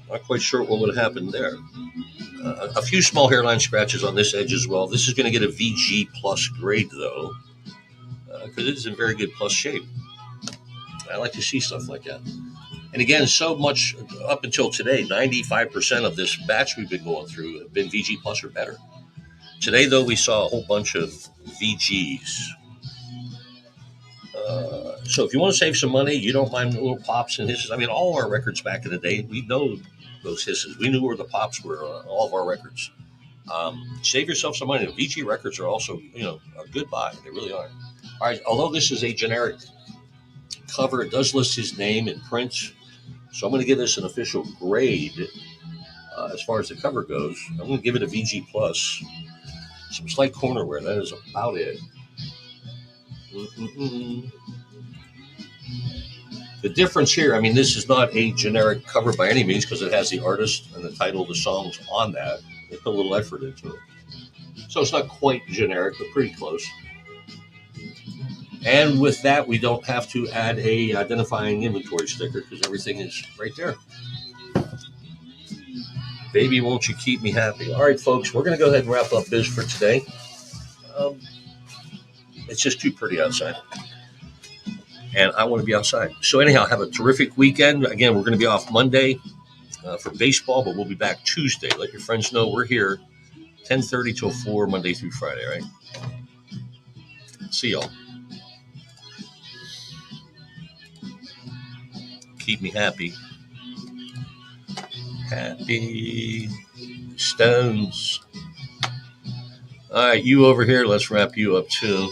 Not quite sure what would have happened there. A few small hairline scratches on this edge as well. This is going to get a VG plus grade, though, because it is in very good plus shape. I like to see stuff like that. And again, so much up until today, 95% of this batch we've been going through have been VG plus or better. Today, though, we saw a whole bunch of VGs. So if you want to save some money, you don't mind little pops and hisses. I mean, all our records back in the day, we know those hisses. We knew where the pops were on all of our records. Save yourself some money. The VG records are also, a good buy. They really are. All right, although this is a generic cover, it does list his name in print. So I'm going to give this an official grade as far as the cover goes. I'm going to give it a VG plus. Some slight corner wear. That is about it. Mm-mm-mm. The difference here, I mean, this is not a generic cover by any means because it has the artist and the title of the songs on that. They put a little effort into it. So it's not quite generic, but pretty close. And with that, we don't have to add a identifying inventory sticker because everything is right there. Baby, won't you keep me happy? All right, folks, we're going to go ahead and wrap up biz for today. Um, it's just too pretty outside. And I want to be outside. So anyhow, have a terrific weekend. Again, we're going to be off Monday for baseball, but we'll be back Tuesday. Let your friends know we're here 10:30 till 4, Monday through Friday, right? See y'all. Keep me happy. Happy Stones. All right, you over here, let's wrap you up too.